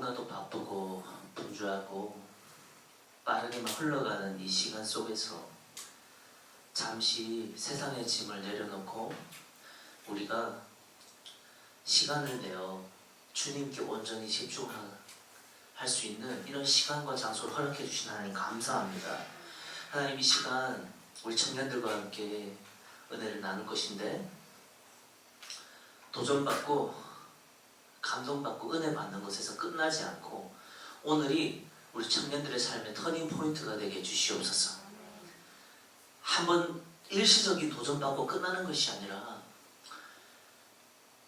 너무나도 바쁘고 분주하고 빠르게만 흘러가는 이 시간 속에서 잠시 세상의 짐을 내려놓고 우리가 시간을 내어 주님께 온전히 집중할 수 있는 이런 시간과 장소를 허락해 주신 하나님 감사합니다. 하나님, 이 시간 우리 청년들과 함께 은혜를 나눌 것인데, 도전받고 감동받고 은혜 받는 것에서 끝나지 않고 오늘이 우리 청년들의 삶의 터닝 포인트가 되게 해주시옵소서. 한번 일시적인 도전받고 끝나는 것이 아니라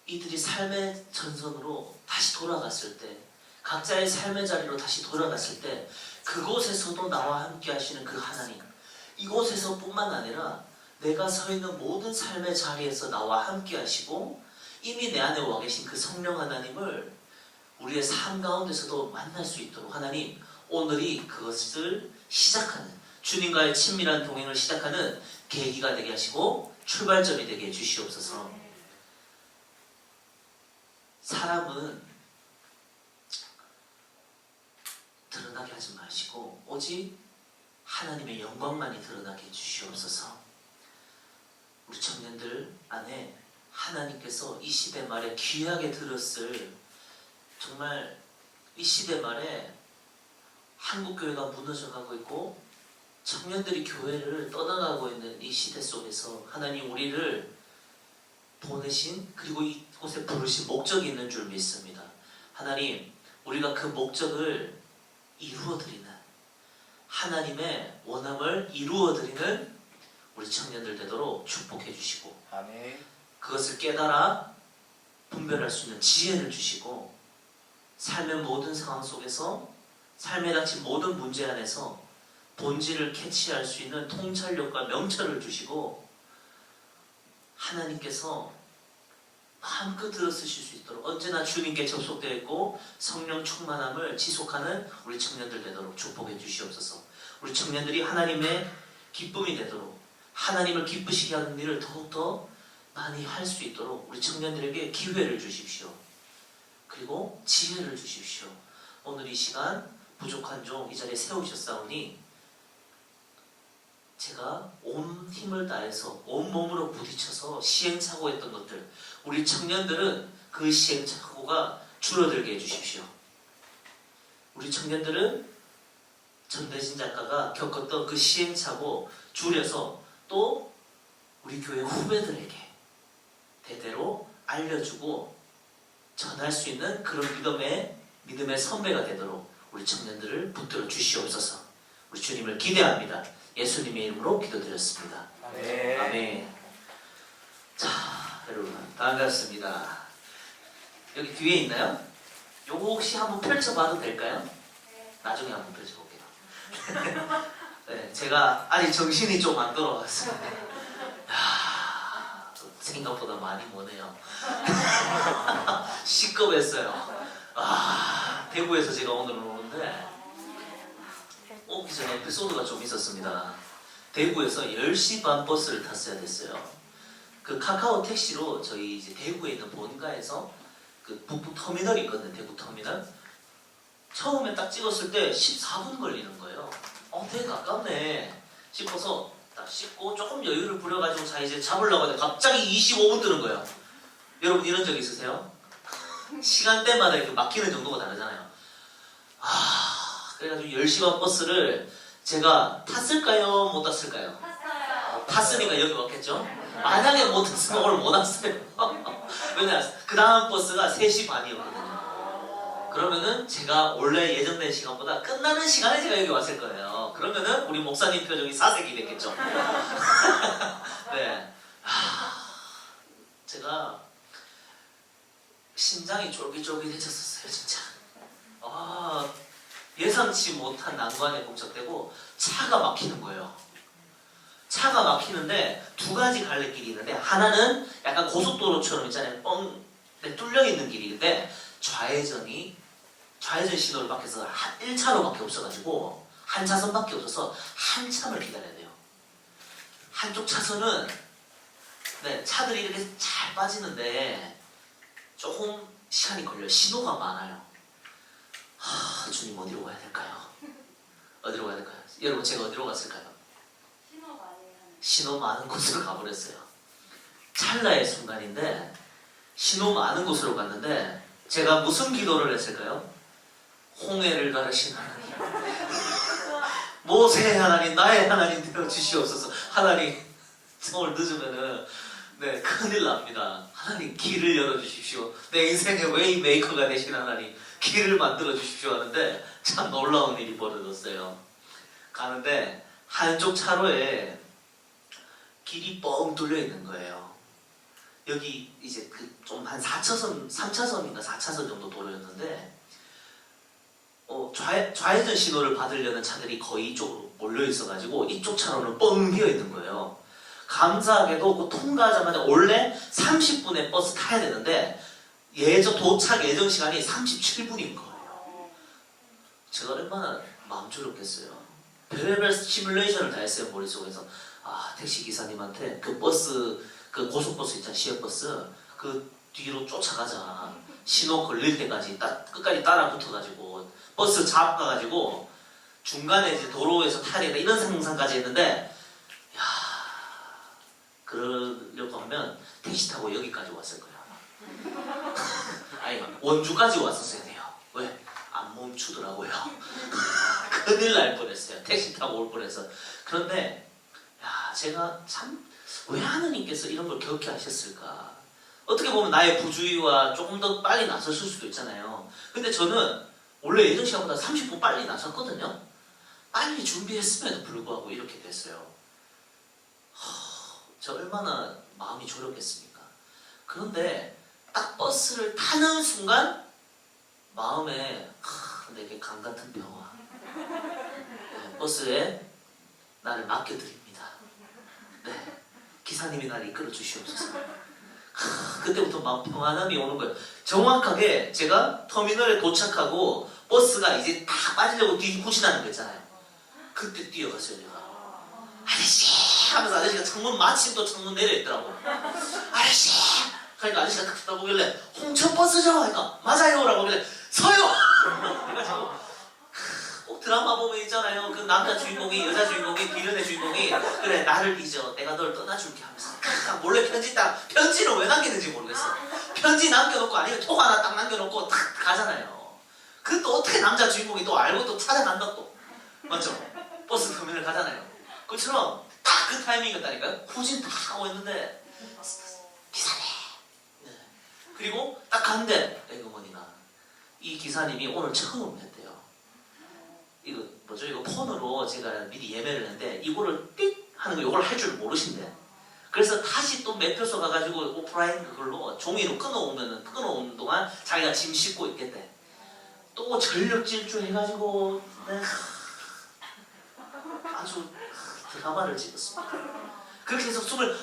이들이 삶의 전선으로 다시 돌아갔을 때, 각자의 삶의 자리로 다시 돌아갔을 때 그곳에서도 나와 함께 하시는 그 하나님, 이곳에서 뿐만 아니라 내가 서 있는 모든 삶의 자리에서 나와 함께 하시고 이미 내 안에 와 계신 그 성령 하나님을 우리의 삶 가운데서도 만날 수 있도록 하나님, 오늘이 그것을 시작하는, 주님과의 친밀한 동행을 시작하는 계기가 되게 하시고 출발점이 되게 해주시옵소서. 사람은 드러나게 하지 마시고 오직 하나님의 영광만이 드러나게 해주시옵소서. 우리 청년들 안에 하나님께서 이 시대 말에 귀하게 들었을, 정말 이 시대 말에 한국교회가 무너져가고 있고 청년들이 교회를 떠나가고 있는 이 시대 속에서 하나님 우리를 보내신, 그리고 이곳에 부르신 목적이 있는 줄 믿습니다. 하나님, 우리가 그 목적을 이루어드리는, 하나님의 원함을 이루어드리는 우리 청년들 되도록 축복해 주시고, 아멘. 그것을 깨달아 분별할 수 있는 지혜를 주시고, 삶의 모든 상황 속에서 삶에 닥친 모든 문제 안에서 본질을 캐치할 수 있는 통찰력과 명철을 주시고, 하나님께서 마음껏 들어쓰실 수 있도록 언제나 주님께 접속되어 있고 성령 충만함을 지속하는 우리 청년들 되도록 축복해 주시옵소서. 우리 청년들이 하나님의 기쁨이 되도록, 하나님을 기쁘시게 하는 일을 더욱더 많이 할 수 있도록 우리 청년들에게 기회를 주십시오. 그리고 지혜를 주십시오. 오늘 이 시간 부족한 종 이 자리에 세우셨사오니 제가 온 힘을 다해서 온몸으로 부딪혀서 시행착오했던 것들, 우리 청년들은 그 시행착오가 줄어들게 해주십시오. 우리 청년들은 전대진 작가가 겪었던 그 시행착오 줄여서 또 우리 교회 후배들에게 대대로 알려주고 전할 수 있는 그런 믿음의 선배가 되도록 우리 청년들을 붙들어 주시옵소서. 우리 주님을 기대합니다. 예수님의 이름으로 기도드렸습니다. 아멘. 아멘. 자, 여러분 반갑습니다. 여기 뒤에 있나요? 요거 혹시 한번 펼쳐봐도 될까요? 나중에 한번 펼쳐볼게요. 네, 제가 아직 정신이 좀 안 돌아왔어요. 생각보다 많이 모네요. 시급했어요. 대구에서 제가 오늘 오는데 오기 전에 에피소드가 좀 있었습니다. 대구에서 10시 반 버스를 탔어야 됐어요. 그 카카오 택시로 저희 이제 대구에 있는 본가에서 그 북부 터미널이 있거든요. 대구 터미널. 처음에 딱 찍었을 때 14분 걸리는 거예요. 되게 가깝네 싶어서 딱 씻고 조금 여유를 부려가지고 자 이제 잡으려고 하는데 갑자기 25분 뜨는 거예요. 여러분 이런 적 있으세요? 시간대마다 이렇게 막히는 정도가 다르잖아요. 그래가지고 10시 반 버스를 제가 탔을까요? 못 탔을까요? 탔으니까 여기 왔겠죠? 만약에 못 탔으면 오늘 못 왔어요. 왜냐, 그 다음 버스가 3시 반이었거든요. 그러면은 제가 원래 예정된 시간보다 끝나는 시간에 제가 여기 왔을 거예요. 그러면은 우리 목사님 표정이 사색이 됐겠죠? 네. 제가 심장이 쫄깃쫄깃해졌었어요, 진짜. 예상치 못한 난관에 봉착되고 차가 막히는 거예요. 차가 막히는데 두 가지 갈래길이 있는데, 하나는 약간 고속도로처럼 있잖아요. 뚫려 있는 길인데 좌회전 신호를 밖에서 1차로밖에 없어가지고 한 차선밖에 없어서 한참을 기다려야 돼요. 한쪽 차선은 차들이 이렇게 잘 빠지는데 조금 시간이 걸려요. 신호가 많아요. 주님 어디로 가야 될까요? 어디로 가야 될까요? 여러분 제가 어디로 갔을까요? 신호 많은 곳으로 가버렸어요. 찰나의 순간인데 신호 많은 곳으로 갔는데 제가 무슨 기도를 했을까요? 홍해를 가르신 하나님, 모세의 하나님, 나의 하나님 되어 주시옵소서. 하나님 오늘 늦으면은 큰일 납니다. 하나님 길을 열어주십시오. 내 인생의 웨이 메이커가 되신 하나님 길을 만들어 주십시오 하는데 참 놀라운 일이 벌어졌어요. 가는데 한쪽 차로에 길이 뻥 뚫려 있는 거예요. 여기 이제 그 좀 한 4차선, 3차선인가 4차선 정도 도로였는데 좌회전 신호를 받으려는 차들이 거의 이쪽으로 몰려 있어가지고 이쪽 차로는 뻥 비어 있는 거예요. 감사하게도 그 통과하자마자 원래 30분에 버스 타야 되는데 도착 예정 시간이 37분인 거예요. 제가 얼마나 마음 졸였겠어요. 별의별 시뮬레이션을 다 했어요, 머릿속에서. 택시 기사님한테 그 버스, 그 고속버스 있잖아, 시외버스, 그 뒤로 쫓아가자. 신호 걸릴 때까지 끝까지 따라 붙어가지고 버스 잡아가지고 중간에 이제 도로에서 타야 되겠다 이런 상상까지 했는데, 그러려고 하면 택시 타고 여기까지 왔을 거예요. 아니 원주까지 왔었어야 돼요. 왜? 안 멈추더라고요. 큰일 날 뻔했어요. 택시 타고 올 뻔해서. 그런데 제가 참 왜 하느님께서 이런 걸 겪게 하셨을까? 어떻게 보면 나의 부주의와 조금 더 빨리 나섰을 수도 있잖아요. 근데 저는 원래 예정 시간보다 30분 빨리 나섰거든요. 빨리 준비했음에도 불구하고 이렇게 됐어요. 저 얼마나 마음이 졸였겠습니까? 그런데 딱 버스를 타는 순간 마음에 내게 강 같은 평화. 버스에 나를 맡겨드립니다. 기사님이 나를 이끌어 주시옵소서. 그때부터 막 평안함이 오는 거예요. 정확하게 제가 터미널에 도착하고 버스가 이제 다 빠지려고 후진하는 거 있잖아요. 그때 뛰어갔어요, 제가. 아저씨! 하면서 아저씨가 창문, 마침 또 창문 내려있더라고. 아저씨! 그러니까 아저씨가 딱 쳐다보길래 홍천버스죠? 그러니까 맞아요! 라고 하길래 서요! 그래가지고 꼭 드라마 보면 있잖아요. 그 남자 주인공이, 여자 주인공이, 비련의 주인공이 그래 나를 잊어. 내가 널 떠나줄게 하면서 몰래 편지는 왜 남기는지 모르겠어. 편지 남겨놓고 아니면 톡 하나 딱 남겨놓고 탁 가잖아요. 그 또 어떻게 남자 주인공이 또 알고 또 찾아간다 또. 맞죠? 버스 터미널 가잖아요. 그처럼 딱 그 타이밍이었다니까요. 후진 딱 하고 있는데 기사님. 그리고 딱 갔는데 에그머니가 이 기사님이 오늘 처음 했대요. 이거 뭐죠? 이거 폰으로 제가 미리 예매를 했는데 이거를 삑 하는 거 이걸 할 줄 모르신대. 그래서 다시 또 매표소 가가지고 오프라인 그걸로 종이로 끊어오는 동안 자기가 짐 싣고 있겠대. 또 전력 질주 해가지고 아주 드라마를 찍었습니다. 그렇게 해서 숨을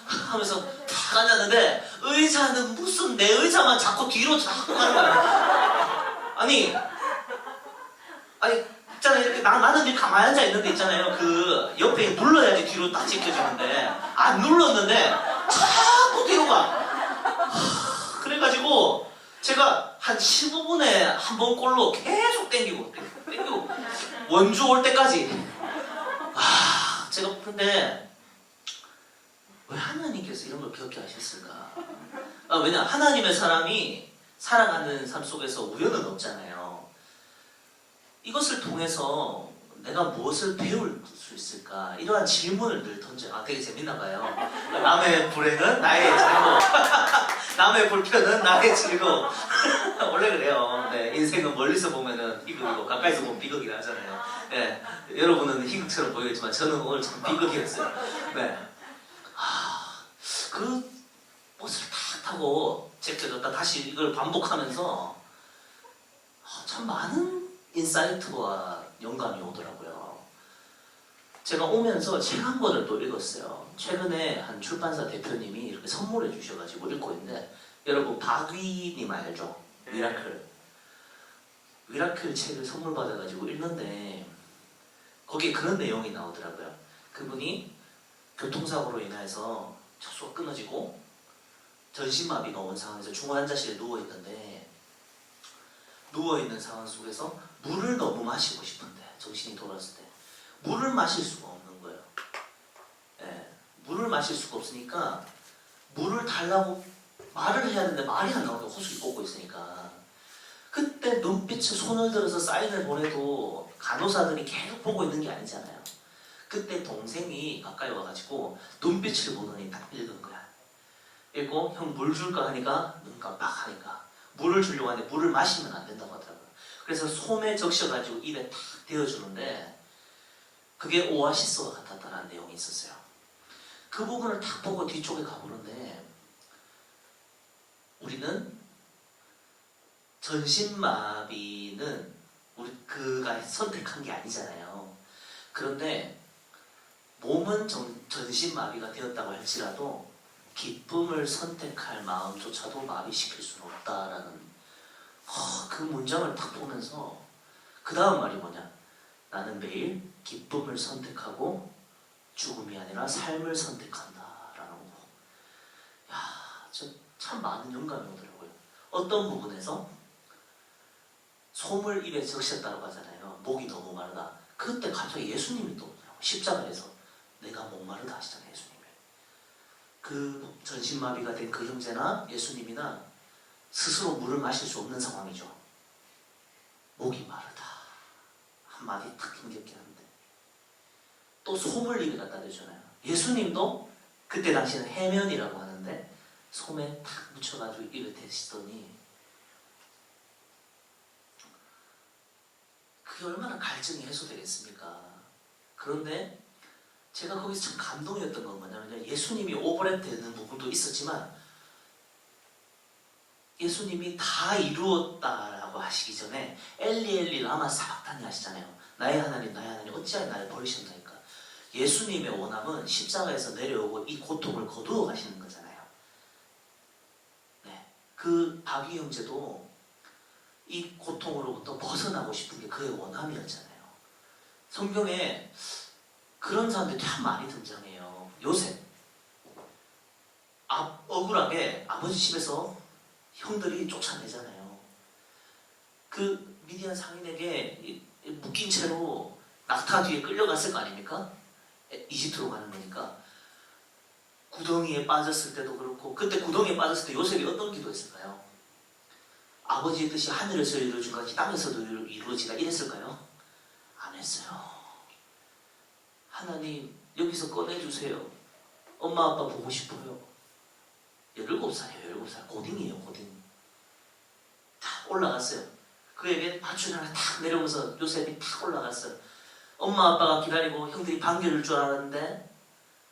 하면서 탁 앉았는데 의자는 무슨 내 의자만 자꾸 뒤로 자꾸 가는 거야. 아니 있잖아요. 이렇게 나는 이렇게 가만히 앉아 있는데 있잖아요. 그 옆에 눌러야지 뒤로 딱 지켜지는데 안 눌렀는데 자꾸 뒤로 가. 그래가지고 제가 한 15분에 한 번 꼴로 계속 땡기고 원주 올 때까지. 제가 근데 왜 하나님께서 이런 걸 겪게 하셨을까? 왜냐 하나님의 사람이 살아가는 삶 속에서 우연은 없잖아요. 이것을 통해서 내가 무엇을 배울 수 있을까? 이러한 질문을 늘 던져요. 되게 재밌나 봐요. 남의 불행은 나의 즐거움. 남의 불편은 나의 즐거움. 원래 그래요. 인생은 멀리서 보면은 희극이고 가까이서 보면 비극이라 하잖아요. 여러분은 희극처럼 보이겠지만 저는 오늘 참 비극이었어요. 그 버스를 탁 타고 제껴졌다 다시 이걸 반복하면서 참 많은 인사이트와 영감이 오더라고요. 제가 오면서 책 한 권을 또 읽었어요. 최근에 한 출판사 대표님이 이렇게 선물해 주셔가지고 읽고 있는데 여러분 박위님 알죠? 위라클 책을 선물 받아가지고 읽는데 거기에 그런 내용이 나오더라고요. 그분이 교통사고로 인해서 척수가 끊어지고 전신마비가 온 상황에서 중환자실에 누워있는데 누워있는 상황 속에서 물을 너무 마시고 싶은데 정신이 돌았을 때 물을 마실 수가 없는 거예요. 예, 물을 마실 수가 없으니까 물을 달라고 말을 해야 되는데 말이 안 나오게 호수를 꽂고 있으니까 그때 눈빛에 손을 들어서 사인을 보내도 간호사들이 계속 보고 있는 게 아니잖아요. 그때 동생이 가까이 와가지고 눈빛을 보더니 딱 읽은 거야. 읽고 형 물 줄까 하니까 눈 깜빡하니까 물을 주려고 하는데 물을 마시면 안 된다고 하더라고요. 그래서 솜에 적셔가지고 입에 탁 대어주는데 그게 오아시스와 같았다는 내용이 있었어요. 그 부분을 탁 보고 뒤쪽에 가보는데 우리는 전신마비는 우리 그가 선택한 게 아니잖아요. 그런데 몸은 전신마비가 되었다고 할지라도 기쁨을 선택할 마음조차도 마비시킬 수는 없다라는 그 문장을 딱 보면서 그 다음 말이 뭐냐? 나는 매일 기쁨을 선택하고 죽음이 아니라 삶을 선택한다라는 거. 야, 저 참 많은 영감이 오더라고요. 어떤 부분에서 솜을 입에 적셨다고 하잖아요. 목이 너무 마르다. 그때 갑자기 예수님이 떠오르더라고요. 십자가에서 내가 목마르다 하시잖아요. 예수님이. 그 전신마비가 된 그 형제나 예수님이나 스스로 물을 마실 수 없는 상황이죠. 목이 마르다. 한마디 탁 힘겹게 하는데 또 솜을 입에 갖다 대잖아요. 예수님도 그때 당시에는 해면이라고 하는데 솜에 탁 묻혀가지고 입에 대시더니 그게 얼마나 갈증이 해소되겠습니까? 그런데 제가 거기서 참 감동이었던 건 뭐냐면 예수님이 오버랩 되는 부분도 있었지만 예수님이 다 이루었다라고 하시기 전에 엘리 엘리 라마 사박타니 하시잖아요. 나의 하나님 어찌하여 나를 버리셨나이까. 예수님의 원함은 십자가에서 내려오고 이 고통을 거두어 가시는 거잖아요. 네, 그 바비 형제도 이 고통으로부터 벗어나고 싶은 게 그의 원함이었잖아요. 성경에 그런 사람들이 참 많이 등장해요. 요셉 억울하게 아버지 집에서 형들이 쫓아내잖아요. 그 미디안 상인에게 묶인 채로 낙타 뒤에 끌려갔을 거 아닙니까? 이집트로 가는 거니까. 구덩이에 빠졌을 때도 그렇고 그때 구덩이에 빠졌을 때 요셉이 어떤 기도했을까요? 아버지의 뜻이 하늘에서 이루어진 것 같이 땅에서도 이루어지다 이랬을까요? 안 했어요. 하나님 여기서 꺼내주세요. 엄마 아빠 보고 싶어요. 17살이에요. 17살. 고딩이에요. 고딩. 탁 올라갔어요. 그에게 밧줄 하나 탁 내려오면서 요셉이 탁 올라갔어요. 엄마 아빠가 기다리고 형들이 반겨줄 줄 알았는데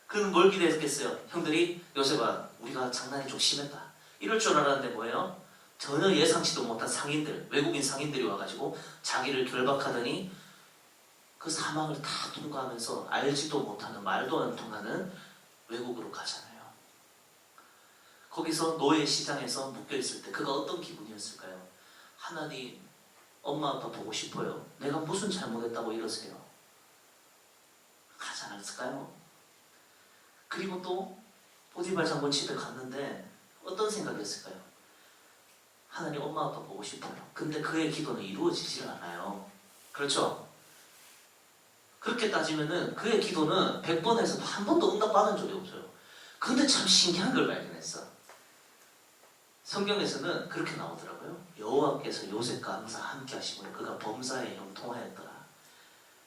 그는 뭘 기대했겠어요? 형들이 요셉아 우리가 장난이 좀 심했다. 이럴 줄 알았는데 뭐예요? 전혀 예상치도 못한 상인들, 외국인 상인들이 와가지고 자기를 결박하더니 그 사막을 다 통과하면서 알지도 못하는 말도 안 통하는 외국으로 가잖아요. 거기서 노예 시장에서 묶여있을 때 그가 어떤 기분이었을까요? 하나님, 엄마 아빠 보고 싶어요. 내가 무슨 잘못했다고 이러세요? 하지 않았을까요? 그리고 또 보디발 장군 집에 갔는데 어떤 생각이었을까요? 하나님 엄마 아빠 보고 싶어요. 근데 그의 기도는 이루어지질 않아요. 그렇죠? 그렇게 따지면은 그의 기도는 100번에서도 한 번도 응답받은 적이 없어요. 근데 참 신기한 걸 발견했어. 성경에서는 그렇게 나오더라고요. 여호와께서 요셉과 항상 함께 하시고 그가 범사에 형통하였더라.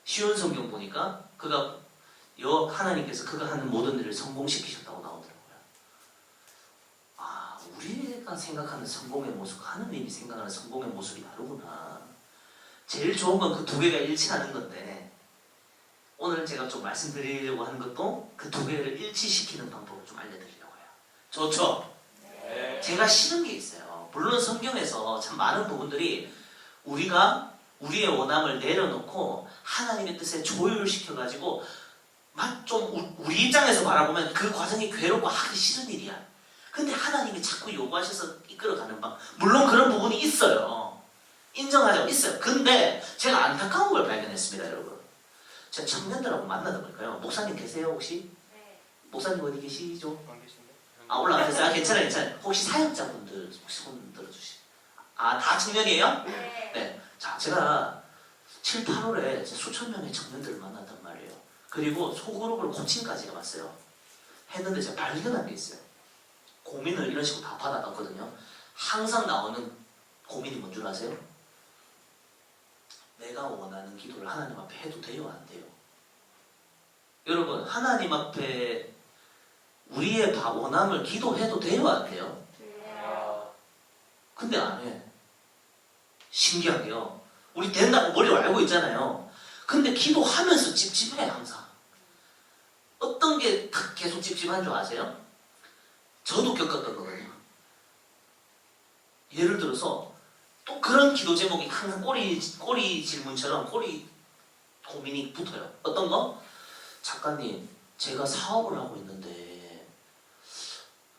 쉬운 성경 보니까 그가 하나님께서 그가 하는 모든 일을 성공시키셨다고 나오더라고요. 아, 우리가 생각하는 성공의 모습과 하느님이 생각하는 성공의 모습이 다르구나. 제일 좋은 건 그 두 개가 일치하는 건데 오늘 제가 좀 말씀드리려고 하는 것도 그 두 개를 일치시키는 방법을 좀 알려드리려고 해요. 좋죠? 네. 제가 싫은 게 있어요. 물론 성경에서 참 많은 부분들이 우리가 우리의 원함을 내려놓고 하나님의 뜻에 조율시켜가지고 막 좀 우리 입장에서 바라보면 그 과정이 괴롭고 하기 싫은 일이야. 근데 하나님이 자꾸 요구하셔서 이끌어가는 방 물론 그런 부분이 있어요. 인정하자고 있어요. 근데 제가 안타까운 걸 발견했습니다. 여러분. 제가 청년들하고 만나다 보니까요. 목사님 계세요 혹시? 네. 목사님 어디 계시죠? 안 계신데? 올라가셨어요? 괜찮아요. 혹시 사역자분들 혹시 손 들어주시? 아, 다 청년이에요? 네. 네. 자, 제가 7, 8월에 수천 명의 청년들을 만났단 말이에요. 그리고 소그룹을 코칭까지 해봤어요. 했는데 제가 발견한 게 있어요. 고민을 이런 식으로 다 받아봤거든요. 항상 나오는 고민이 뭔 줄 아세요? 내가 원하는 기도를 하나님 앞에 해도 돼요, 안 돼요? 여러분, 하나님 앞에 우리의 원함을 기도해도 돼요, 안 돼요? 근데 안 해. 신기하게요. 우리 된다고 머리로 알고 있잖아요. 근데 기도하면서 찝찝해, 항상. 어떤 게 계속 찝찝한 줄 아세요? 저도 겪었던 거거든요. 예를 들어서 또 그런 기도 제목이 항상 꼬리 질문처럼 꼬리 고민이 붙어요. 어떤 거? 작가님, 제가 사업을 하고 있는데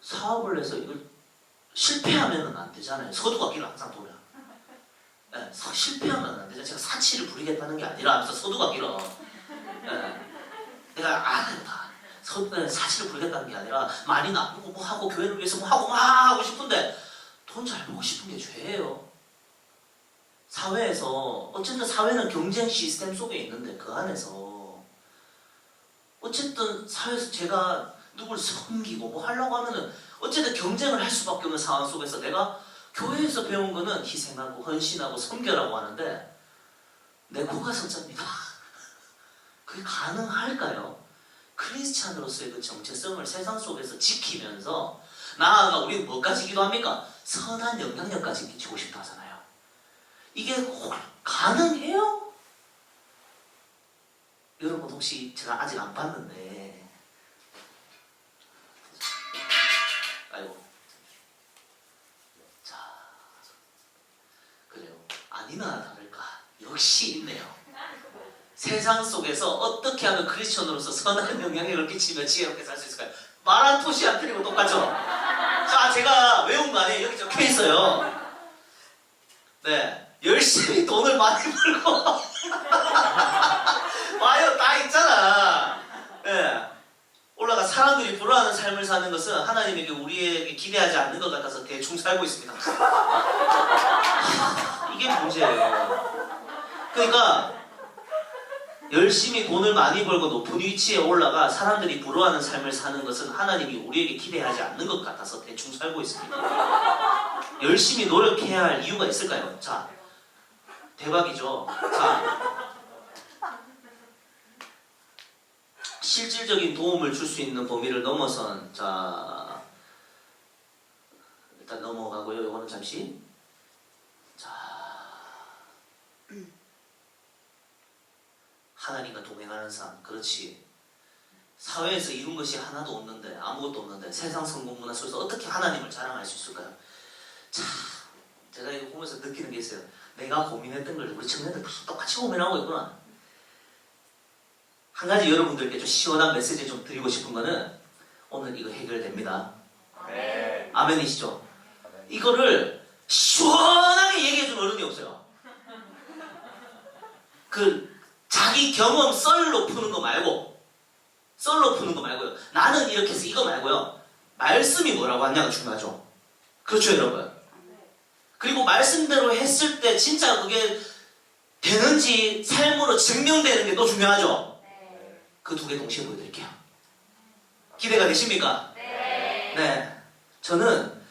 사업을 해서 이걸 실패하면 안 되잖아요. 서두가 길어 항상 돌아. 네, 실패하면 안 되죠. 제가 사치를 부리겠다는 게 아니라 하면서 서두가 길어. 네, 내가 알아요 다. 사치를 부리겠다는 게 아니라 많이 나누고 뭐 하고 교회를 위해서 뭐 하고 막 하고 싶은데 돈 잘 벌고 싶은 게 죄예요. 사회에서 어쨌든 사회는 경쟁 시스템 속에 있는데 그 안에서 어쨌든 사회에서 제가 누굴 섬기고 뭐 하려고 하면은 어쨌든 경쟁을 할 수밖에 없는 상황 속에서 내가 교회에서 배운 거는 희생하고 헌신하고 섬겨라고 하는데 내 코가 석자입니다. 그게 가능할까요? 크리스찬으로서의 그 정체성을 세상 속에서 지키면서 나아가 우리는 뭐까지 기도합니까? 선한 영향력까지 끼치고 싶다 하잖아요. 이게 가능해요? 여러분 혹시 제가 아직 안 봤는데 아이고 자 그래요. 아니나 다를까 역시 있네요. 세상 속에서 어떻게 하면 크리스천으로서 선한 영향력을 끼치며 지혜롭게 살 수 있을까요? 말 한 토시 안 틀리고 똑같죠? 자, 제가 외운 거 아니에요. 여기 적혀 있어요. 네, 열심히 돈을 많이 벌고 와요, 다 있잖아. 네. 올라가 사람들이 부러워하는 삶을 사는 것은 하나님에게 우리에게 기대하지 않는 것 같아서 대충 살고 있습니다. 이게 문제예요. 그러니까 열심히 돈을 많이 벌고 높은 위치에 올라가 사람들이 부러워하는 삶을 사는 것은 하나님이 우리에게 기대하지 않는 것 같아서 대충 살고 있습니다. 열심히 노력해야 할 이유가 있을까요? 자, 대박이죠. 자, 실질적인 도움을 줄 수 있는 범위를 넘어선 자 일단 넘어가고요. 이거는 잠시 자 하나님과 동행하는 삶, 그렇지. 사회에서 이룬 것이 하나도 없는데 아무것도 없는데 세상 성공 문화 속에서 어떻게 하나님을 자랑할 수 있을까요? 자, 제가 이거 보면서 느끼는 게 있어요. 내가 고민했던 걸 우리 청년들 다 똑같이 고민하고 있구나. 한 가지 여러분들께 좀 시원한 메시지 좀 드리고 싶은 거는 오늘 이거 해결됩니다. 네. 아멘이시죠? 이거를 시원하게 얘기해준 어른이 없어요. 그 자기 경험 썰로 푸는 거 말고 말고요. 나는 이렇게 해서 이거 말고요. 말씀이 뭐라고 하냐가 중요하죠. 그렇죠, 여러분? 그리고 말씀대로 했을 때 진짜 그게 되는지 삶으로 증명되는 게 또 중요하죠. 그 두 개 동시에 보여드릴게요. 기대가 되십니까? 네. 저는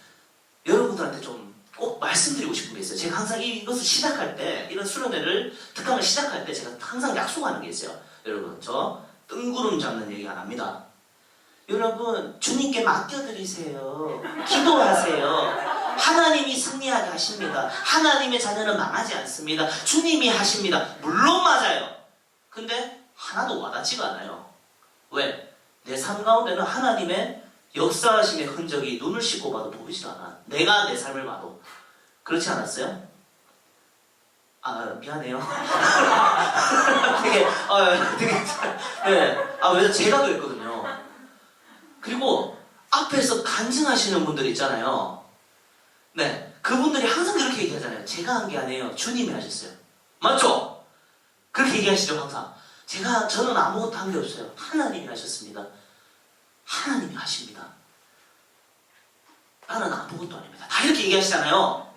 여러분들한테 좀 꼭 말씀드리고 싶은 게 있어요. 제가 항상 이것을 시작할 때, 이런 수련회를, 특강을 시작할 때 제가 항상 약속하는 게 있어요. 여러분, 저 뜬구름 잡는 얘기 안 합니다. 여러분, 주님께 맡겨드리세요. 기도하세요. 하나님이 승리하게 하십니다. 하나님의 자녀는 망하지 않습니다. 주님이 하십니다. 물론 맞아요. 근데 하나도 와닿지가 않아요. 왜? 내 삶 가운데는 하나님의 역사하심의 흔적이 눈을 씻고 봐도 보이질 않아. 내가 내 삶을 봐도. 그렇지 않았어요? 아, 미안해요. 네. 왜 제가 그랬거든요. 그리고 앞에서 간증하시는 분들 있잖아요. 네. 그분들이 항상 그렇게 얘기하잖아요. 제가 한 게 아니에요. 주님이 하셨어요. 맞죠? 그렇게 얘기하시죠, 항상. 저는 아무것도 한 게 없어요. 하나님이 하셨습니다. 하나님이 하십니다. 나는 아무것도 아닙니다. 다 이렇게 얘기하시잖아요.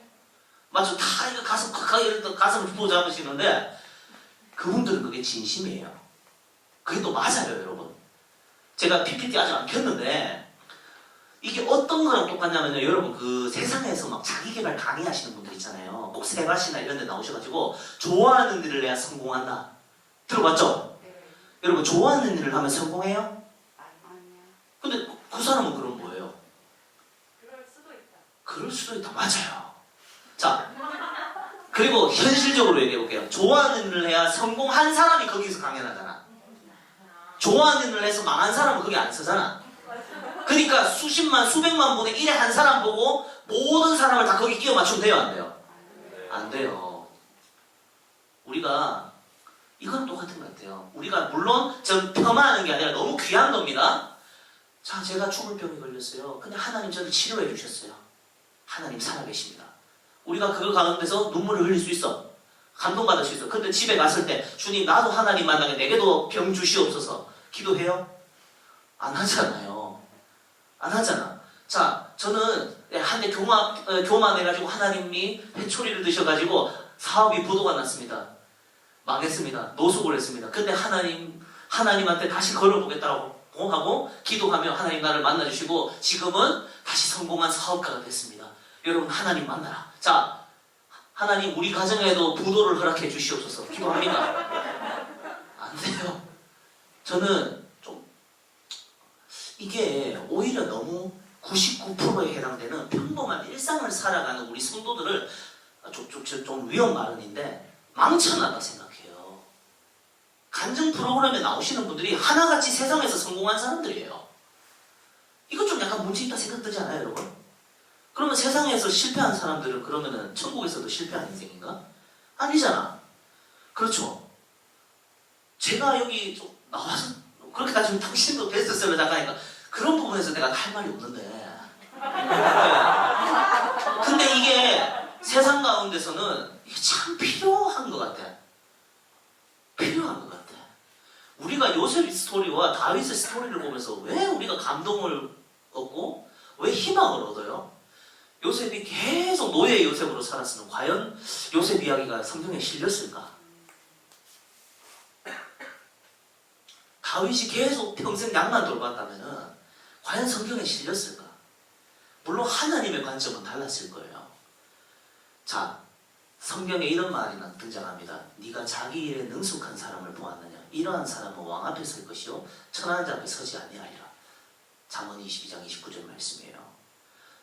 맞죠? 다 이거 가슴 콱콱 이렇게 가슴을 부어 잡으시는데 그분들은 그게 진심이에요. 그게 또 맞아요, 여러분. 제가 PPT 아직 안 켰는데 이게 어떤 거랑 똑같냐면요, 여러분 그 세상에서 막 자기계발 강의하시는 분들 있잖아요. 꼭 세바시나 이런 데 나오셔가지고 좋아하는 일을 해야 성공한다. 들어봤죠? 네. 여러분 좋아하는 일을 하면 성공해요? 아니요. 근데 그 사람은 그럼 뭐예요? 그럴 수도 있다. 그럴 수도 있다. 맞아요. 자, 그리고 현실적으로 얘기해 볼게요. 좋아하는 일을 해야 성공한 사람이 거기서 강연하잖아. 좋아하는 일을 해서 망한 사람은 거기 안 쓰잖아. 그러니까 수십만, 수백만 분의 1에 한 사람 보고 모든 사람을 다 거기 끼워 맞추면 돼요, 안 돼요? 안 돼요. 우리가 이건 똑같은 것 같아요. 우리가 물론 전 폄하하는 게 아니라 너무 귀한 겁니다. 자, 제가 죽을 병이 걸렸어요. 근데 하나님 저를 치료해 주셨어요. 하나님 살아계십니다. 우리가 그거 가운데서 눈물을 흘릴 수 있어. 감동받을 수 있어. 근데 집에 갔을 때 주님 나도 하나님 만나게 내게도 병 주시옵소서. 기도해요? 안 하잖아요. 안 하잖아. 자, 저는 한때 교만해가지고 하나님이 회초리를 드셔가지고 사업이 부도가 났습니다. 망했습니다. 노숙을 했습니다. 근데 하나님한테 다시 걸어보겠다고 하고 기도하며 하나님 나를 만나주시고 지금은 다시 성공한 사업가가 됐습니다. 여러분 하나님 만나라. 자, 하나님 우리 가정에도 부도를 허락해 주시옵소서. 기도합니다. 안 돼요. 저는 좀 이게 오히려 너무 99%에 해당되는 평범한 일상을 살아가는 우리 성도들을 좀 위험 발언인데 망쳐놨다 생각해요. 간증 프로그램에 나오시는 분들이 하나같이 세상에서 성공한 사람들이에요. 이거 좀 약간 문제 있다 생각 들지 않아요, 여러분? 그러면 세상에서 실패한 사람들은 그러면은 천국에서도 실패한 인생인가? 아니잖아. 그렇죠. 제가 여기 좀 나와서 그렇게 따지면 당신도 베스트셀러 작가니까 그런 부분에서 내가 할 말이 없는데. 근데 이게 세상 가운데서는 이게 참 필요한 것 같아. 필요한 것 같아. 우리가 요셉 스토리와 다윗의 스토리를 보면서 왜 우리가 감동을 얻고 왜 희망을 얻어요? 요셉이 계속 노예 요셉으로 살았으면 과연 요셉 이야기가 성경에 실렸을까? 다윗이 계속 평생 양만 돌봤다면 과연 성경에 실렸을까? 물론 하나님의 관점은 달랐을 거예요. 자, 성경에 이런 말이 등장합니다. 네가 자기 일에 능숙한 사람을 보았느냐? 이러한 사람은 왕 앞에 설 것이요 천한 자 앞에 서지 아니하리라. 잠언 22장 29절 말씀이에요.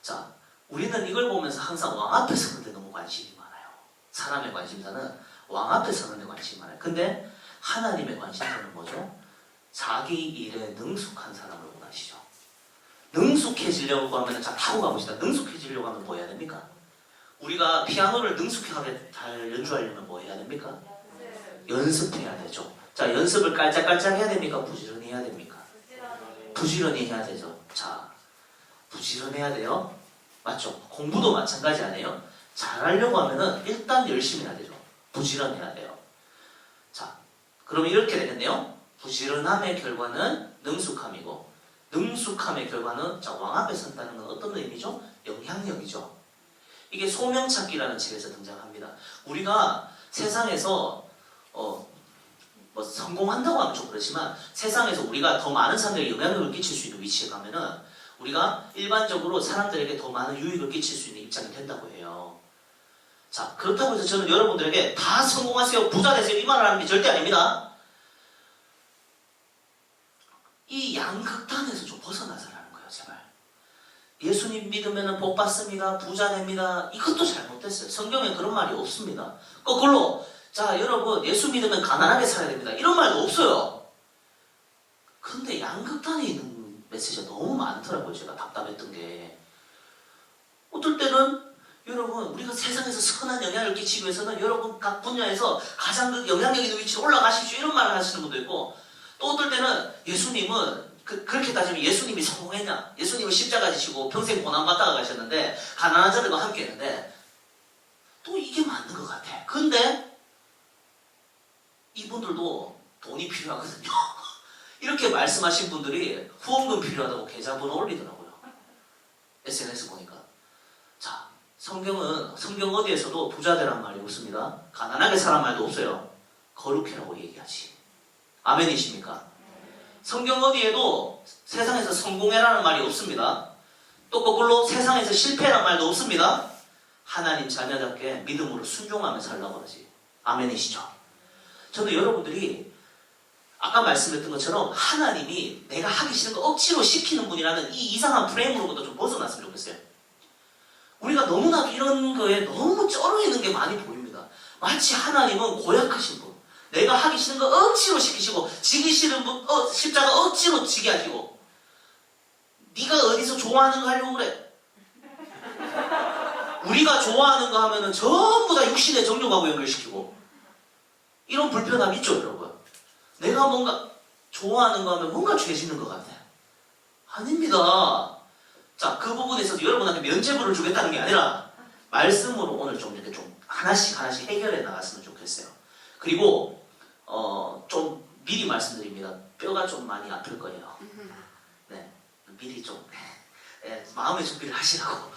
자, 우리는 이걸 보면서 항상 왕 앞에 서는데 너무 관심이 많아요. 사람의 관심사는 왕 앞에 서는데 관심이 많아요. 근데 하나님의 관심사는 뭐죠? 자기 일에 능숙한 사람을 원하시죠. 능숙해지려고 하면, 자, 타고 가봅시다. 능숙해지려고 하면 뭐 해야 됩니까? 우리가 피아노를 능숙하게 잘 연주하려면 뭐 해야 됩니까? 연습해야 되죠. 자, 연습을 깔짝깔짝 해야 됩니까? 부지런히 해야 됩니까? 부지런히 해야 되죠. 자, 부지런해야 돼요. 맞죠? 공부도 마찬가지 아니에요? 잘하려고 하면은 일단 열심히 해야 되죠. 부지런해야 돼요. 자, 그럼 이렇게 되겠네요. 부지런함의 결과는 능숙함이고, 능숙함의 결과는 자, 왕 앞에 선다는 건 어떤 의미죠? 영향력이죠. 이게 소명찾기라는 책에서 등장합니다. 우리가 세상에서 뭐 성공한다고 하면 좀 그렇지만 세상에서 우리가 더 많은 사람들에게 영향력을 끼칠 수 있는 위치에 가면은 우리가 일반적으로 사람들에게 더 많은 유익을 끼칠 수 있는 입장이 된다고 해요. 자, 그렇다고 해서 저는 여러분들에게 다 성공하세요, 부자 되세요 이 말을 하는 게 절대 아닙니다. 이 양극단에서 좀 벗어나서라는 거예요, 제발. 예수님 믿으면 복 받습니다, 부자 됩니다. 이것도 잘못됐어요. 성경에 그런 말이 없습니다. 거꾸로 자, 여러분 예수 믿으면 가난하게 살아야 됩니다. 이런 말도 없어요. 근데 양극단에 있는 메시지가 너무 많더라고요. 제가 답답했던 게. 어떨 때는 여러분 우리가 세상에서 선한 영향을 끼치기 위해서는 여러분 각 분야에서 가장 그 영향력 있는 위치로 올라가십시오 이런 말을 하시는 분도 있고, 또 어떨 때는 예수님은 그렇게 따지면 예수님이 성공했냐? 예수님은 십자가 지시고 평생 고난받다가 가셨는데 가난한 자들과 함께 했는데 또 이게 맞는 것 같아. 근데 이분들도 돈이 필요하거든요. 이렇게 말씀하신 분들이 후원금 필요하다고 계좌번호 올리더라고요. SNS 보니까. 자, 성경 어디에서도 부자 되란 말이 없습니다. 가난하게 살란 말도 없어요. 거룩해라고 얘기하지. 아멘이십니까? 성경 어디에도 세상에서 성공해라는 말이 없습니다. 또 거꾸로 세상에서 실패란 말도 없습니다. 하나님 자녀답게 믿음으로 순종하며 살라고 하지. 아멘이시죠? 저는 여러분들이 아까 말씀했던 것처럼 하나님이 내가 하기 싫은 거 억지로 시키는 분이라는 이 이상한 프레임으로부터 좀 벗어났으면 좋겠어요. 우리가 너무나도 이런 거에 너무 쩔어 있는 게 많이 보입니다. 마치 하나님은 고약하신 분. 내가 하기 싫은 거 억지로 시키시고 지기 싫은 분 십자가 억지로 지게 하시고 네가 어디서 좋아하는 거 하려고 그래. 우리가 좋아하는 거 하면은 전부 다 육신의 정욕하고 연결시키고 이런 불편함 있죠 여러분. 내가 뭔가 좋아하는 거 하면 뭔가 죄지는 것 같아요. 아닙니다. 자, 그 부분에 있어서 여러분한테 면죄부를 주겠다는 게 아니라 말씀으로 오늘 좀 이렇게 좀 하나씩 해결해 나갔으면 좋겠어요. 그리고 좀 미리 말씀드립니다. 뼈가 좀 많이 아플 거예요. 네, 미리 좀 마음의 준비를 하시라고.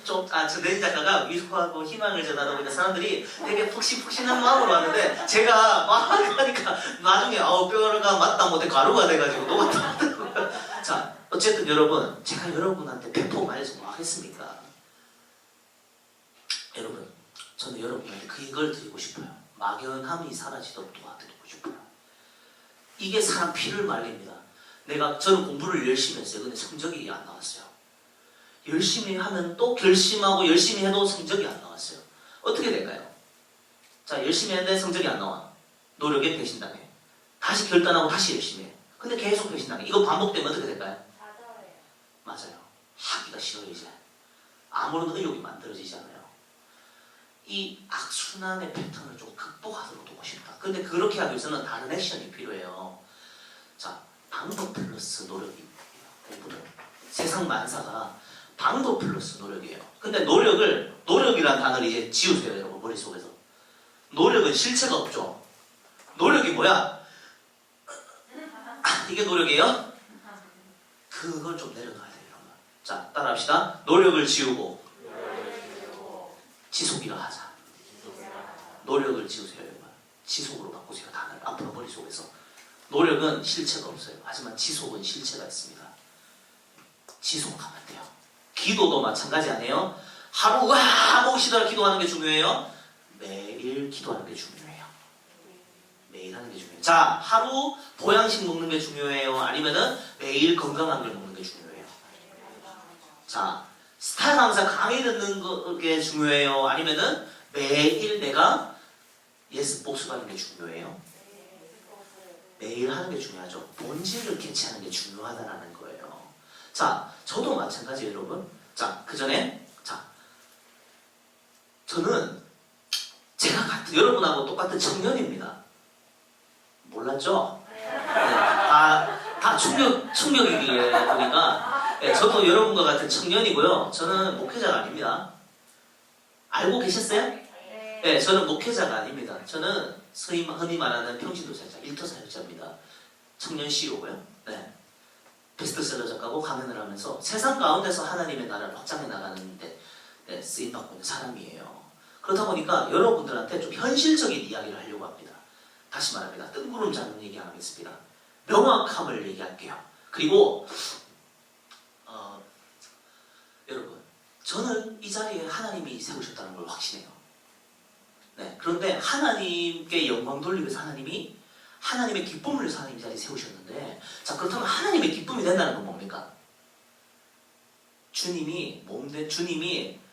저 내린 작가가 위로하고 희망을 전하다 보니까 사람들이 되게 푹신푹신한 마음으로 왔는데 제가 막 하니까 나중에 뼈가 맞다 못해 가루가 돼가지고 녹았다. 자, 어쨌든 여러분, 제가 여러분한테 배포 말해서 뭐 하겠습니까? 여러분, 저는 여러분한테 그걸 드리고 싶어요. 막연함이 사라지도록 도와드리고 싶어요. 이게 사람 피를 말립니다. 저는 공부를 열심히 했어요. 근데 성적이 안 나왔어요. 열심히 하면 또 결심하고 열심히 해도 성적이 안 나왔어요. 어떻게 될까요? 자, 열심히 했는데 성적이 안 나와. 노력에 배신당해. 다시 결단하고 다시 열심히 해. 근데 계속 배신당해. 이거 반복되면 어떻게 될까요? 맞아요. 하기가 싫어요, 이제. 아무런 의욕이 만들어지지 않아요. 이 악순환의 패턴을 좀 극복하도록 도고 싶다. 근데 그렇게 하기 위해서는 다른 액션이 필요해요. 자, 방법 플러스 노력이에요. 공부는. 세상 만사가 방법 플러스 노력이에요. 근데 노력이라는 단어를 이제 지우세요, 여러분, 머릿속에서. 노력은 실체가 없죠. 노력이 뭐야? 이게 노력이에요? 그걸 좀 내려놔야 돼요, 여러분. 자, 따라합시다. 노력을 지우고 지속이라 하자. 노력을 지우세요, 여러분. 지속으로 바꾸세요, 단어를. 앞으로 머릿속에서. 노력은 실체가 없어요. 하지만 지속은 실체가 있습니다. 지속하면 돼요. 기도도 마찬가지 아니에요? 하루 목이 쉬다가 기도하는 게 중요해요? 매일 기도하는 게 중요해요. 매일 하는 게 중요해요. 자, 하루 보양식 먹는 게 중요해요? 아니면은 매일 건강한 걸 먹는 게 중요해요? 자, 스타 강사 강의 듣는 게 중요해요? 아니면은 매일 내가 예습 복습하는 게 중요해요? 매일 하는 게 중요하죠. 본질을 캐치하는 게 중요하다는 거예요. 자, 저도 마찬가지예요, 여러분. 자, 그 전에, 저는 제가 여러분하고 똑같은 청년입니다. 몰랐죠? 네, 다 충격이기에 보니까, 네, 저도 여러분과 같은 청년이고요. 저는 목회자가 아닙니다. 알고 계셨어요? 네, 저는 목회자가 아닙니다. 저는 흔히 말하는 평신도 사역자, 일터 사역자입니다. 청년 CEO고요. 네. 베스트셀러 작가고 강연을 하면서 세상 가운데서 하나님의 나라를 확장해 나가는 데 쓰임받고 있는 사람이에요. 그렇다 보니까 여러분들한테 좀 현실적인 이야기를 하려고 합니다. 다시 말합니다. 뜬구름 잡는 얘기 안 하겠습니다. 명확함을 얘기할게요. 그리고 여러분, 저는 이 자리에 하나님이 세우셨다는 걸 확신해요. 네, 그런데 하나님께 영광 돌리기 위해서 하나님의 기쁨을 위해서 하나님 이 자리에 세우셨는데, 자, 그렇다면 하나님의 기쁨이 된다는 건 뭡니까? 주님이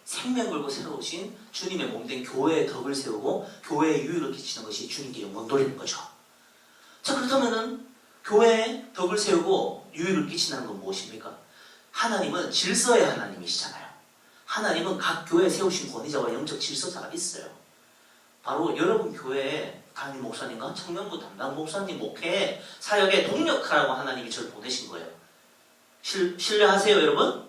생명 걸고 세우신 주님의 몸된 교회의 덕을 세우고 교회에 유익을 끼치는 것이 주님께 영광 돌리는 거죠. 자, 그렇다면은 교회에 덕을 세우고 유익을 끼치는 건 무엇입니까? 하나님은 질서의 하나님이시잖아요. 하나님은 각 교회에 세우신 권위자와 영적 질서자가 있어요. 바로 여러분 교회에 담임 목사님과 청년부 담당 목사님 목회에 사역에 동력하라고 하나님이 저를 보내신 거예요. 신뢰하세요, 여러분?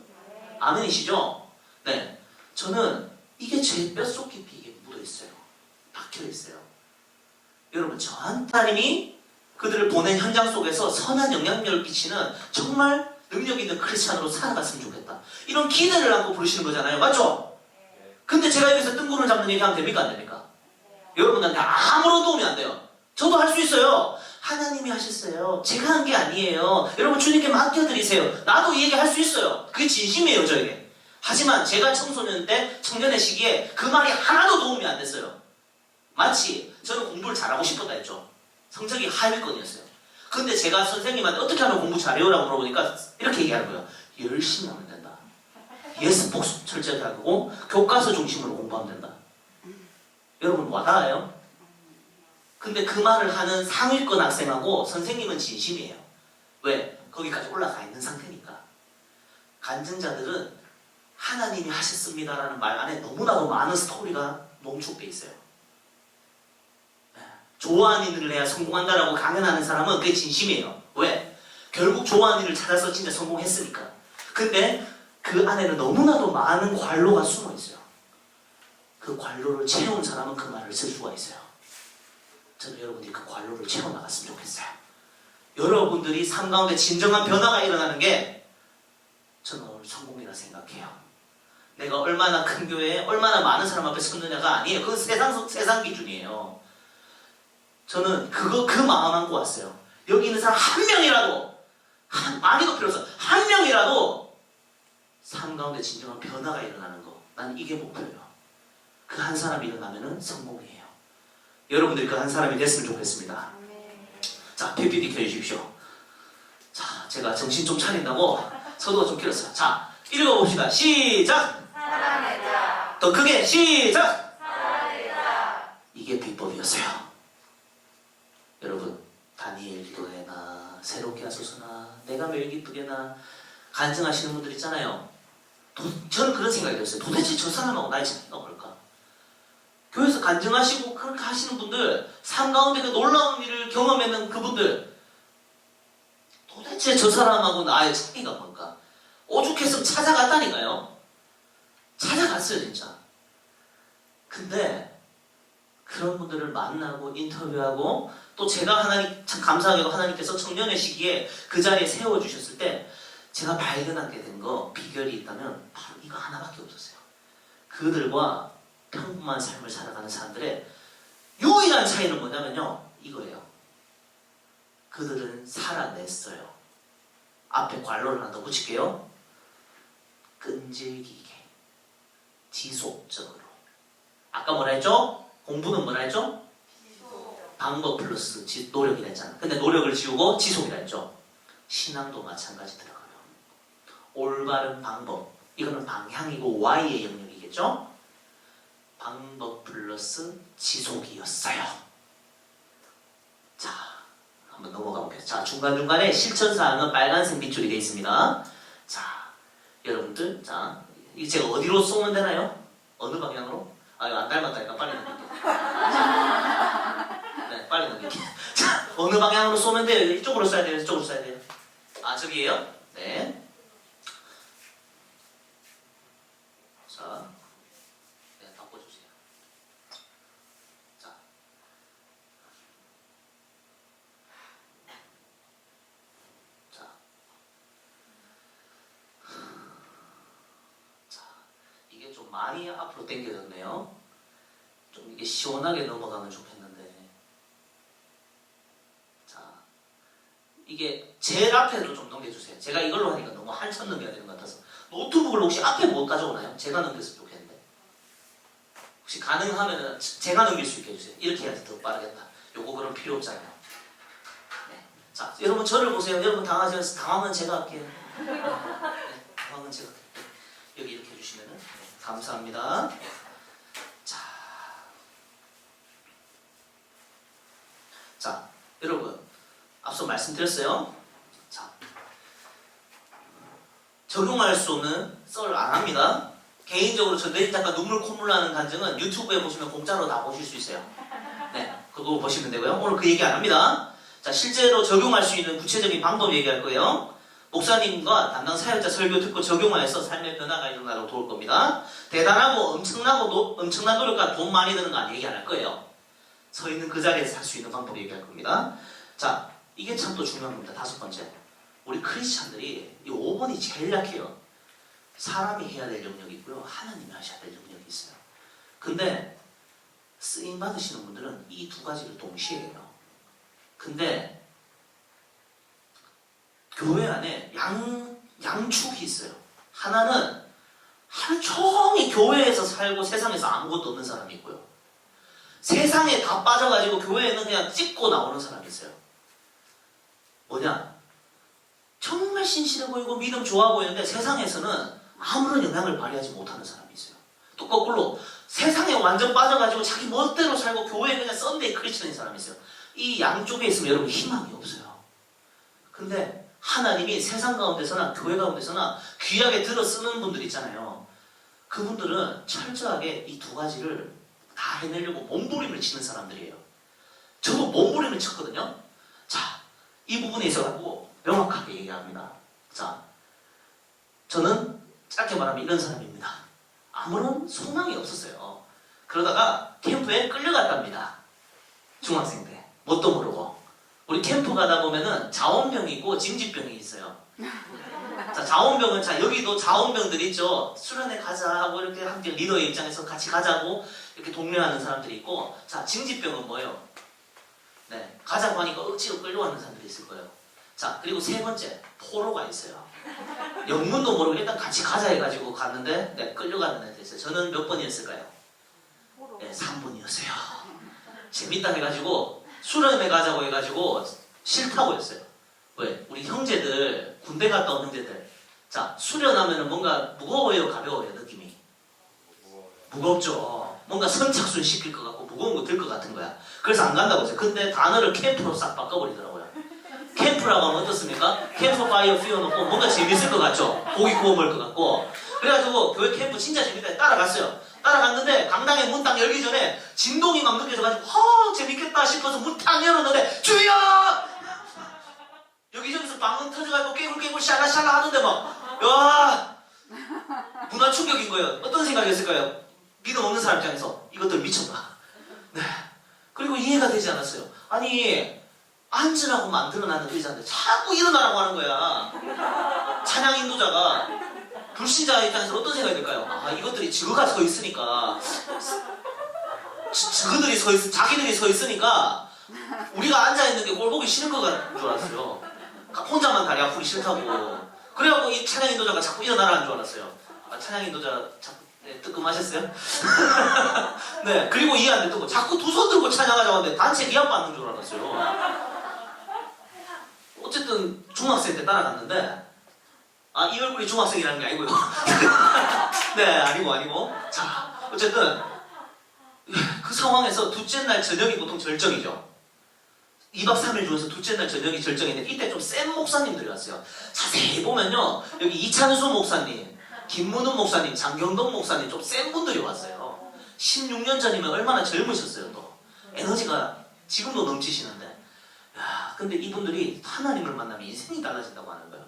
아멘이시죠? 네, 저는 이게 제 뼛속 깊이 이게 묻어있어요. 박혀있어요. 여러분, 저한테 하나님이 그들을 보낸 현장 속에서 선한 영향력을 끼치는 정말 능력 있는 크리스찬으로 살아갔으면 좋겠다. 이런 기대를 안고 부르시는 거잖아요. 맞죠? 근데 제가 여기서 뜬구를 잡는 얘기하면 됩니까? 안 됩니까? 여러분한테 아무런 도움이 안 돼요. 저도 할 수 있어요. 하나님이 하셨어요. 제가 한 게 아니에요. 여러분 주님께 맡겨드리세요. 나도 이 얘기 할 수 있어요. 그게 진심이에요, 저에게. 하지만 제가 청소년 때, 청년의 시기에 그 말이 하나도 도움이 안 됐어요. 마치 저는 공부를 잘하고 싶었다 했죠. 성적이 하위권이었어요. 근데 제가 선생님한테 어떻게 하면 공부 잘해요라고 물어보니까 이렇게 얘기하는 거예요. 열심히 하면 된다. 예습 복습 철저하게 하고 교과서 중심으로 공부하면 된다. 여러분 와닿아요? 근데 그 말을 하는 상위권 학생하고 선생님은 진심이에요. 왜? 거기까지 올라가 있는 상태니까. 간증자들은 하나님이 하셨습니다라는 말 안에 너무나도 많은 스토리가 농축돼 있어요. 좋아하는 일을 해야 성공한다라고 강연하는 사람은 그게 진심이에요. 왜? 결국 좋아하는 일을 찾아서 진짜 성공했으니까. 근데 그 안에는 너무나도 많은 관로가 숨어 있어요. 그 관로를 채운 사람은 그 말을 쓸 수가 있어요. 저는 여러분들이 그 관로를 채워나갔으면 좋겠어요. 여러분들이 삶 가운데 진정한 변화가 일어나는 게 저는 오늘 성공이라 생각해요. 내가 얼마나 큰 교회에 얼마나 많은 사람 앞에 섰느냐가 아니에요. 그건 세상 기준이에요. 저는 그 마음 안고 왔어요. 여기 있는 사람 한 명이라도 많이도 필요 없어. 한 명이라도 삶 가운데 진정한 변화가 일어나는 거. 난 이게 목표예요. 그 한 사람이 일어나면은 성공이에요. 여러분들이 그 한 사람이 됐으면 좋겠습니다. 자, PPT 켜주십시오. 자, 제가 정신 좀 차린다고 서두가 좀 길었어요. 자, 읽어봅시다. 시작! 사랑하자. 더 크게 시작! 사랑하자. 이게 비법이었어요. 여러분, 다니엘 기도회나 새롭게 하소서나 내가 매일 기쁘게나 간증하시는 분들 있잖아요. 저는 그런 생각이 들었어요. 도대체 저 사람하고 나의 차이가 뭘까? 교회에서 간증하시고 그렇게 하시는 분들, 삶 가운데 그 놀라운 일을 경험했는 그분들, 도대체 저 사람하고 나의 차이가 뭘까? 오죽했으면 찾아갔다니까요. 찾아갔어요, 진짜. 근데 그런 분들을 만나고 인터뷰하고 또 제가 하나님, 참 감사하게도 하나님께서 청년의 시기에 그 자리에 세워주셨을 때 제가 발견하게 된 거, 비결이 있다면 바로 이거 하나밖에 없었어요. 그들과 평범한 삶을 살아가는 사람들의 유일한 차이는 뭐냐면요, 이거예요. 그들은 살아냈어요. 앞에 관로를 하나 더 붙일게요. 끈질기게, 지속적으로. 아까 뭐라 했죠? 공부는 뭐라 했죠? 방법 플러스 노력이라 했잖아. 근데 노력을 지우고 지속이라 했죠. 신앙도 마찬가지더라고요. 올바른 방법, 이거는 방향이고 Y의 영역이겠죠? 방법 플러스 지속이었어요. 자, 한번 넘어가 볼게요. 자, 중간중간에 실천사항은 빨간색 밑줄이 되어 있습니다. 자, 여러분들, 자, 이게 제가 어디로 쏘면 되나요? 어느 방향으로? 아, 이거 안 닮았다니까 빨리 넘길게요. 네, 빨리 넘길게요. 자, 어느 방향으로 쏘면 돼요? 이쪽으로 쏴야 돼요? 이쪽으로 쏴야 돼요? 아, 저기에요? 네. 자, 네, 바꿔주세요. 자, 자, 자, 이게 좀 많이 앞으로 당겨졌네요. 좀 이게 시원하게 넘어가면 좋겠는데. 자, 이게 제일 앞에로 좀 넘겨주세요. 제가 이걸로 하니까 너무 한참 넘겨야 되는 것 같아서. 노트북을 혹시 앞에 못 가져오나요? 제가 넘겼으면 좋겠는데. 혹시 가능하면 제가 넘길 수 있게 해주세요. 이렇게 해야지 더 빠르겠다. 요거 그럼 필요 없잖아요. 네. 자, 여러분 저를 보세요. 여러분 당하셔서 당하면 제가 할게요. 네. 당하면 제가 할게요. 여기 이렇게 해주시면은 네. 감사합니다. 자, 여러분 앞서 말씀드렸어요. 자, 적용할 수 없는 썰 안 합니다. 개인적으로 저 내일 잠깐 눈물 콧물 나는 간증은 유튜브에 보시면 공짜로 다 보실 수 있어요. 네, 그거 보시면 되고요. 오늘 그 얘기 안 합니다. 자, 실제로 적용할 수 있는 구체적인 방법 얘기할 거예요. 목사님과 담당 사역자 설교 듣고 적용하여서 삶의 변화가 일어나도록 도울 겁니다. 대단하고 엄청난 노력과 돈 많이 드는 거 안 얘기 안 할 거예요. 서 있는 그 자리에서 할 수 있는 방법 얘기할 겁니다. 자, 이게 참 또 중요한 겁니다. 다섯 번째. 우리 크리스찬들이 이 5번이 제일 약해요. 사람이 해야 될 영역이 있고요. 하나님이 하셔야 될 영역이 있어요. 근데 쓰임 받으시는 분들은 이 두 가지를 동시에 해요. 근데 교회 안에 양축이 있어요. 하나는 하루 종일 교회에서 살고 세상에서 아무것도 없는 사람이 있고요. 세상에 다 빠져가지고 교회에는 그냥 찍고 나오는 사람이 있어요. 뭐냐? 정말 신실해 보이고 믿음 좋아 보이는데 세상에서는 아무런 영향을 발휘하지 못하는 사람이 있어요. 또 거꾸로 세상에 완전 빠져가지고 자기 멋대로 살고 교회에 그냥 썬데이 크리스천인 사람이 있어요. 이 양쪽에 있으면 여러분 희망이 없어요. 근데 하나님이 세상 가운데서나 교회 가운데서나 귀하게 들어 쓰는 분들 있잖아요. 그분들은 철저하게 이 두 가지를 다 해내려고 몸부림을 치는 사람들이에요. 저도 몸부림을 쳤거든요. 자, 이 부분에 있어가지고 명확하게 얘기합니다. 자, 저는 짧게 말하면 이런 사람입니다. 아무런 소망이 없었어요. 그러다가 캠프에 끌려갔답니다. 중학생 때. 뭣도 모르고. 우리 캠프 가다 보면은 자원병이 있고 징집병이 있어요. 자, 자원병은, 자, 여기도 자원병들 있죠. 수련회 가자 하고 이렇게 함께 리더의 입장에서 같이 가자고 이렇게 독려하는 사람들이 있고, 자, 징집병은 뭐예요? 네, 가자고 하니까 억지로 끌려가는 사람들이 있을 거예요. 자, 그리고 세 번째, 포로가 있어요. 영문도 모르고 일단 같이 가자 해가지고 갔는데, 네, 끌려가는 애들 있어요. 저는 몇 번이었을까요? 네, 3번이었어요. 재밌다 해가지고, 수련회 가자고 해가지고, 싫다고 했어요. 왜? 우리 형제들, 군대 갔다 온 형제들. 자, 수련하면은 뭔가 무거워요, 가벼워요, 느낌이? 무겁죠. 뭔가 선착순 시킬 것 같고, 무거운 거 들 것 같은 거야. 그래서 안 간다고 했어요. 근데 단어를 캠프로 싹 바꿔버리더라고요. 캠프라고 하면 어떻습니까? 캠프 파이어 피워놓고 뭔가 재밌을 것 같죠? 고기 구워 먹을 것 같고. 그래가지고 교회 캠프 진짜 재밌다. 따라갔어요. 따라갔는데 강당에 문 딱 열기 전에 진동이 막 느껴져가지고 재밌겠다 싶어서 문 딱 열었는데 주여! 여기저기서 방언 터져가지고 깨굴깨굴 샬라샬라 하는데 막 야! 문화 충격인 거예요. 어떤 생각이었을까요? 믿음 없는 사람 입장에서 이것들 미쳤다. 네. 그리고 이해가 되지 않았어요. 아니 앉으라고 만들어놨는 의자인데 자꾸 일어나라고 하는 거야. 찬양 인도자가 불신자 입장에서 어떤 생각이 들까요? 아, 이것들이 저가 서 있으니까 자기들이 서 있으니까 우리가 앉아있는 게 꼴 보기 싫은 것 같은 줄 알았어요. 혼자만 다리 아프기 싫다고. 그래갖고 이 찬양 인도자가 자꾸 일어나라는 줄 알았어요. 아, 찬양 인도자 네, 뜨끔하셨어요? 네, 그리고 이해 안 됐던 거 자꾸 두 손 들고 찬양하자고 하는데 단체 기합 받는 줄 알았어요. 어쨌든 중학생 때 따라갔는데 아, 이 얼굴이 중학생이라는 게 아니고요. 네, 아니고. 자, 어쨌든 그 상황에서 둘째 날 저녁이 보통 절정이죠. 2박 3일 중에서 둘째 날 저녁이 절정인데 이때 좀 센 목사님들이 왔어요. 자세히 보면요. 여기 이찬수 목사님, 김문훈 목사님, 장경동 목사님 좀 센 분들이 왔어요. 16년 전이면 얼마나 젊으셨어요 또. 에너지가 지금도 넘치시는데. 야, 근데 이분들이 하나님을 만나면 인생이 달라진다고 하는 거예요.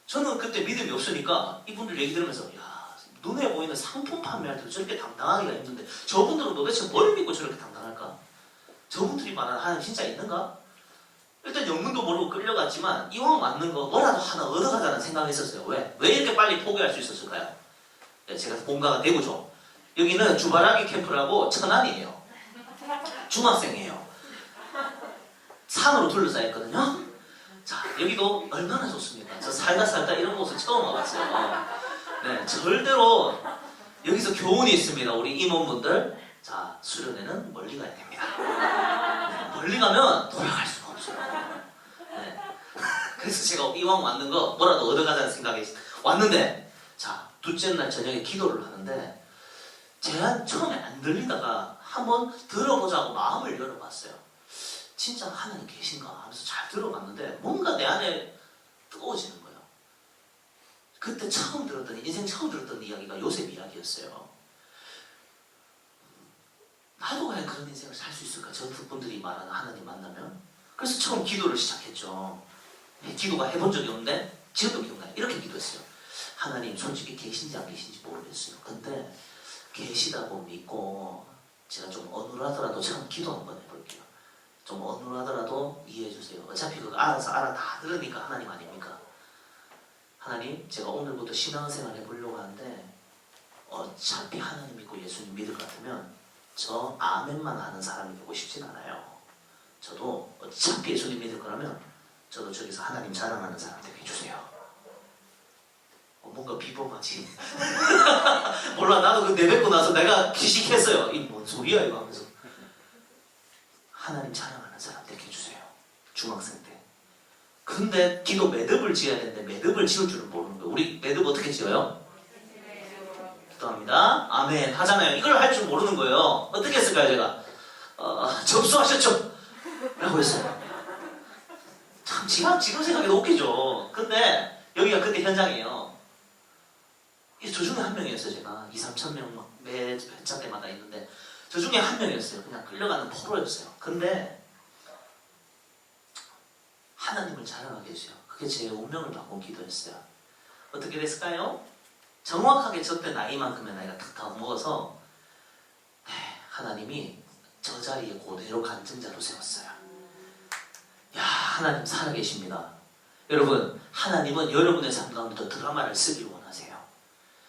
저는 그때 믿음이 없으니까 이분들 얘기 들으면서 야, 눈에 보이는 상품 판매할 때 저렇게 당당하기가 힘든데 저분들은 도대체 뭘 믿고 저렇게 당당할까? 저분들이 말하는 하나님 진짜 있는가? 일단 영문도 모르고 끌려갔지만 이왕 맞는 거 뭐라도 하나 얻어가자는 생각이 있었어요. 왜? 왜 이렇게 빨리 포기할 수 있었을까요? 네, 제가 본가가 대구죠. 여기는 주바라기 캠프라고 천안이에요. 중학생이에요. 산으로 둘러싸여 있거든요. 자, 여기도 얼마나 좋습니까? 저 살다 이런 곳을 처음 와봤어요. 네, 절대로 여기서 교훈이 있습니다. 우리 임원분들. 자, 수련회는 멀리 가야 됩니다. 네, 멀리 가면 돌아갈 수가 없어요. 네. 그래서 제가 이왕 왔는 거 뭐라도 얻어가자는 생각이 왔는데, 자, 둘째 날 저녁에 기도를 하는데 제가 처음에 안 들리다가 한번 들어보자고 마음을 열어봤어요. 진짜 하나님 계신가 하면서 잘 들어봤는데 뭔가 내 안에 뜨거워지는 거예요. 그때 인생 처음 들었던 이야기가 요셉 이야기였어요. 나도 과연 그런 인생을 살 수 있을까? 저 분들이 말하는 하나님 만나면. 그래서 처음 기도를 시작했죠. 기도가 해본 적이 없는데 지금도 기억나요. 이렇게 기도했어요. 하나님 솔직히 계신지 안 계신지 모르겠어요. 근데 계시다고 믿고 제가 좀 어눌하더라도 처음 기도 한번 해볼게요. 좀 어눌하더라도 이해해주세요. 어차피 그거 알아서 다 들으니까 하나님 아닙니까? 하나님, 제가 오늘부터 신앙생활 해보려고 하는데 어차피 하나님 믿고 예수님 믿을 것 같으면 저 아멘만 하는 사람이 되고 싶진 않아요. 저도 어차피 예수님 믿을 거라면 저도 저기서 하나님 자랑하는 사람 되게 해주세요. 뭔가 비범하지. 몰라, 나도 그 내뱉고 나서 내가 기식했어요. 이 뭔 소리야 이거 하면서. 하나님 자랑하는 사람 되게 해주세요. 중학생 때. 근데 기도 매듭을 지어야 되는데 매듭을 지을 줄은 모르는 거예요. 우리 매듭 어떻게 지어요? 기도합니다. 아멘 하잖아요. 이걸 할 줄 모르는 거예요. 어떻게 했을까요 제가? 접수하셨죠? 라고 했어요. 참 지금 생각해도 웃기죠. 근데 여기가 그때 현장이에요. 저 중에 한 명이었어요. 제가 2,000~3,000 명 매 회차 때마다 있는데 저 중에 한 명이었어요. 그냥 끌려가는 포로였어요. 근데 하나님을 자랑하게 해주세요. 그게 제 운명을 바꾼 기도였어요. 어떻게 됐을까요? 정확하게 저때 나이만큼의 나이가 다 먹어서 하나님이 저 자리에 그대로 간증자로 세웠어요. 야, 하나님 살아계십니다. 여러분, 하나님은 여러분의 삶 가운데 드라마를 쓰길 원하세요.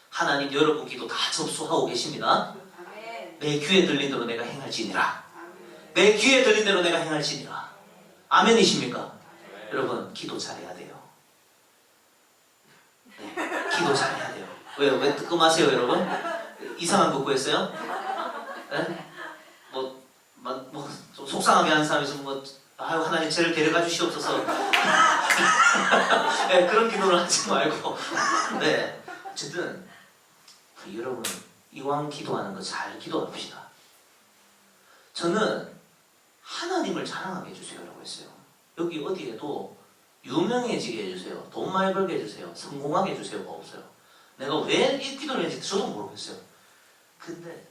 하나님 여러분 기도 다 접수하고 계십니다. 내 귀에 들린 대로 내가 행할지니라. 내 귀에 들린 대로 내가 행할지니라. 아멘이십니까? 여러분, 기도 잘해야 돼요. 네, 기도 잘해야 돼요. 왜요? 왜 뜨끔하세요, 여러분? 이상한 거 구했어요? 네? 좀 속상하게 하는 사람이 있으면 아유, 하나님 쟤를 데려가 주시옵소서. 네, 그런 기도를 하지 말고. 네, 어쨌든 여러분 이왕 기도하는 거 잘 기도합시다. 저는 하나님을 자랑하게 해주세요라고 했어요. 여기 어디에도 유명해지게 해주세요. 돈 많이 벌게 해주세요. 성공하게 해주세요가 없어요. 내가 왜 이 기도를 했는지 저도 모르겠어요. 근데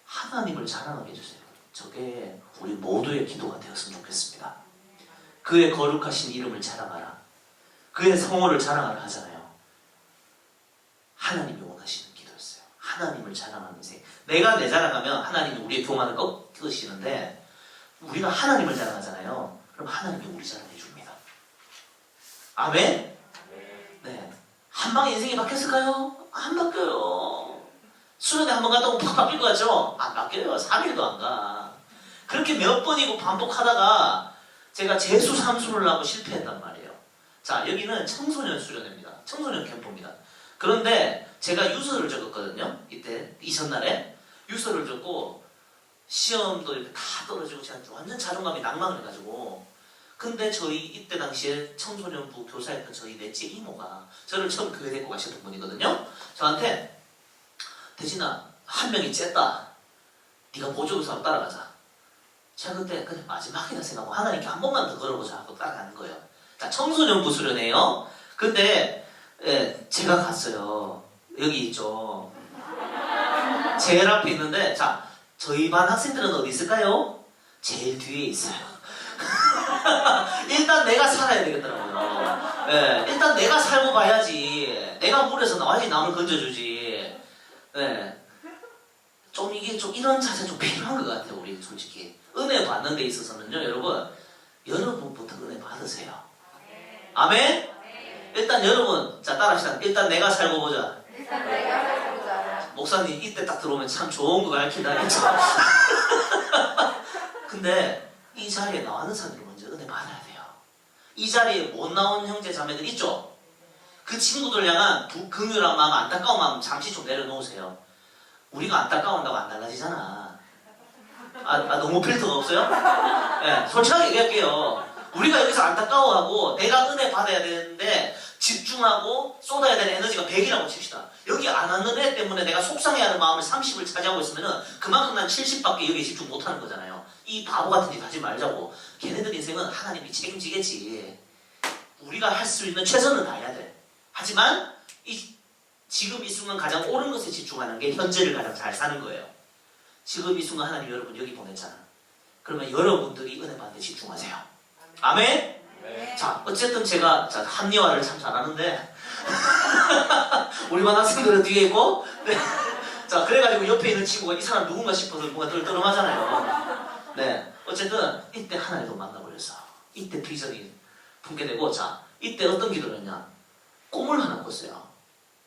하나님을 자랑하게 해주세요. 저게 우리 모두의 기도가 되었으면 좋겠습니다. 그의 거룩하신 이름을 자랑하라. 그의 성호를 자랑하라 하잖아요. 하나님이 원하시는 기도였어요. 하나님을 자랑하는 인생. 내가 내 자랑하면 하나님이 우리의 교만을 꺾으시는데 우리가 하나님을 자랑하잖아요. 그럼 하나님이 우리 자랑해 줍니다. 아멘? 네. 한 방에 인생이 바뀌었을까요? 안 바뀌어요. 수련회 한 번 갔다 오면 팍 바뀔 것 같죠? 안 바뀌어요. 3일도 안 가. 그렇게 몇 번이고 반복하다가 제가 재수 삼수를 하고 실패했단 말이에요. 자, 여기는 청소년 수련회입니다. 청소년 캠프입니다. 그런데 제가 유서를 적었거든요. 이때 이전날에 유서를 적고 시험도 이렇게 다 떨어지고 제가 완전 자존감이 낭망을 해가지고. 근데 저희 이때 당시에 청소년부 교사였던 저희 넷째 이모가 저를 처음 교회 데리고 가셨던 분이거든요. 저한테 대신아, 한 명이 쨌다. 네가 보조교사로 따라가자. 제가 그때 그냥 마지막이라 생각하고 하나님께 한 번만 더 걸어보자 하고 따라가는 거예요. 자, 청소년부 수련회요. 근데 제가 갔어요. 여기 있죠. 제일 앞에 있는데, 자, 저희 반 학생들은 어디 있을까요? 제일 뒤에 있어요. 일단 내가 살아야 되겠더라고요. 일단 내가 살고 봐야지. 내가 물에서 나와야지 남을 건져주지. 좀 이게 좀 이런 자세 좀 필요한 것 같아요. 우리 솔직히 은혜 받는 데 있어서는요, 여러분부터 은혜 받으세요. 아멘? 일단 여러분, 자, 따라합시다. 일단 내가 살고 보자. 목사님 이때 딱 들어오면 참 좋은 거 가르친다 그랬죠? 근데 이 자리에 나오는 사람들이 먼저 은혜 받아야 돼요. 이 자리에 못 나온 형제 자매들 있죠? 그 친구들 향한 긍휼한 마음, 안타까운 마음 잠시 좀 내려놓으세요. 우리가 안타까운다고 안 달라지잖아. 너무 필터가 없어요? 네, 솔직하게 얘기할게요. 우리가 여기서 안타까워하고 내가 은혜 받아야 되는데 집중하고 쏟아야 되는 에너지가 100이라고 칩시다. 여기 안 하는 애 때문에 내가 속상해하는 마음을 30을 차지하고 있으면 그만큼 난 70밖에 여기에 집중 못하는 거잖아요. 이 바보 같은 짓 하지 말자고. 걔네들 인생은 하나님이 책임지겠지. 우리가 할 수 있는 최선을 다해야 돼. 하지만 지금 이 순간 가장 옳은 것에 집중하는 게 현재를 가장 잘 사는 거예요. 지금 이 순간 하나님 여러분 여기 보냈잖아. 그러면 여러분들이 은혜 받는 데 집중하세요. 아멘? 네. 자, 어쨌든 제가 합리화를 참 잘하는데 우리 반 학생들은 뒤에 있고, 네. 자, 그래가지고 옆에 있는 친구가 이 사람 누군가 싶어서 뭔가 떨떠름하잖아요. 네, 어쨌든 이때 하나님도 만나버렸어. 이때 비전이 품게 되고, 자, 이때 어떤 기도를 했냐? 꿈을 하나 꿨어요.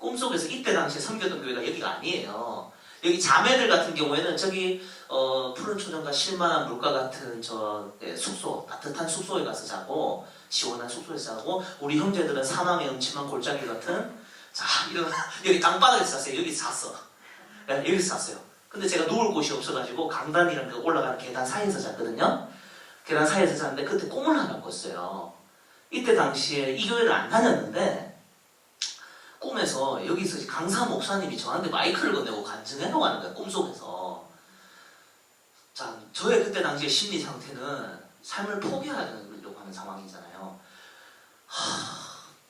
꿈속에서 이때 당시에 섬겼던 교회가 여기가 아니에요. 여기 자매들 같은 경우에는 저기 푸른 초정과 실만한 물가 같은 숙소, 따뜻한 숙소에 가서 자고 시원한 숙소에서 자고 우리 형제들은 사망의 음침한 골짜기 같은 이런 여기 땅바닥에서 잤어요. 여기서 잤어. 네, 여기서 잤어요. 근데 제가 누울 곳이 없어가지고 강단이랑 그 올라가는 계단 사이에서 잤거든요. 계단 사이에서 잤는데 그때 꿈을 하나 꿨어요. 이때 당시에 이 교회를 안 다녔는데 꿈에서 여기서 강사 목사님이 저한테 마이크를 건네고 간증해놓고 하는 거예요. 꿈속에서. 자, 저의 그때 당시의 심리 상태는 삶을 포기하려고 하는 상황이잖아요.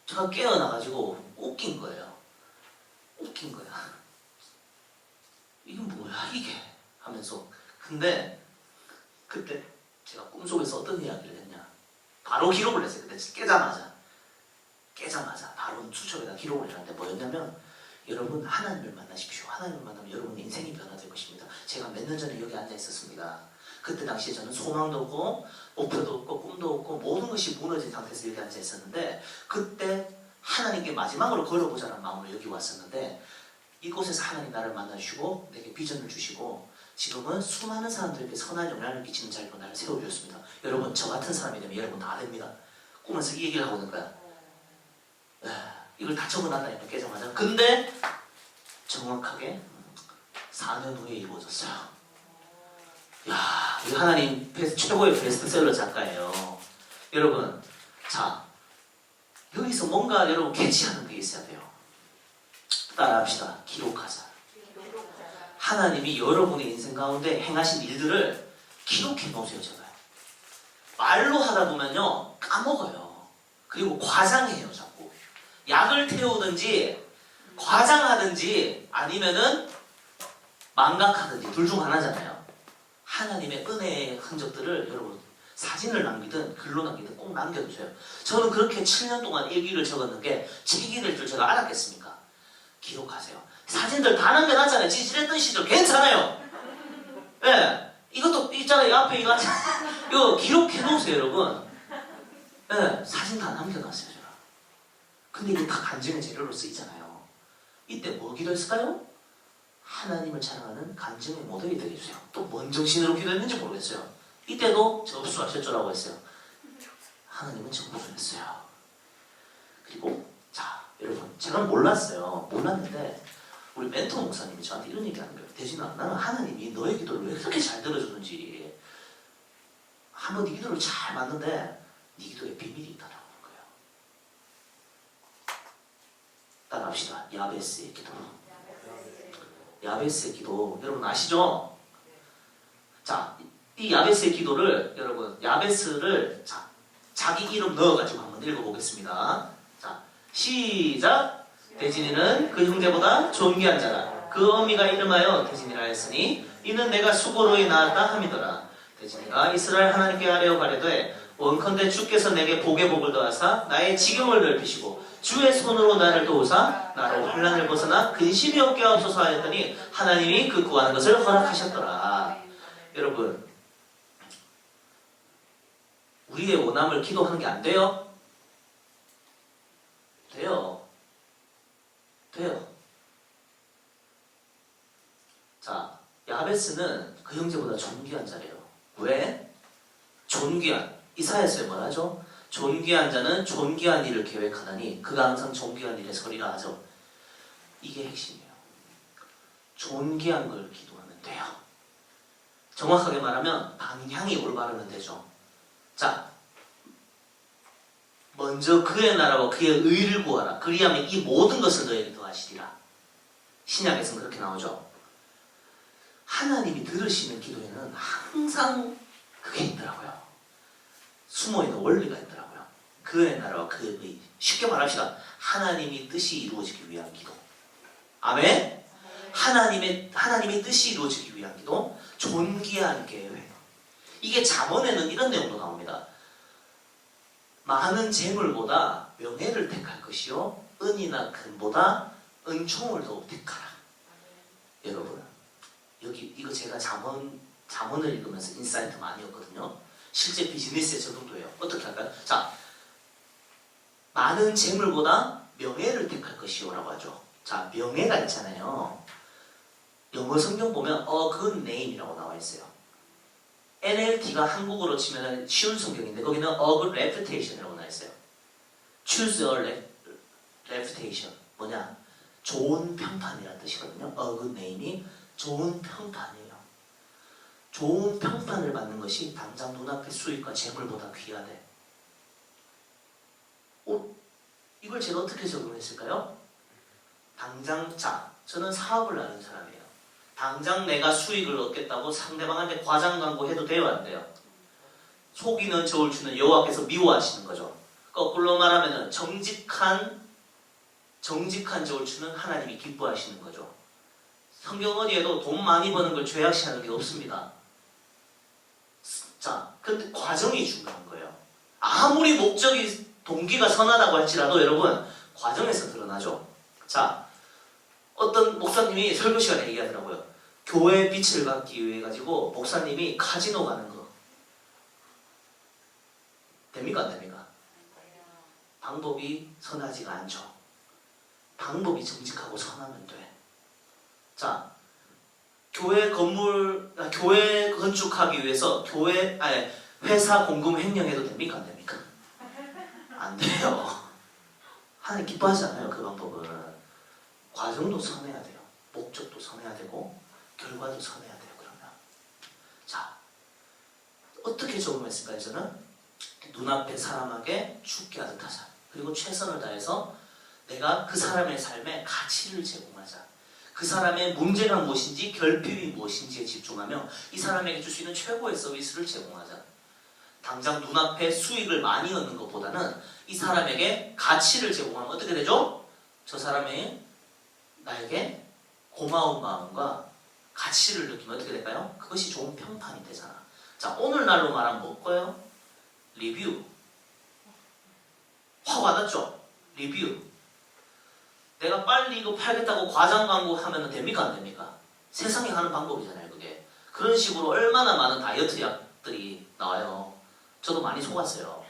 제가 깨어나가지고 웃긴 거예요. 웃긴 거야. 이게 뭐야 이게 하면서. 근데 그때 제가 꿈속에서 어떤 이야기를 했냐, 바로 기록을 했어요. 그때 깨자마자 바로 수첩에다 기록을 했는데 뭐였냐면, 여러분 하나님을 만나십시오. 하나님을 만나면 여러분 인생이 변화될 것입니다. 제가 몇 년 전에 여기 앉아 있었습니다. 그때 당시에 저는 소망도 없고 목표도 없고 꿈도 없고 모든 것이 무너진 상태에서 여기 앉아 있었는데, 그때 하나님께 마지막으로 걸어보자는 마음으로 여기 왔었는데, 이곳에서 하나님 나를 만나주시고 내게 비전을 주시고 지금은 수많은 사람들에게 선한 영향을 끼치는 자리로 나를 세워주셨습니다. 여러분 저 같은 사람이 되면 여러분 다 됩니다. 꿈에서 이 얘기를 하고 있는 거야. 이걸 다 적어놨다니까 깨자마자. 근데 정확하게 4년 후에 이루어졌어요. 야, 이 하나님 최고의 베스트셀러 작가예요. 여러분, 자 여기서 뭔가 여러분 캐치하는 게 있어야 돼요. 따라합시다. 기록하자. 하나님이 여러분의 인생 가운데 행하신 일들을 기록해 놓으세요. 제가요. 말로 하다 보면요 까먹어요. 그리고 과장해요. 자꾸 약을 태우든지 과장하든지 아니면은 망각하든지 둘 중 하나잖아요. 하나님의 은혜의 흔적들을 여러분 사진을 남기든 글로 남기든 꼭 남겨두세요. 저는 그렇게 7년 동안 일기를 적었는 게 책이 될 줄 제가 알았겠습니까? 기록하세요. 사진들 다 남겨놨잖아요. 찌질했던 시절 괜찮아요. 예, 네, 이것도 있잖아요. 앞에 이거 기록해 놓으세요, 여러분. 예, 네, 사진 다 남겨놨어요, 제가. 근데 이게 다 간증의 재료로 쓰이잖아요. 이때 뭐 기도했을까요? 하나님을 찬양하는 간증의 모델이 되게 해주세요. 또 뭔 정신으로 기도했는지 모르겠어요. 이때도 접수하셨죠라고 했어요. 하나님은 접수했어요. 그리고 자, 여러분 제가 몰랐는데 우리 멘토 목사님이 저한테 이런 얘기 하는 거예요. 대진아, 나는 하나님이 너의 기도를 왜 그렇게 잘 들어주는지 한번 네 기도를 잘 봤는데 네 기도에 비밀이 있다라고 하는 거예요. 따라합시다. 야베스의 기도. 야베스의 기도 여러분 아시죠? 자, 이 야베스의 기도를 여러분 야베스를 자기 이름 넣어가지고 한번 읽어보겠습니다. 자, 시작. 대진이는 그 형제보다 존귀한 자다. 그 어미가 이름하여 대진이라 했으니 이는 내가 수고로 낳았다 함이더라. 대진이가 이스라엘 하나님께 하려 가려되 원컨대 주께서 내게 복의 복을 더하사 나의 지경을 넓히시고 주의 손으로 나를 도우사 나로 환난을 벗어나 근심이 없게 하옵소서 하였더니 하나님이 그 구하는 것을 허락하셨더라. 여러분 우리의 원함을 기도하는 게 안 돼요? 돼요. 자, 야베스는 그 형제보다 존귀한 자래요. 왜? 존귀한. 이사야서에 뭐라죠? 존귀한 자는 존귀한 일을 계획하다니 그가 항상 존귀한 일에 서리라 하죠. 이게 핵심이에요. 존귀한 걸 기도하면 돼요. 정확하게 말하면 방향이 올바르면 되죠. 자, 먼저 그의 나라와 그의 의를 구하라. 그리하면 이 모든 것을 너에게 더하시리라. 신약에서는 그렇게 나오죠. 하나님이 들으시는 기도에는 항상 그게 있더라고요. 숨어있는 원리가 있더라고요. 그의 나라와 그의 의. 쉽게 말합시다. 하나님이 뜻이 이루어지기 위한 기도. 아멘? 하나님의 뜻이 이루어지기 위한 기도. 존귀한 계획. 이게 잠언에는 이런 내용도 나옵니다. 많은 재물보다 명예를 택할 것이요 은이나 금보다 은총을 더 택하라. 여러분 여기 이거 제가 잠언을 읽으면서 인사이트 많이 었거든요. 실제 비즈니스에 적용도 해요. 어떻게 할까요? 자, 많은 재물보다 명예를 택할 것이요 라고 하죠. 자, 명예가 있잖아요. 영어 성경 보면 a good name이라고 나와 있어요. NLT가 한국어로 치면 쉬운 성경인데 거기는 a good reputation이라고 나와 있어요. choose a reputation. 뭐냐? 좋은 평판이라는 뜻이거든요. a good name이 좋은 평판이에요. 좋은 평판을 받는 것이 당장 눈앞의 수익과 재물보다 귀하대. 이걸 제가 어떻게 적용했을까요? 당장, 자, 저는 사업을 하는 사람이에요. 당장 내가 수익을 얻겠다고 상대방한테 과장 광고해도 돼요, 안 돼요? 속이는 저울 주는 여호와께서 미워하시는 거죠. 거꾸로 말하면 정직한 저울 주는 하나님이 기뻐하시는 거죠. 성경 어디에도 돈 많이 버는 걸 죄악시하는 게 없습니다. 자, 근데 과정이 중요한 거예요. 아무리 목적이 동기가 선하다고 할지라도 여러분 과정에서 드러나죠. 자, 어떤 목사님이 설교 시간에 얘기하더라고요. 교회의 빛을 받기 위해 가지고 목사님이 카지노 가는 거 됩니까 안 됩니까? 방법이 선하지가 않죠. 방법이 정직하고 선하면 돼. 자, 교회 건축하기 위해서 회사 공금 횡령해도 됩니까 안 됩니까? 안 돼요. 하나님 기뻐하지 않아요. 그 방법은. 과정도 선해야 돼요. 목적도 선해야 되고 결과도 선해야 돼요. 그러면 자, 어떻게 적용했을까요? 저는 눈앞의 사람에게 죽게 하듯 하자. 그리고 최선을 다해서 내가 그 사람의 삶에 가치를 제공하자. 그 사람의 문제가 무엇인지 결핍이 무엇인지에 집중하며 이 사람에게 줄 수 있는 최고의 서비스를 제공하자. 당장 눈앞에 수익을 많이 얻는 것보다는 이 사람에게 가치를 제공하면 어떻게 되죠? 저 사람이 나에게 고마운 마음과 가치를 느끼면 어떻게 될까요? 그것이 좋은 평판이 되잖아. 자, 오늘날로 말하면 뭐예요? 리뷰. 확 와닿죠? 리뷰. 내가 빨리 이거 팔겠다고 과장 광고 하면 됩니까 안 됩니까? 세상에 하는 방법이잖아요, 그게. 그런 식으로 얼마나 많은 다이어트 약들이 나와요. 저도 많이 속았어요.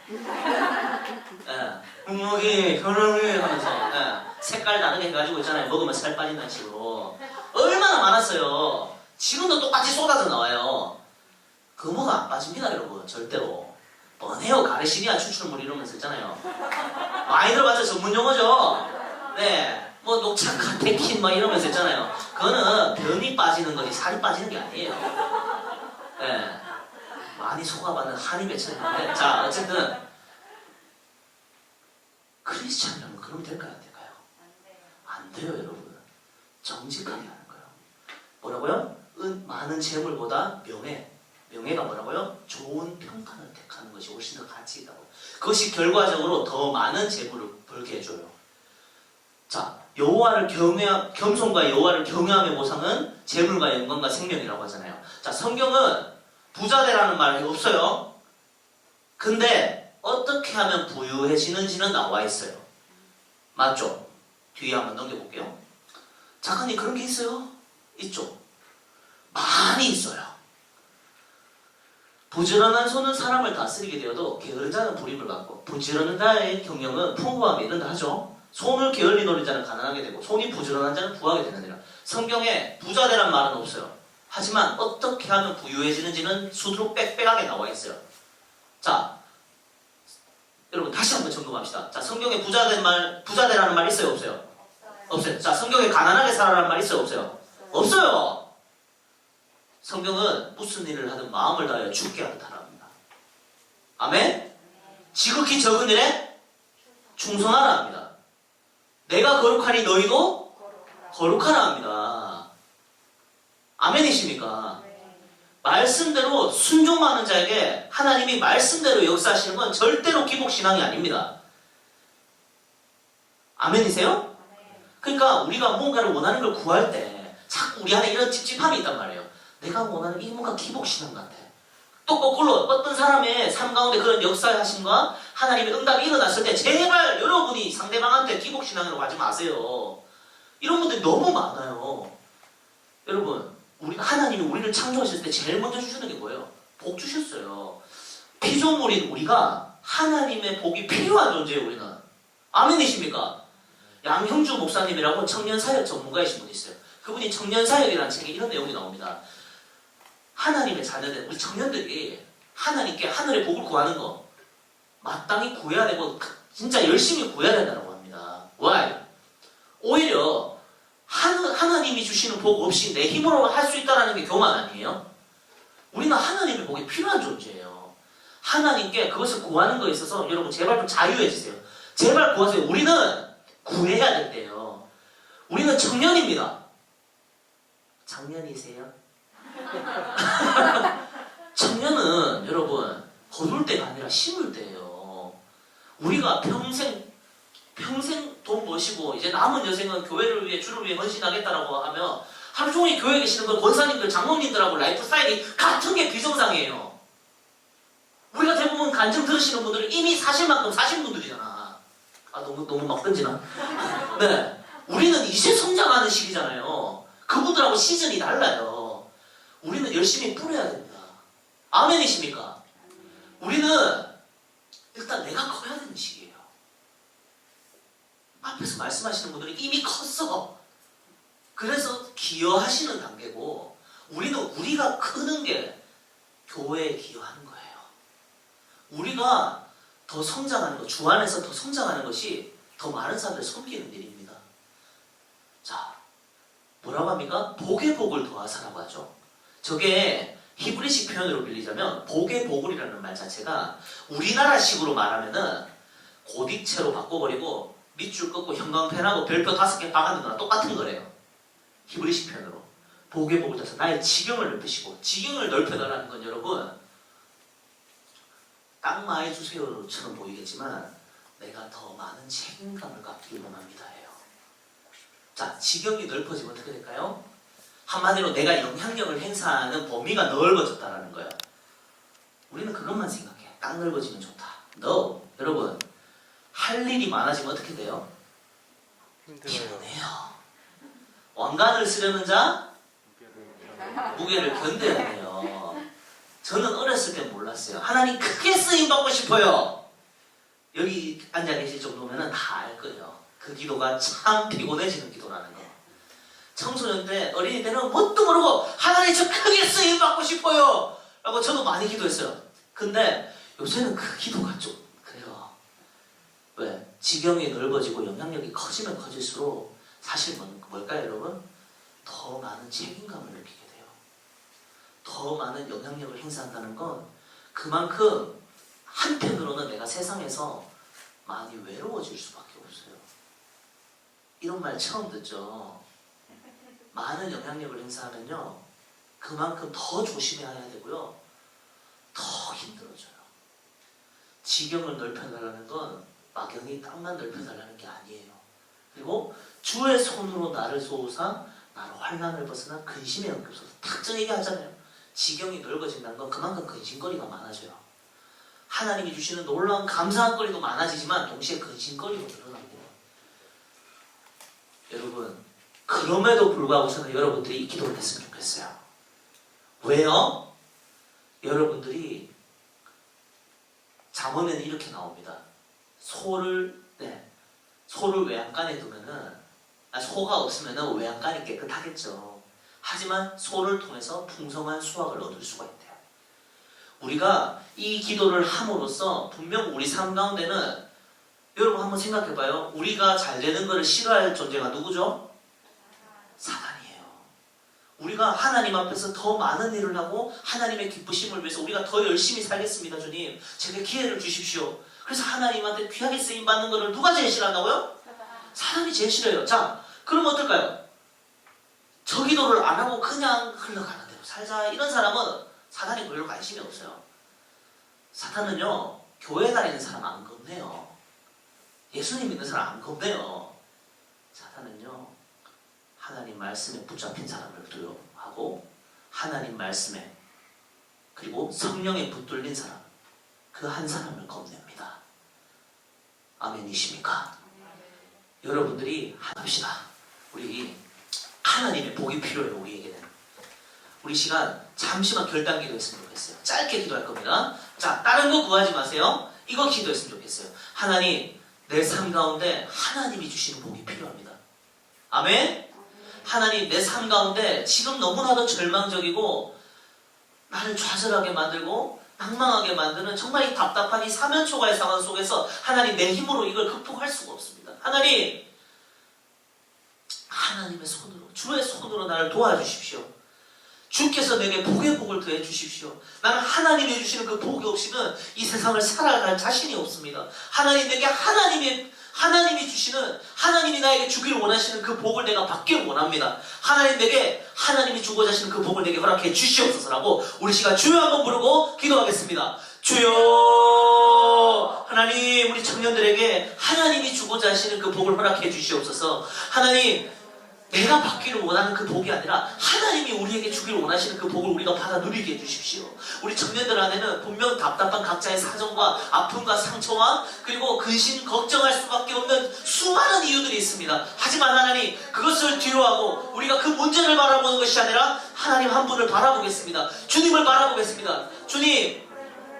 몸무게, 혈압이 하면서 색깔 다르게 해가지고 있잖아요. 먹으면 살 빠진다는 식으로. 얼마나 많았어요. 지금도 똑같이 쏟아져 나와요. 그거 먹으면 안 빠집니다, 여러분. 절대로. 뻔해요. 가르시니아 추출물 이러면서 있잖아요. 많이 들어봤죠? 전문 용어죠? 네. 뭐 녹차 카테킨 막 이러면서 있잖아요. 그거는 변이 빠지는 거지 살이 빠지는 게 아니에요. 네. 많이 속아봤는 한이 맺혔는데, 자, 어쨌든 크리스찬이라면 그럼 될까요? 안 될까요? 안 돼요, 여러분. 정직하게 하는 거예요. 뭐라고요? 많은 재물보다 명예가 뭐라고요? 좋은 평판을 택하는 것이 훨씬 더 가치 있다고. 그것이 결과적으로 더 많은 재물을 벌게 해줘요. 자, 겸손과 여호와를 경외함의 보상은 재물과 영광과 생명이라고 하잖아요. 자, 성경은 부자되라는 말이 없어요. 근데 어떻게 하면 부유해지는지는 나와 있어요. 맞죠? 뒤에 한번 넘겨볼게요. 작가님 그런 게 있어요? 있죠? 많이 있어요. 부지런한 손은 사람을 다스리게 되어도 게으른 자는 부림을 받고 부지런한 자의 경영은 풍부함이 이른다 하죠. 손을 게을리 노린 자는 가난하게 되고 손이 부지런한 자는 부하게 되느니라. 성경에 부자되란 말은 없어요. 하지만 어떻게 하면 부유해지는지는 수두룩 빽빽하게 나와 있어요. 자, 여러분 다시 한번 점검합시다. 자, 성경에 부자되라는 말 있어요? 없어요? 없어요. 자, 성경에 가난하게 살아라는 말 있어요? 없어요? 없어요. 성경은 무슨 일을 하든 마음을 다하여 죽게 하듯 하랍니다. 아멘? 지극히 적은 일에 충성하라 합니다. 내가 거룩하니 너희도 거룩하라 합니다. 아멘이십니까? 말씀대로 순종하는 자에게 하나님이 말씀대로 역사하시는 건 절대로 기복신앙이 아닙니다. 아멘이세요? 그러니까 우리가 뭔가를 원하는 걸 구할 때 자꾸 우리 안에 이런 찝찝함이 있단 말이에요. 내가 원하는 이 뭔가 기복신앙 같아. 또 거꾸로 어떤 사람의 삶 가운데 그런 역사하심과 하나님의 응답이 일어났을 때 제발 여러분이 상대방한테 기복신앙으로 가지 마세요. 이런 분들이 너무 많아요. 여러분, 하나님이 우리를 창조하실 때 제일 먼저 주시는 게 뭐예요? 복 주셨어요. 피조물인 우리가 하나님의 복이 필요한 존재예요, 우리는. 아멘이십니까? 양형주 목사님이라고 청년사역 전문가이신 분이 있어요. 그분이 청년사역이라는 책에 이런 내용이 나옵니다. 하나님의 자녀된 우리 청년들이 하나님께 하늘의 복을 구하는 거 마땅히 구해야 되고 진짜 열심히 구해야 된다고 합니다. Why? 오히려 하나님이 주시는 복 없이 내 힘으로 할 수 있다는 게 교만 아니에요? 우리는 하나님의 복이 필요한 존재예요. 하나님께 그것을 구하는 거에 있어서 여러분 제발 좀 자유해주세요. 제발 구하세요. 우리는 구해야 된대요. 우리는 청년입니다. 작년이세요? 청년은 여러분 거둘 때가 아니라 심을 때예요. 우리가 평생 돈 버시고 이제 남은 여생은 교회를 위해 주를 위해 헌신하겠다라고 하면 하루 종일 교회에 계시는 건 권사님들 장로님들하고 라이프 스타일이 같은 게 비정상이에요. 우리가 대부분 간증 들으시는 분들은 이미 사실 만큼 사신 분들이잖아. 아 너무 막 던지나? 네, 우리는 이제 성장하는 시기잖아요. 그분들하고 시즌이 달라요. 우리는 열심히 뿌려야 됩니다. 아멘이십니까? 우리는 일단 내가 커야 되는 시기예요. 앞에서 말씀하시는 분들이 이미 컸어. 그래서 기여하시는 단계고 우리는 우리가 크는 게 교회에 기여하는 거예요. 우리가 더 성장하는 것, 주 안에서 더 성장하는 것이 더 많은 사람들을 섬기는 일입니다. 자, 뭐라고 합니까? 복의 복을 더하사라고 하죠. 저게 히브리식 표현으로 빌리자면 복의 복을이라는 말 자체가 우리나라식으로 말하면은 고딕체로 바꿔버리고 밑줄 긋고 형광펜하고 별표 5개 박아놓는 거랑 똑같은 거래요. 히브리식 표현으로 복의 복을 더해서 나의 지경을 넓히시고, 지경을 넓혀달라는 건 여러분 땅 많이 주세요처럼 보이겠지만 내가 더 많은 책임감을 갖기를 원합니다 해요. 자, 지경이 넓어지면 어떻게 될까요? 한마디로 내가 영향력을 행사하는 범위가 넓어졌다라는 거예요. 우리는 그것만 생각해. 땅 넓어지면 좋다. No. 여러분, 할 일이 많아지면 어떻게 돼요? 피곤해요. 왕관을 쓰려는 자 무게를 견뎌야 돼요. 저는 어렸을 때 몰랐어요. 하나님 크게 쓰임받고 싶어요. 여기 앉아 계실 정도면 다 알 거예요. 그 기도가 참 피곤해지는 기도라는 거. 청소년 때, 어린이 때는 뭣도 모르고 하나님 저 크게 쓰임받고 싶어요 라고 저도 많이 기도했어요. 근데 요새는 그 기도가 좀 그래요. 왜? 지경이 넓어지고 영향력이 커지면 커질수록 사실 뭘까요 여러분? 더 많은 책임감을 느끼게 돼요. 더 많은 영향력을 행사한다는 건 그만큼 한편으로는 내가 세상에서 많이 외로워질 수밖에 없어요. 이런 말 처음 듣죠? 많은 영향력을 행사하면요 그만큼 더 조심해야 되고요 더 힘들어져요. 지경을 넓혀달라는 건 막연히 땅만 넓혀달라는 게 아니에요. 그리고 주의 손으로 나를 쏘우사 나로 환난을 벗어나 근심에 엉겹소서. 탁 얘기하잖아요. 지경이 넓어진다는 건 그만큼 근심거리가 많아져요. 하나님이 주시는 놀라운 감사한 거리도 많아지지만 동시에 근심거리도 늘어납니다. 여러분, 그럼에도 불구하고 저는 여러분들이 이 기도를 했으면 좋겠어요. 왜요? 여러분들이 잠언에는 이렇게 나옵니다. 소를 외양간에 두면은 소가 없으면은 외양간이 깨끗하겠죠. 하지만 소를 통해서 풍성한 수확을 얻을 수가 있대요. 우리가 이 기도를 함으로써 분명 우리 삶 가운데는 여러분 한번 생각해봐요. 우리가 잘 되는 것을 싫어할 존재가 누구죠? 사단이에요. 우리가 하나님 앞에서 더 많은 일을 하고 하나님의 기쁘심을 위해서 우리가 더 열심히 살겠습니다. 주님, 제게 기회를 주십시오. 그래서 하나님한테 귀하게 쓰임받는 것을 누가 제일 싫어한다고요? 사단이 제일 싫어요. 자, 그럼 어떨까요? 저 기도를 안 하고 그냥 흘러가는 대로 살자. 이런 사람은 사단이 별로 관심이 없어요. 사탄은요, 교회 다니는 사람 안 겁내요. 예수님 믿는 사람 안 겁내요. 사탄은요, 하나님 말씀에 붙잡힌 사람을 두려워하고 하나님 말씀에 그리고 성령에 붙들린 사람, 그 한 사람을 겁냅니다. 아멘이십니까? 여러분들이 합시다. 우리 하나님의 복이 필요해요. 우리에게는. 우리 시간 잠시만 결단 기도했으면 좋겠어요. 짧게 기도할 겁니다. 자, 다른 거 구하지 마세요. 이거 기도했으면 좋겠어요. 하나님, 내 삶 가운데 하나님이 주시는 복이 필요합니다. 아멘? 하나님, 내 삶 가운데 지금 너무나도 절망적이고 나를 좌절하게 만들고 낭망하게 만드는 정말 이 답답한 이 사면초가의 상황 속에서 하나님, 내 힘으로 이걸 극복할 수가 없습니다. 하나님, 하나님의 손으로, 주의 손으로 나를 도와주십시오. 주께서 내게 복의 복을 더해 주십시오. 나는 하나님이 주시는 그 복이 없이는 이 세상을 살아갈 자신이 없습니다. 하나님, 내게 하나님이 주시는, 하나님이 나에게 주기를 원하시는 그 복을 내가 받기를 원합니다. 하나님, 내게 하나님이 주고자 하시는 그 복을 내게 허락해 주시옵소서라고 우리 시간 주여 한번 부르고 기도하겠습니다. 주여, 하나님, 우리 청년들에게 하나님이 주고자 하시는 그 복을 허락해 주시옵소서. 하나님, 내가 받기를 원하는 그 복이 아니라 하나님이 우리에게 주기를 원하시는 그 복을 우리가 받아 누리게 해주십시오. 우리 청년들 안에는 분명 답답한 각자의 사정과 아픔과 상처와 그리고 근심, 걱정할 수밖에 없는 수많은 이유들이 있습니다. 하지만 하나님, 그것을 뒤로하고 우리가 그 문제를 바라보는 것이 아니라 하나님 한 분을 바라보겠습니다. 주님을 바라보겠습니다. 주님,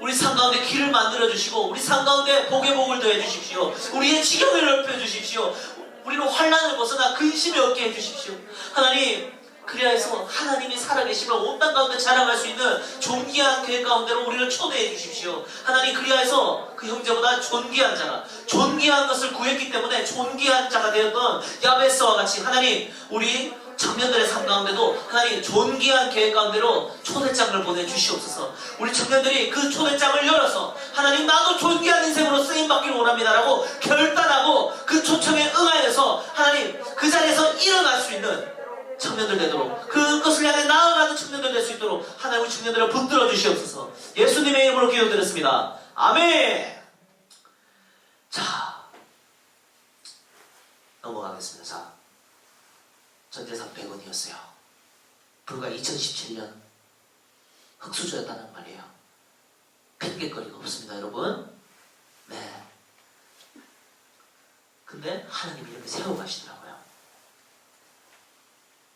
우리 삶 가운데 길을 만들어 주시고 우리 삶 가운데 복의 복을 더해 주십시오. 우리의 지경을 넓혀 주십시오. 우리는 환난을 벗어나 근심이 없게 해주십시오. 하나님, 그리하여서 하나님이 살아계심을 온 땅 가운데 자랑할 수 있는 존귀한 계획 가운데로 우리를 초대해 주십시오. 하나님, 그리하여서 그 형제보다 존귀한 자가, 존귀한 것을 구했기 때문에 존귀한 자가 되었던 야베스와 같이 하나님, 우리 청년들의 삶 가운데도 하나님 존귀한 계획 가운데로 초대장을 보내주시옵소서. 우리 청년들이 그 초대장을 열어서 하나님, 나도 존귀한 인생으로 쓰임받기를 원합니다라고 결단하고 그 초청에 응하여서 하나님, 그 자리에서 일어날 수 있는 청년들 되도록, 그것을 향해 나아가는 청년들 될 수 있도록 하나님, 우리 청년들을 붙들어 주시옵소서. 예수님의 이름으로 기도드렸습니다. 아멘. 자, 넘어가겠습니다. 자, 전재산 100원이었어요. 불과 2017년 흑수저였다는 말이에요. 핑계거리가 없습니다, 여러분. 네. 근데 하나님이 이렇게 세워가시더라고요.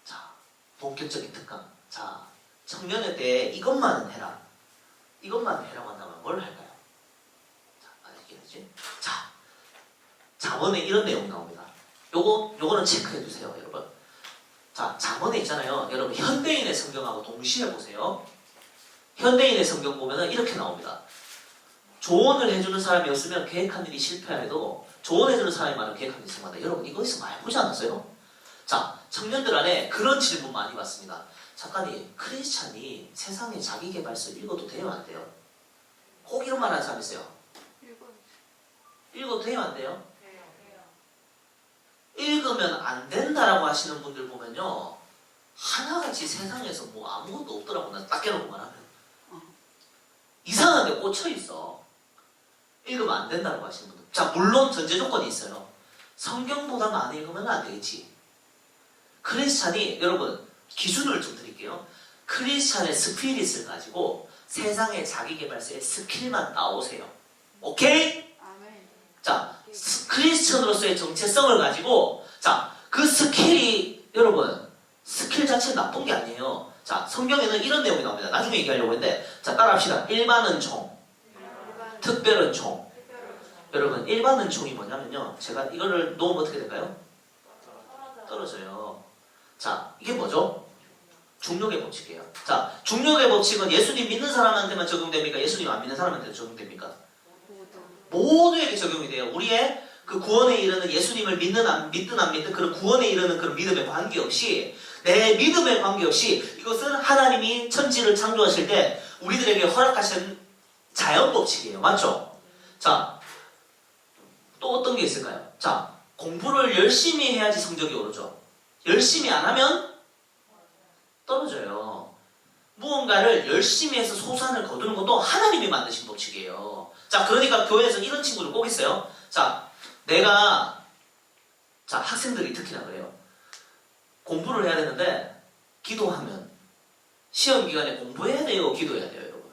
자, 본격적인 특강. 자, 청년회 때 이것만 해라. 이것만 해라고 한다면 뭘 할까요? 자, 알겠지? 자, 잠언에 이런 내용 나옵니다. 요거는 체크해 두세요, 여러분. 자, 잠언에 있잖아요. 여러분, 현대인의 성경하고 동시에 보세요. 현대인의 성경 보면은 이렇게 나옵니다. 조언을 해주는 사람이 없으면 계획한 일이 실패해도 조언해주는 사람이 많으면 계획한 일이 성공한다. 여러분, 이거 있어 많이 보지 않았어요? 자, 청년들 안에 그런 질문 많이 받습니다. 작가님, 크리스찬이 세상의 자기계발서 읽어도 돼요, 안 돼요? 꼭 이런 말 하는 사람 있어요. 읽어도 돼요, 안 돼요? 읽으면 안 된다라고 하시는 분들 보면요, 하나같이 세상에서 뭐 아무것도 없더라고. 나 딱 깨놓고 말하면 이상한 데 꽂혀 있어. 읽으면 안 된다고 하시는 분들. 자, 물론 전제 조건이 있어요. 성경보다 많이 읽으면 안 되겠지. 크리스찬이, 여러분, 기준을 좀 드릴게요. 크리스찬의 스피릿을 가지고 세상의 자기계발서의 스킬만 따오세요. 오케이? 자, 크리스천으로서의 정체성을 가지고, 자, 그 스킬이, 여러분, 스킬 자체는 나쁜 게 아니에요. 자, 성경에는 이런 내용이 나옵니다. 나중에 얘기하려고 했는데, 자, 따라합시다. 일반은 총, 특별은 총. 여러분, 일반은 총이 뭐냐면요, 제가 이거를 놓으면 어떻게 될까요? 떨어져요. 자, 이게 뭐죠? 중력의 법칙이에요. 자, 중력의 법칙은 예수님 믿는 사람한테만 적용됩니까? 예수님 안 믿는 사람한테 적용됩니까? 모두에게 적용이 돼요. 우리의 그 구원에 이르는, 예수님을 믿든 안 믿든 그런 구원에 이르는 그런 믿음에 관계없이, 내 믿음에 관계없이, 이것은 하나님이 천지를 창조하실 때 우리들에게 허락하신 자연법칙이에요. 맞죠? 자, 또 어떤 게 있을까요? 자, 공부를 열심히 해야지 성적이 오르죠. 열심히 안 하면 떨어져요. 무언가를 열심히 해서 소산을 거두는 것도 하나님이 만드신 법칙이에요. 자, 그러니까 교회에서 이런 친구들 꼭 있어요. 자, 학생들이 특히나 그래요. 공부를 해야 되는데 기도하면, 시험 기간에 공부해야 돼요, 기도해야 돼요, 여러분?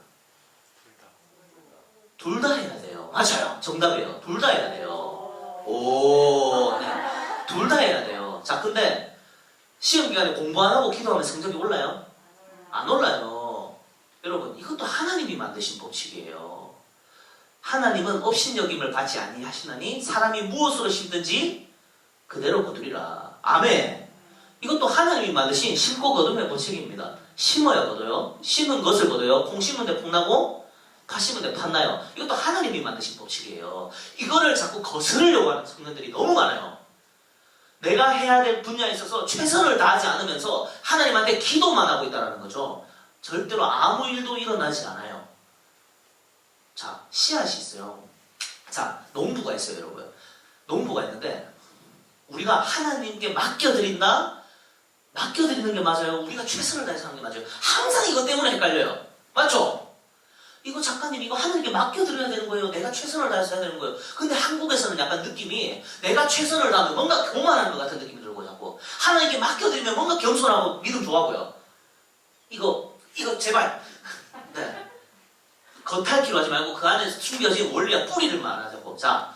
둘 다 해야 돼요. 맞아요. 정답이에요. 둘 다 해야 돼요. 오, 네. 둘 다 해야 돼요. 자, 근데 시험 기간에 공부 안 하고 기도하면 성적이 올라요? 안 올라요. 여러분, 이것도 하나님이 만드신 법칙이에요. 하나님은 업신여김을 받지 아니하시나니 사람이 무엇으로 심든지 그대로 거두리라. 아멘. 이것도 하나님이 만드신 심고 거둠의 법칙입니다. 심어야 거둬요. 심은 것을 거둬요. 콩 심은 데 콩 나고 파 심은 데 팥 나요. 이것도 하나님이 만드신 법칙이에요. 이거를 자꾸 거스르려고 하는 청년들이 너무 많아요. 내가 해야 될 분야에 있어서 최선을 다하지 않으면서 하나님한테 기도만 하고 있다는 거죠. 절대로 아무 일도 일어나지 않아요. 자, 씨앗이 있어요. 자, 농부가 있어요, 여러분. 농부가 있는데 우리가 하나님께 맡겨드린다? 맡겨드리는 게 맞아요. 우리가 최선을 다해서 하는 게 맞아요. 항상 이것 때문에 헷갈려요. 맞죠? 이거 작가님 이거 하나님께 맡겨드려야 되는 거예요. 내가 최선을 다해서 해야 되는 거예요. 근데 한국에서는 약간 느낌이 내가 최선을 다하면 뭔가 교만한 것 같은 느낌이 들고 자꾸 하나님께 맡겨드리면 뭔가 겸손하고 믿음 좋아 보여. 이거 제발 네. 겉핥기로 하지 말고 그 안에서 숨겨진 원리와 뿌리를 말하자고. 자,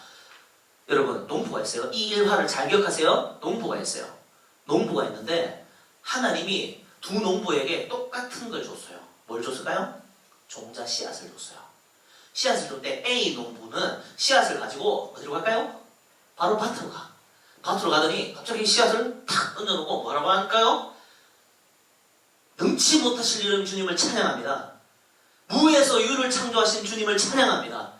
여러분 농부가 있어요. 이 일화를 잘 기억하세요. 농부가 있어요. 농부가 있는데 하나님이 두 농부에게 똑같은 걸 줬어요. 뭘 줬을까요? 종자 씨앗을 줬어요. 씨앗을 줄 때 A 농부는 씨앗을 가지고 어디로 갈까요? 바로 밭으로 가. 밭으로 가더니 갑자기 씨앗을 탁 얹어놓고 뭐라고 할까요? 능치 못하실 이름 주님을 찬양합니다. 무에서 유를 창조하신 주님을 찬양합니다.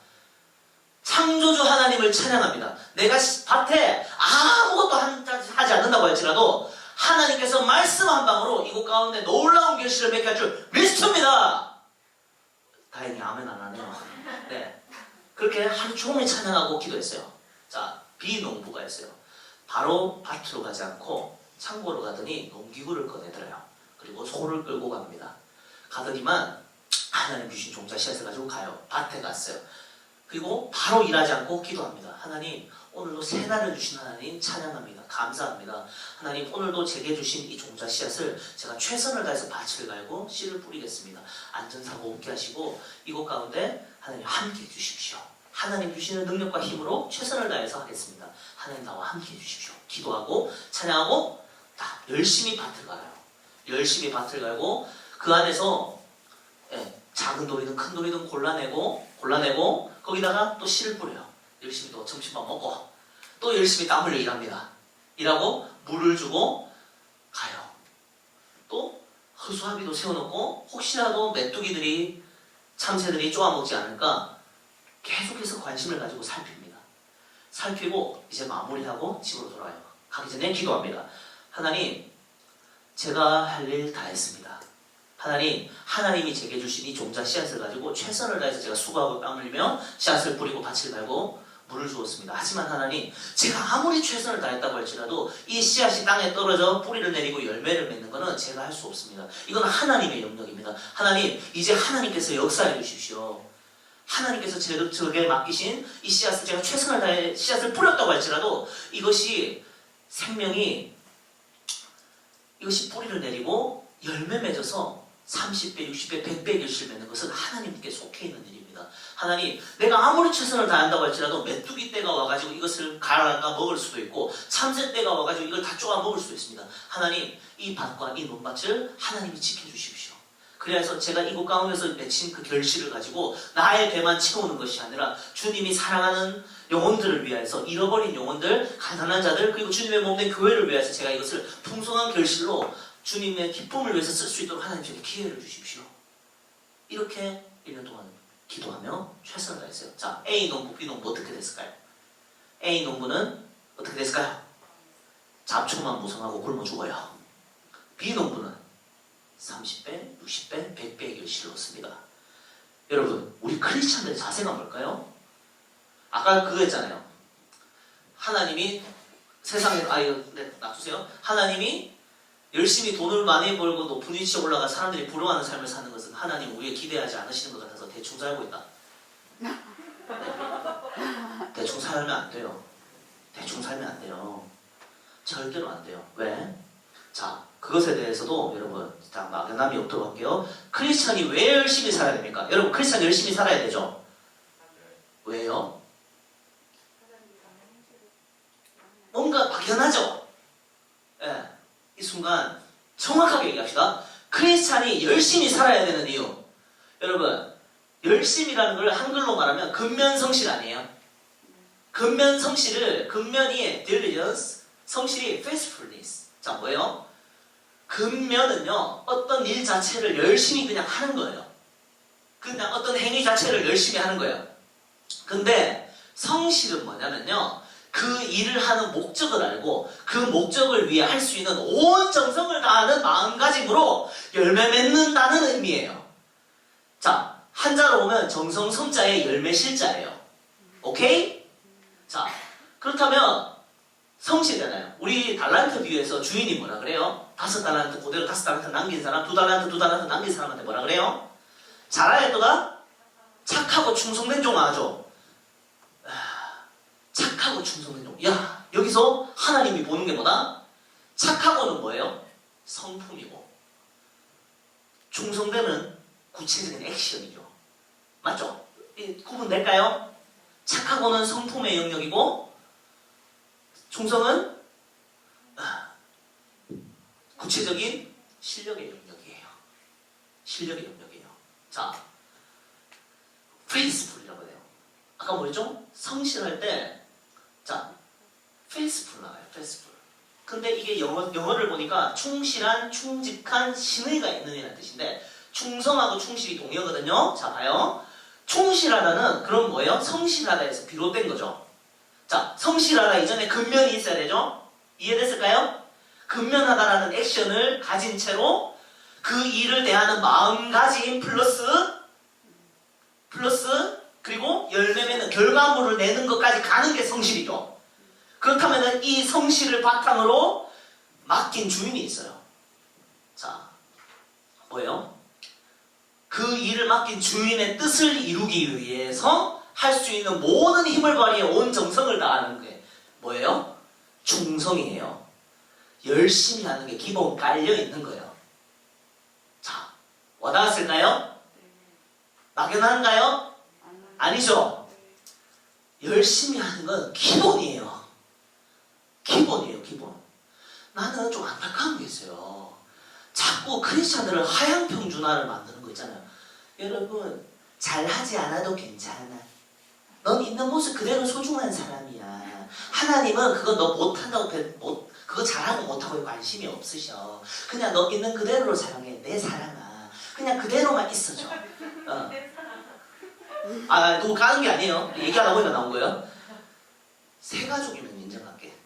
창조주 하나님을 찬양합니다. 내가 밭에 아무것도 하지 않는다고 할지라도 하나님께서 말씀 한 방으로 이곳 가운데 놀라운 결실을 맺게 할 줄 믿습니다. 다행히 아멘 안 하네요. 네. 그렇게 하루 종일 찬양하고 기도했어요. 자, 비농부가 있어요. 바로 밭으로 가지 않고 창고로 가더니 농기구를 꺼내들어요. 그리고 소를 끌고 갑니다. 가더니만 하나님 주신 종자 씨앗을 가지고 가요. 밭에 갔어요. 그리고 바로 일하지 않고 기도합니다. 하나님 오늘도 새날을 주신 하나님 찬양합니다. 감사합니다. 하나님 오늘도 제게 주신 이 종자 씨앗을 제가 최선을 다해서 밭을 갈고 씨를 뿌리겠습니다. 안전사고 없게 하시고 이곳 가운데 하나님 함께 해주십시오. 하나님 주시는 능력과 힘으로 최선을 다해서 하겠습니다. 하나님 나와 함께 해주십시오. 기도하고 찬양하고 딱 열심히 밭을 갈아요. 열심히 밭을 갈고 그 안에서 작은 돌이든 큰 돌이든 골라내고 거기다가 또 씨를 뿌려요. 열심히 또 점심밥 먹고 또 열심히 땀 흘려 일합니다. 일하고 물을 주고 가요. 또 허수아비도 세워놓고 혹시라도 메뚜기들이 참새들이 쪼아먹지 않을까 계속해서 관심을 가지고 살핍니다. 살피고 이제 마무리하고 집으로 돌아가요. 가기 전에 기도합니다. 하나님 제가 할 일 다 했습니다. 하나님이 제게 주신 이 종자 씨앗을 가지고 최선을 다해서 제가 수고하고 땀 흘리며 씨앗을 뿌리고 밭을 갈고 물을 주었습니다. 하지만 하나님, 제가 아무리 최선을 다했다고 할지라도 이 씨앗이 땅에 떨어져 뿌리를 내리고 열매를 맺는 것은 제가 할 수 없습니다. 이건 하나님의 영역입니다. 하나님, 이제 하나님께서 역사해 주십시오. 하나님께서 저에게 맡기신 이 씨앗을 제가 최선을 다해 씨앗을 뿌렸다고 할지라도 이것이 뿌리를 내리고 열매 맺어서 30배, 60배, 100배 결실 맺는 것은 하나님께 속해 있는 일입니다. 하나님, 내가 아무리 최선을 다한다고 할지라도 메뚜기 떼가 와가지고 이것을 갈아가 먹을 수도 있고 참새 떼가 와가지고 이걸 다 쪼아 먹을 수도 있습니다. 하나님, 이 밭과 이 논밭을 하나님이 지켜주십시오. 그래서 제가 이곳 가운데서 맺힌 그 결실을 가지고 나의 배만 채우는 것이 아니라 주님이 사랑하는 영혼들을 위해서 잃어버린 영혼들, 가난한 자들, 그리고 주님의 몸된 교회를 위해서 제가 이것을 풍성한 결실로 주님의 기쁨을 위해서 쓸 수 있도록 하나님 저에게 기회를 주십시오. 이렇게 1년 동안 기도하며 최선을 다했어요. 자, A 농부, B 농부 어떻게 됐을까요? A 농부는 어떻게 됐을까요? 잡초만 무성하고 굶어 죽어요. B 농부는 30배, 60배, 100배의 결실을 얻습니다. 여러분, 우리 크리스찬들의 자세가 뭘까요? 아까 그거 했잖아요. 하나님이 세상에, 놔두세요. 하나님이 열심히 돈을 많이 벌고 높은 위치에 올라가 사람들이 부러워하는 삶을 사는 것은 하나님 우리에 기대하지 않으시는 것 같아서 대충 살고 있다. 대충 살면 안 돼요. 대충 살면 안 돼요. 절대로 안 돼요. 왜? 자, 그것에 대해서도 여러분 자, 막연함이 없도록 할게요. 크리스찬이 왜 열심히 살아야 됩니까? 여러분 크리스찬 열심히 살아야 되죠? 왜요? 뭔가 막연하죠? 예. 이 순간 정확하게 얘기합시다. 크리스찬이 열심히 살아야 되는 이유. 여러분, 열심이라는 걸 한글로 말하면 근면성실 아니에요? 근면이 diligence, 성실이 faithfulness. 자, 뭐예요? 근면은요, 어떤 일 자체를 열심히 그냥 하는 거예요. 그냥 어떤 행위 자체를 열심히 하는 거예요. 근데 성실은 뭐냐면요, 그 일을 하는 목적을 알고 그 목적을 위해 할 수 있는 온 정성을 다하는 마음가짐으로 열매 맺는다는 의미예요. 자, 한자로 보면 정성 성자의 열매 실자예요. 오케이? 자, 그렇다면 성실이잖아요. 우리 달란트 비유에서 주인이 뭐라 그래요? 5달란트 그대로 5달란트 남긴 사람, 2달란트 남긴 사람한테 뭐라 그래요? 잘하였도가 착하고 충성된 종아죠. 착하고 충성된 종. 야, 여기서 하나님이 보는 게 뭐다? 착하고는 뭐예요? 성품이고, 충성되는 구체적인 액션이죠. 맞죠? 구분될까요? 착하고는 성품의 영역이고, 충성은 구체적인 실력의 영역이에요. 실력의 영역이에요. 자, faithful이라고 해요. 아까 뭐였죠? 성실할 때, 자, faithful 나와요. faithful. 근데 이게 영어를 보니까 충실한, 충직한, 신의가 있는 이라는 뜻인데, 충성하고 충실이 동의어거든요. 자, 봐요. 충실하다는 그럼 뭐예요? 성실하다에서 비롯된 거죠. 자, 성실하다 이전에 근면이 있어야 되죠? 이해됐을까요? 근면하다라는 액션을 가진 채로 그 일을 대하는 마음가짐 플러스 그리고 열매 맺는 결과물을 내는 것까지 가는 게 성실이죠. 그렇다면 이 성실을 바탕으로 맡긴 주인이 있어요. 자, 뭐예요? 그 일을 맡긴 주인의 뜻을 이루기 위해서 할 수 있는 모든 힘을 발휘해 온 정성을 다하는 게 뭐예요? 충성이에요. 열심히 하는 게 기본 깔려 있는 거예요. 자, 와닿았을까요? 막연한가요? 아니죠? 열심히 하는 건 기본이에요. 기본이에요, 기본. 나는 좀 안타까운 게 있어요. 자꾸 크리스찬들을 하향평준화를 만드는 거 있잖아요. 여러분, 잘하지 않아도 괜찮아. 넌 있는 모습 그대로 소중한 사람이야. 하나님은 그거 너 못한다고 그거 잘하고 못하고 관심이 없으셔. 그냥 너 있는 그대로로 사랑해. 내 사랑아. 그냥 그대로만 있어줘. 누구 까는 게 아니에요. 얘기하다 보니까 나온 거예요. 새 가족이면 인정할게.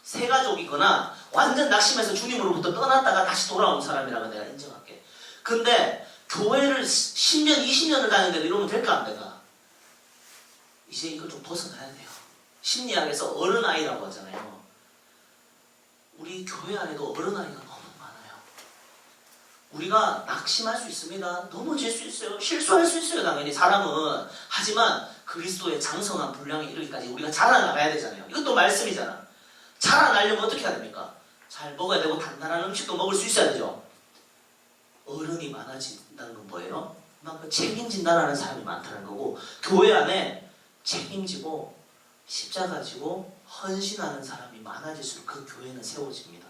새 가족이거나 완전 낙심해서 주님으로부터 떠났다가 다시 돌아온 사람이라면 내가 인정할게. 근데 교회를 10년, 20년을 다녔는데도 이러면 될까 안 될까? 이제 이걸 좀 벗어나야 돼요. 심리학에서 어른아이라고 하잖아요. 우리 교회 안에도 어른아이가 너무 많아요. 우리가 낙심할 수 있습니다. 넘어질 수 있어요. 실수할 수 있어요. 당연히 사람은. 하지만 그리스도의 장성한 분량에 이르기까지 우리가 자라나가야 되잖아요. 이것도 말씀이잖아. 자라나려면 어떻게 해야 됩니까? 잘 먹어야 되고 단단한 음식도 먹을 수 있어야 되죠. 어른이 많아진다는 건 뭐예요? 그만큼 책임진다는 사람이 많다는 거고, 교회 안에 책임지고 십자가 지고 헌신하는 사람이 많아질수록 그 교회는 세워집니다.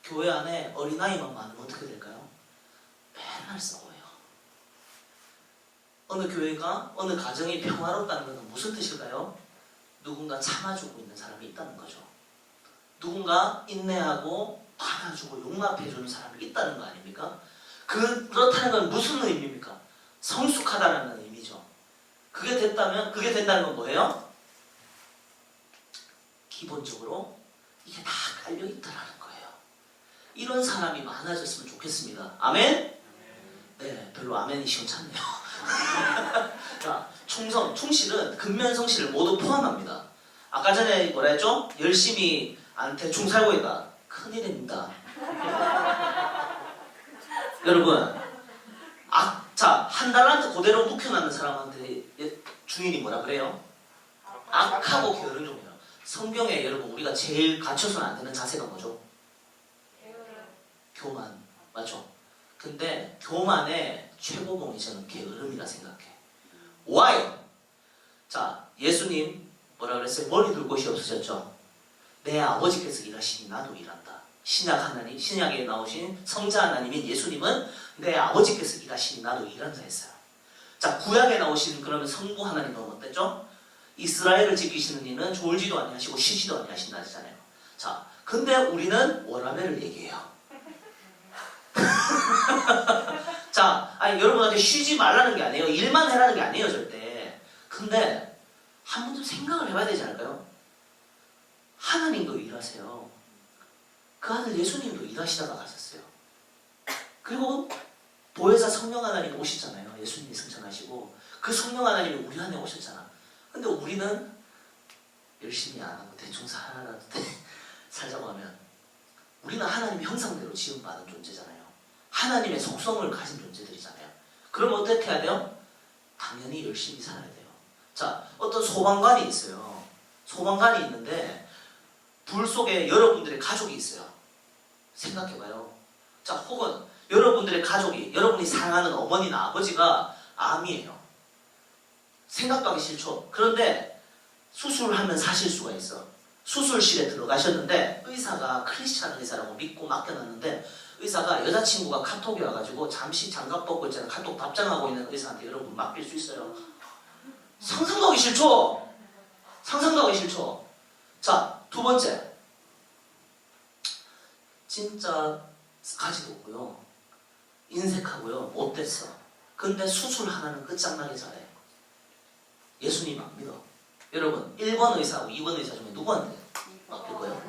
교회 안에 어린아이만 많으면 어떻게 될까요? 맨날 싸워요. 어느 교회가, 어느 가정이 평화롭다는 것은 무슨 뜻일까요? 누군가 참아주고 있는 사람이 있다는 거죠. 누군가 인내하고 받아주고 용납해주는 사람이 있다는 거 아닙니까? 그렇다는 건 무슨 의미입니까? 성숙하다는 의미죠. 그게 된다는 건 뭐예요? 기본적으로 이게 다 깔려있다라는 거예요. 이런 사람이 많아졌으면 좋겠습니다. 아멘? 네, 별로 아멘이 시원찮네요. 자, 충실은 근면성실을 모두 포함합니다. 아까 전에 뭐라 했죠? 열심히 안 대충 살고 있다. 큰일입니다. 여러분, 자, 한 달란트 그대로 묵혀놨는 사람한테 주인이 뭐라 그래요? 악하고 게으른 종이에요. 성경에 여러분 우리가 제일 갖춰서는 안 되는 자세가 뭐죠? 교만. 맞죠? 근데 교만의 최고봉이 저는 게으름이라 생각해. Why? 자, 예수님 뭐라 그랬어요? 머리 둘 곳이 없으셨죠? 내 아버지께서 일하시니 나도 일한다. 신약에 나오신 성자 하나님인 예수님은 내 아버지께서 일하시니 나도 일한다 했어요. 자, 구약에 나오신 그러면 성부 하나님은 어땠죠? 이스라엘을 지키시는 이는 졸지도 아니하시고 쉬지도 아니하신다 하잖아요. 자, 근데 우리는 워라벨을 얘기해요. 자, 아니 여러분한테 쉬지 말라는 게 아니에요. 일만 해라는 게 아니에요, 절대. 근데 한 번 좀 생각을 해봐야 되지 않을까요? 하나님도 일하세요. 그 아들 예수님도 일하시다가 가셨어요. 그리고 보혜사 성령 하나님 오시잖아요. 예수님이 승천하시고 그 성령 하나님이 우리 안에 오셨잖아. 근데 우리는 열심히 안 하고 대충 살자고 하면 우리는 하나님 형상대로 지음받은 존재잖아요. 하나님의 속성을 가진 존재들이잖아요. 그럼 어떻게 해야 돼요? 당연히 열심히 살아야 돼요. 자, 어떤 소방관이 있어요. 소방관이 있는데 불 속에 여러분들의 가족이 있어요. 생각해봐요. 자, 혹은 여러분들의 가족이, 여러분이 사랑하는 어머니나 아버지가 암이에요. 생각도 하기 싫죠. 그런데 수술을 하면 사실 수가 있어. 수술실에 들어가셨는데 의사가 크리스찬 의사라고 믿고 맡겨놨는데 의사가 여자친구가 카톡이 와가지고 잠시 장갑 벗고 있잖아요. 카톡 답장하고 있는 의사한테 여러분 맡길 수 있어요. 상상도 하기 싫죠. 상상도 하기 싫죠. 자, 두 번째, 진짜 가지도 없고요, 인색하고요, 못됐어. 근데 수술 하나는 끝장나게 잘해. 예수님 안 믿어. 여러분 1번 의사하고 2번 의사 중에 누구한테 맡길 거예요?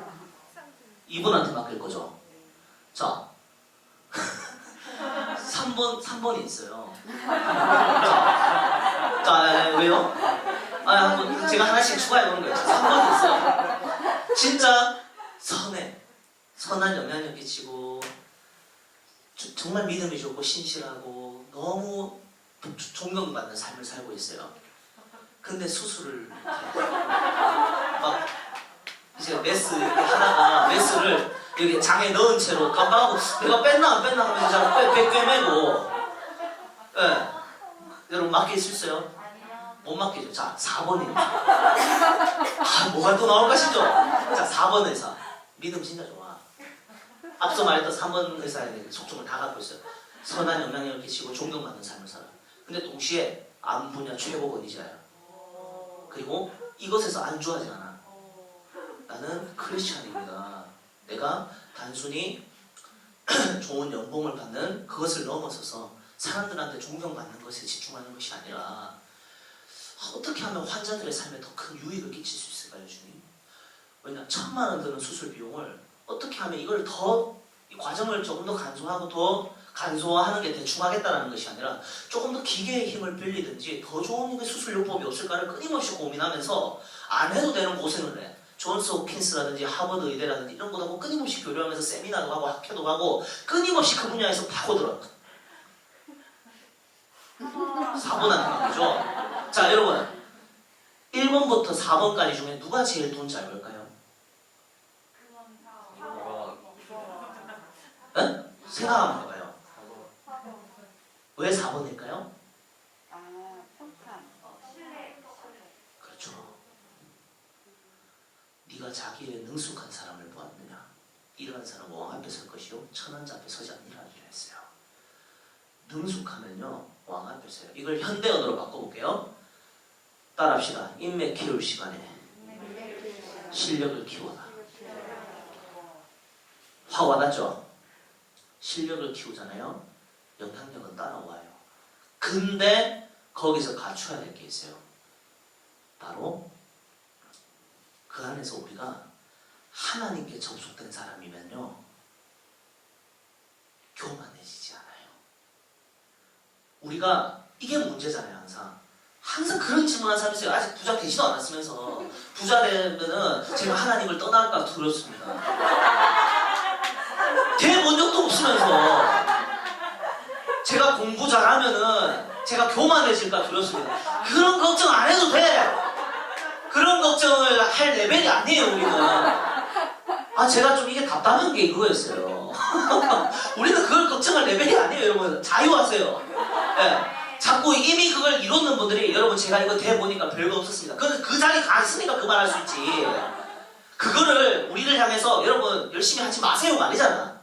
2번한테 맡길 거죠. 자, 3번이 있어요. 자, 왜요? 한번 제가 하나씩 추가해 보는 거예요. 3번이 있어요. 진짜 선해. 선한 영향력 끼치고 정말 믿음이 좋고 신실하고 너무 존경받는 삶을 살고 있어요. 근데 수술을 막 이제 메스 하다가 메스를 여기 장에 넣은 채로 깜빡하고 내가 뺐나 안 뺐나 하면서 자꾸 꿰매고. 예. 여러분 맡길 수 있어요? 못 맡기죠. 자, 4번입니다. 뭐가 또 나올까 싶죠? 자, 4번 의사. 믿음 진짜 좋아. 앞서 말했던 3번 의사의 속성을 다 갖고 있어요. 선한 영향력을 끼치고 존경받는 삶을 살아. 근데 동시에 암 분야 최고 권위자야. 그리고 이것에서 안주하지 않아. 나는 크리스찬입니다. 내가 단순히 좋은 연봉을 받는 그것을 넘어서서 사람들한테 존경받는 것에 집중하는 것이 아니라 어떻게 하면 환자들의 삶에 더 큰 유익을 끼칠 수 있을까요, 주님? 왜냐, 1000만 원 드는 수술 비용을 어떻게 하면 이걸 더, 이 과정을 조금 더 간소하고 더 간소화하는 게 대충 하겠다라는 것이 아니라 조금 더 기계의 힘을 빌리든지 더 좋은 수술요법이 없을까를 끊임없이 고민하면서 안 해도 되는 고생을 해. 존스 홉킨스라든지 하버드 의대라든지 이런 곳하고 끊임없이 교류하면서 세미나도 하고 학회도 가고 끊임없이 그 분야에서 파고들어. 4번한테 말이죠. 자, 여러분 1번부터 4번까지 중에 누가 제일 돈 잘 벌까요? 네? 생각 한번 해봐요. 왜 4번일까요? 그렇죠. 네가 자기의 능숙한 사람을 보았느냐? 이러한 사람은 왕 앞에 설 것이요 천한자 앞에 서지 않으리라 했어요. 능숙하면요 왕 앞에 서요. 이걸 현대 언어로 바꿔볼게요. 따라합시다. 인맥 키울 시간에 실력을 키워라. 확 와닿죠? 실력을 키우잖아요. 영향력은 따라와요. 근데 거기서 갖춰야 될 게 있어요. 바로 그 안에서 우리가 하나님께 접속된 사람이면요 교만해지지 않아요. 우리가 이게 문제잖아요. 항상 그런 질문하는 사람이 있어요. 아직 부자 되지도 않았으면서 부자 되면은 제가 하나님을 떠날까 두렵습니다. 돼본 적도 없으면서 제가 공부 잘하면은 제가 교만해질까 두렵습니다. 그런 걱정 안 해도 돼. 그런 걱정을 할 레벨이 아니에요. 우리는. 제가 좀 이게 답답한 게 그거였어요. 우리는 그걸 걱정할 레벨이 아니에요. 여러분 자유하세요. 네. 자꾸 이미 그걸 이루는 분들이 여러분 제가 이거 돼보니까 별거 없었습니다. 그 자리 갔으니까 그만할 수 있지. 그거를 우리를 향해서 여러분 열심히 하지 마세요 말이잖아.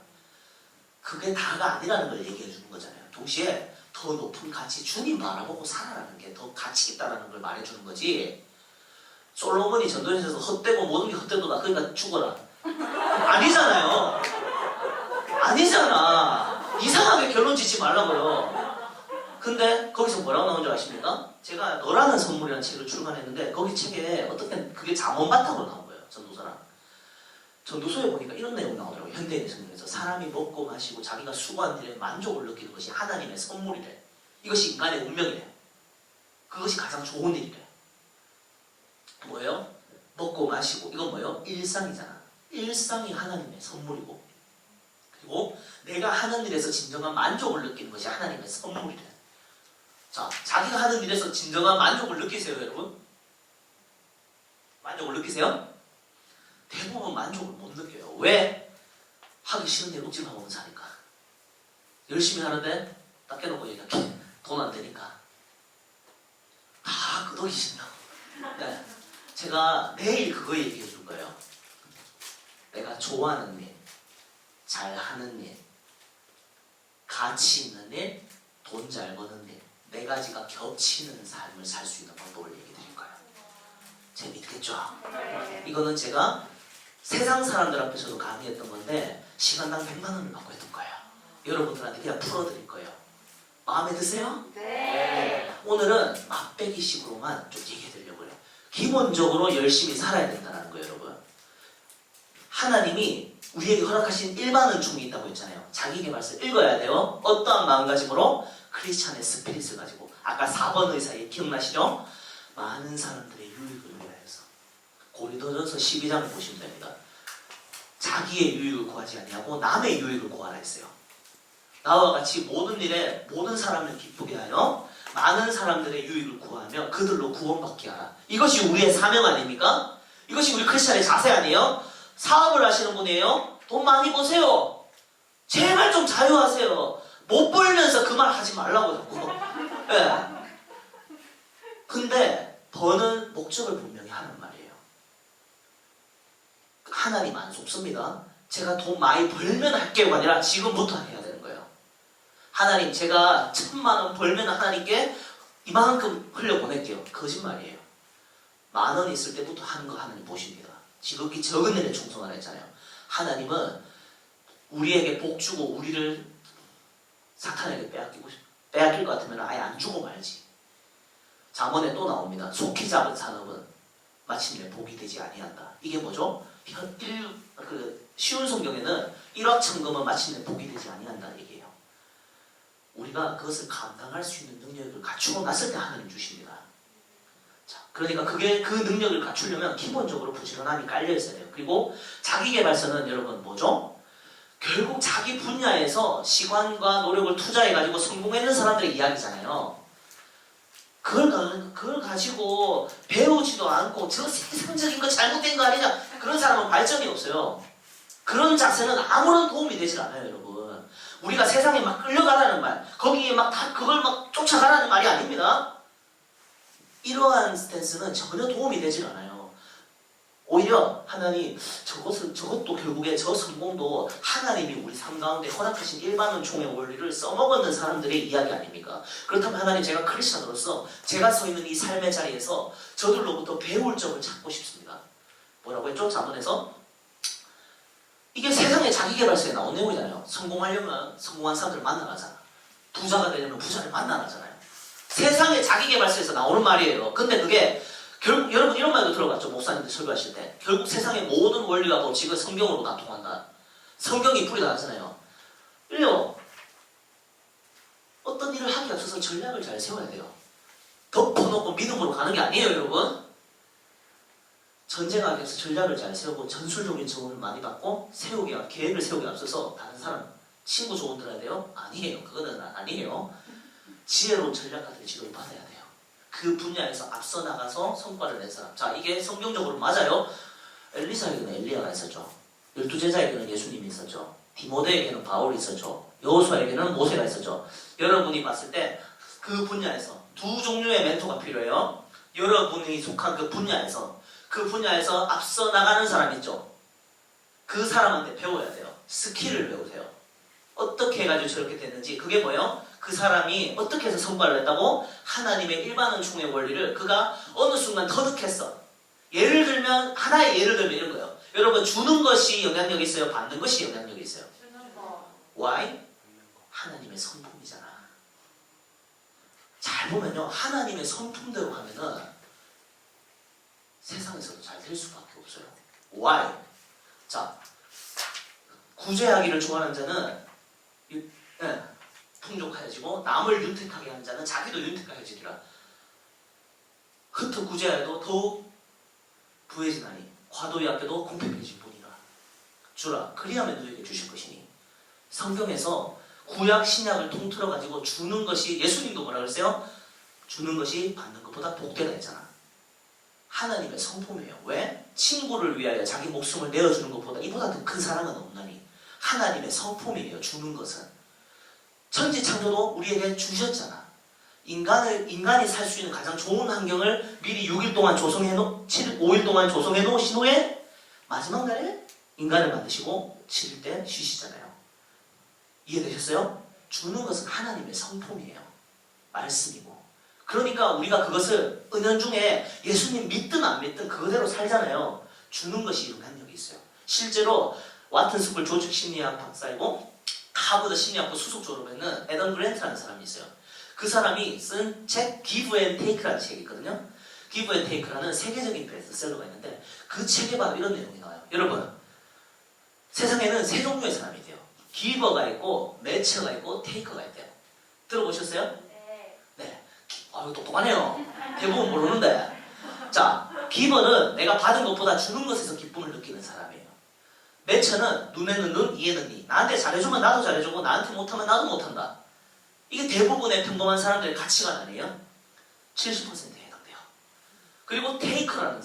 그게 다가 아니라는 걸 얘기해 주는 거잖아요. 동시에 더 더 높은 가치, 주님 바라보고 살아라는 게 더 가치 있다는 걸 말해주는 거지. 솔로몬이 전도에서 헛되고 모든 게 헛되도다. 그러니까 죽어라. 아니잖아요. 아니잖아. 이상하게 결론 짓지 말라고요. 근데 거기서 뭐라고 나온 줄 아십니까? 제가 너라는 선물이라는 책을 출간했는데 거기 책에 어떻게 그게 잠언 바탕으로 나온 거예요. 전도서랑. 전도서에 보니까 이런 내용이 나오더라고요. 현대인 성경에서 사람이 먹고 마시고 자기가 수고한 일에 만족을 느끼는 것이 하나님의 선물이래. 이것이 인간의 운명이래. 그것이 가장 좋은 일이래. 뭐예요? 먹고 마시고 이건 뭐예요? 일상이잖아. 일상이 하나님의 선물이고 그리고 내가 하는 일에서 진정한 만족을 느끼는 것이 하나님의 선물이래. 자, 자기가 하는 일에서 진정한 만족을 느끼세요, 여러분? 만족을 느끼세요? 대부분 만족을 못 느껴요. 왜? 하기 싫은 일 억지로 하고 사니까. 열심히 하는데 딱 깨놓고 얘기할게. 돈 안 되니까. 다 끄덕이 신다고. 네. 제가 내일 그거 얘기해 줄 거예요. 내가 좋아하는 일, 잘하는 일, 가치 있는 일, 돈 잘 버는 일, 네 가지가 겹치는 삶을 살 수 있는 방법을 얘기해 드릴 거예요. 재밌겠죠? 이거는 제가 세상 사람들 앞에서도 강의했던 건데 시간당 100만 원을 받고 했던 거예요. 여러분들한테 그냥 풀어드릴 거예요. 마음에 드세요? 네. 오늘은 맛배기식으로만 좀 얘기해 드리려고 해요. 기본적으로 열심히 살아야 된다는 거예요, 여러분. 하나님이 우리에게 허락하신 일반 은총이 있다고 했잖아요. 자기계발서 읽어야 돼요. 어떠한 마음가짐으로? 크리스찬의 스피릿을 가지고. 아까 4번 의사에 기억나시죠? 많은 사람들의 유익을 위하여서. 고린도전서 12장을 보시면 됩니다. 자기의 유익을 구하지 아니하고 남의 유익을 구하라 했어요. 나와 같이 모든 일에 모든 사람을 기쁘게 하여 많은 사람들의 유익을 구하며 그들로 구원받게 하라. 이것이 우리의 사명 아닙니까? 이것이 우리 크리스찬의 자세 아니에요? 사업을 하시는 분이에요? 돈 많이 버세요. 제발 좀 자유하세요. 못 벌면서 그 말 하지 말라고 자꾸. 네. 근데 버는 목적을 분명히 하는 말이에요. 하나님 안 속습니다. 제가 돈 많이 벌면 할게요가 아니라 지금부터 해야 되는 거예요. 하나님 제가 1000만 원 벌면 하나님께 이만큼 흘려보낼게요. 거짓말이에요. 10,000원 있을 때부터 하는 거 하나님 보십니다. 지극히 적은 일에 충성하라 했잖아요. 하나님은 우리에게 복 주고 우리를 사탄에게 빼앗길 것 같으면 아예 안 주고 말지. 잠언에 또 나옵니다. 속히 잡은 산업은 마침내 복이 되지 아니한다. 이게 뭐죠? 쉬운 성경에는 일확천금은 마침내 복이 되지 아니한다 얘기해요. 우리가 그것을 감당할 수 있는 능력을 갖추고 났을 때 하나님 주십니다. 자, 그러니까 그 능력을 갖추려면 기본적으로 부지런함이 깔려 있어야 돼요. 그리고 자기계발서는 여러분 뭐죠? 결국 자기 분야에서 시간과 노력을 투자해가지고 성공했는 사람들의 이야기잖아요. 그걸 가지고 배우지도 않고 저 세상적인 거 잘못된 거 아니냐, 그런 사람은 발전이 없어요. 그런 자세는 아무런 도움이 되질 않아요, 여러분. 우리가 세상에 막 끌려가라는 말, 거기에 막 다 그걸 막 쫓아가라는 말이 아닙니다. 이러한 스탠스는 전혀 도움이 되질 않아요. 오히려 하나님 저것도 결국에 저 성공도 하나님이 우리 삶 가운데 허락하신 일반 은총의 원리를 써먹었는 사람들의 이야기 아닙니까? 그렇다면 하나님, 제가 크리스찬으로서 제가 서 있는 이 삶의 자리에서 저들로부터 배울 점을 찾고 싶습니다. 뭐라고 했죠? 잠언에서 이게 세상에 자기계발서에 나온 내용이잖아요. 성공하려면 성공한 사람들을 만나가잖아. 부자가 되려면 부자를 만나가잖아요. 세상에 자기계발서에서 나오는 말이에요. 근데 그게 결국 여러분 이런 말도 들어봤죠? 목사님들 설교하실 때 결국 세상의 모든 원리와 법칙은 성경으로 다 통한다. 성경이 뿌리 다 하잖아요. 왜요? 어떤 일을 하기 앞서서 전략을 잘 세워야 돼요. 덮어놓고 믿음으로 가는 게 아니에요, 여러분. 전쟁하기 위해서 전략을 잘 세우고 전술적인 조언을 많이 받고 계획을 세우기 앞서서 다른 사람, 친구 조언 들어야 돼요? 아니에요. 그거는 아니에요. 지혜로운 전략가들의 지도를 받아야 돼요. 그 분야에서 앞서 나가서 성과를 낸 사람. 자, 이게 성경적으로 맞아요. 엘리사에게는 엘리야가 있었죠. 12제자에게는 예수님이 있었죠. 디모데에게는 바울이 있었죠. 여호수아에게는 모세가 있었죠. 여러분이 봤을 때 그 분야에서 두 종류의 멘토가 필요해요. 여러분이 속한 그 분야에서 앞서 나가는 사람 있죠. 그 사람한테 배워야 돼요. 스킬을 배우세요. 어떻게 해가지고 저렇게 됐는지. 그게 뭐예요? 그 사람이 어떻게 해서 성과를 냈다고? 하나님의 일반 은총의 원리를 그가 어느 순간 터득했어. 예를 들면 하나의 예를 들면 이런 거예요. 여러분 주는 것이 영향력이 있어요? 받는 것이 영향력이 있어요? 주는 거. Why? 하나님의 성품이잖아. 잘 보면요. 하나님의 성품대로 하면은 세상에서도 잘 될 수밖에 없어요. Why? 자, 구제하기를 좋아하는 자는 풍족하여지고 남을 윤택하게 하는 자는 자기도 윤택하여지리라. 흩어 구제하여도 더욱 부해지나니 과도히 아껴도 공평해질 뿐이라. 주라 그리하면 너에게 주실 것이니. 성경에서 구약 신약을 통틀어 가지고 주는 것이 예수님도 뭐라 그랬어요? 주는 것이 받는 것보다 복되다 했잖아. 하나님의 성품이에요. 왜? 친구를 위하여 자기 목숨을 내어주는 것보다 이보다 더 큰 사랑은 없나니. 하나님의 성품이에요. 주는 것은. 천지창조도 우리에게 주셨잖아. 인간이 살 수 있는 가장 좋은 환경을 미리 6일 동안 5일 동안 조성해 놓으신 후에 마지막 날에 인간을 만드시고 7일 때 쉬시잖아요. 이해되셨어요? 주는 것은 하나님의 성품이에요. 말씀이고. 그러니까 우리가 그것을 은연중에 예수님 믿든 안 믿든 그거대로 살잖아요. 주는 것이 영향력이 있어요. 실제로 와튼스쿨 조직심리학 박사이고 하버드 심리학부 수석 졸업했는 애덤 그랜트라는 사람이 있어요. 그 사람이 쓴 책 Give and Take라는 책이 있거든요. Give and Take라는 세계적인 베스트셀러가 있는데 그 책에 바로 이런 내용이 나와요. 여러분, 세상에는 세 종류의 사람이 돼요. 기버가 있고 매처가 있고 테이커가 있대요. 들어보셨어요? 네. 네. 아유 똑똑하네요. 대부분 모르는데. 자, 기버는 내가 받은 것보다 주는 것에서 기쁨을 느끼는 사람이에요. 매처는 눈에는 눈, 이에는 이. 나한테 잘해주면 나도 잘해주고 나한테 못하면 나도 못한다. 이게 대부분의 평범한 사람들의 가치관 아니에요? 70%에 해당돼요. 그리고 테이커가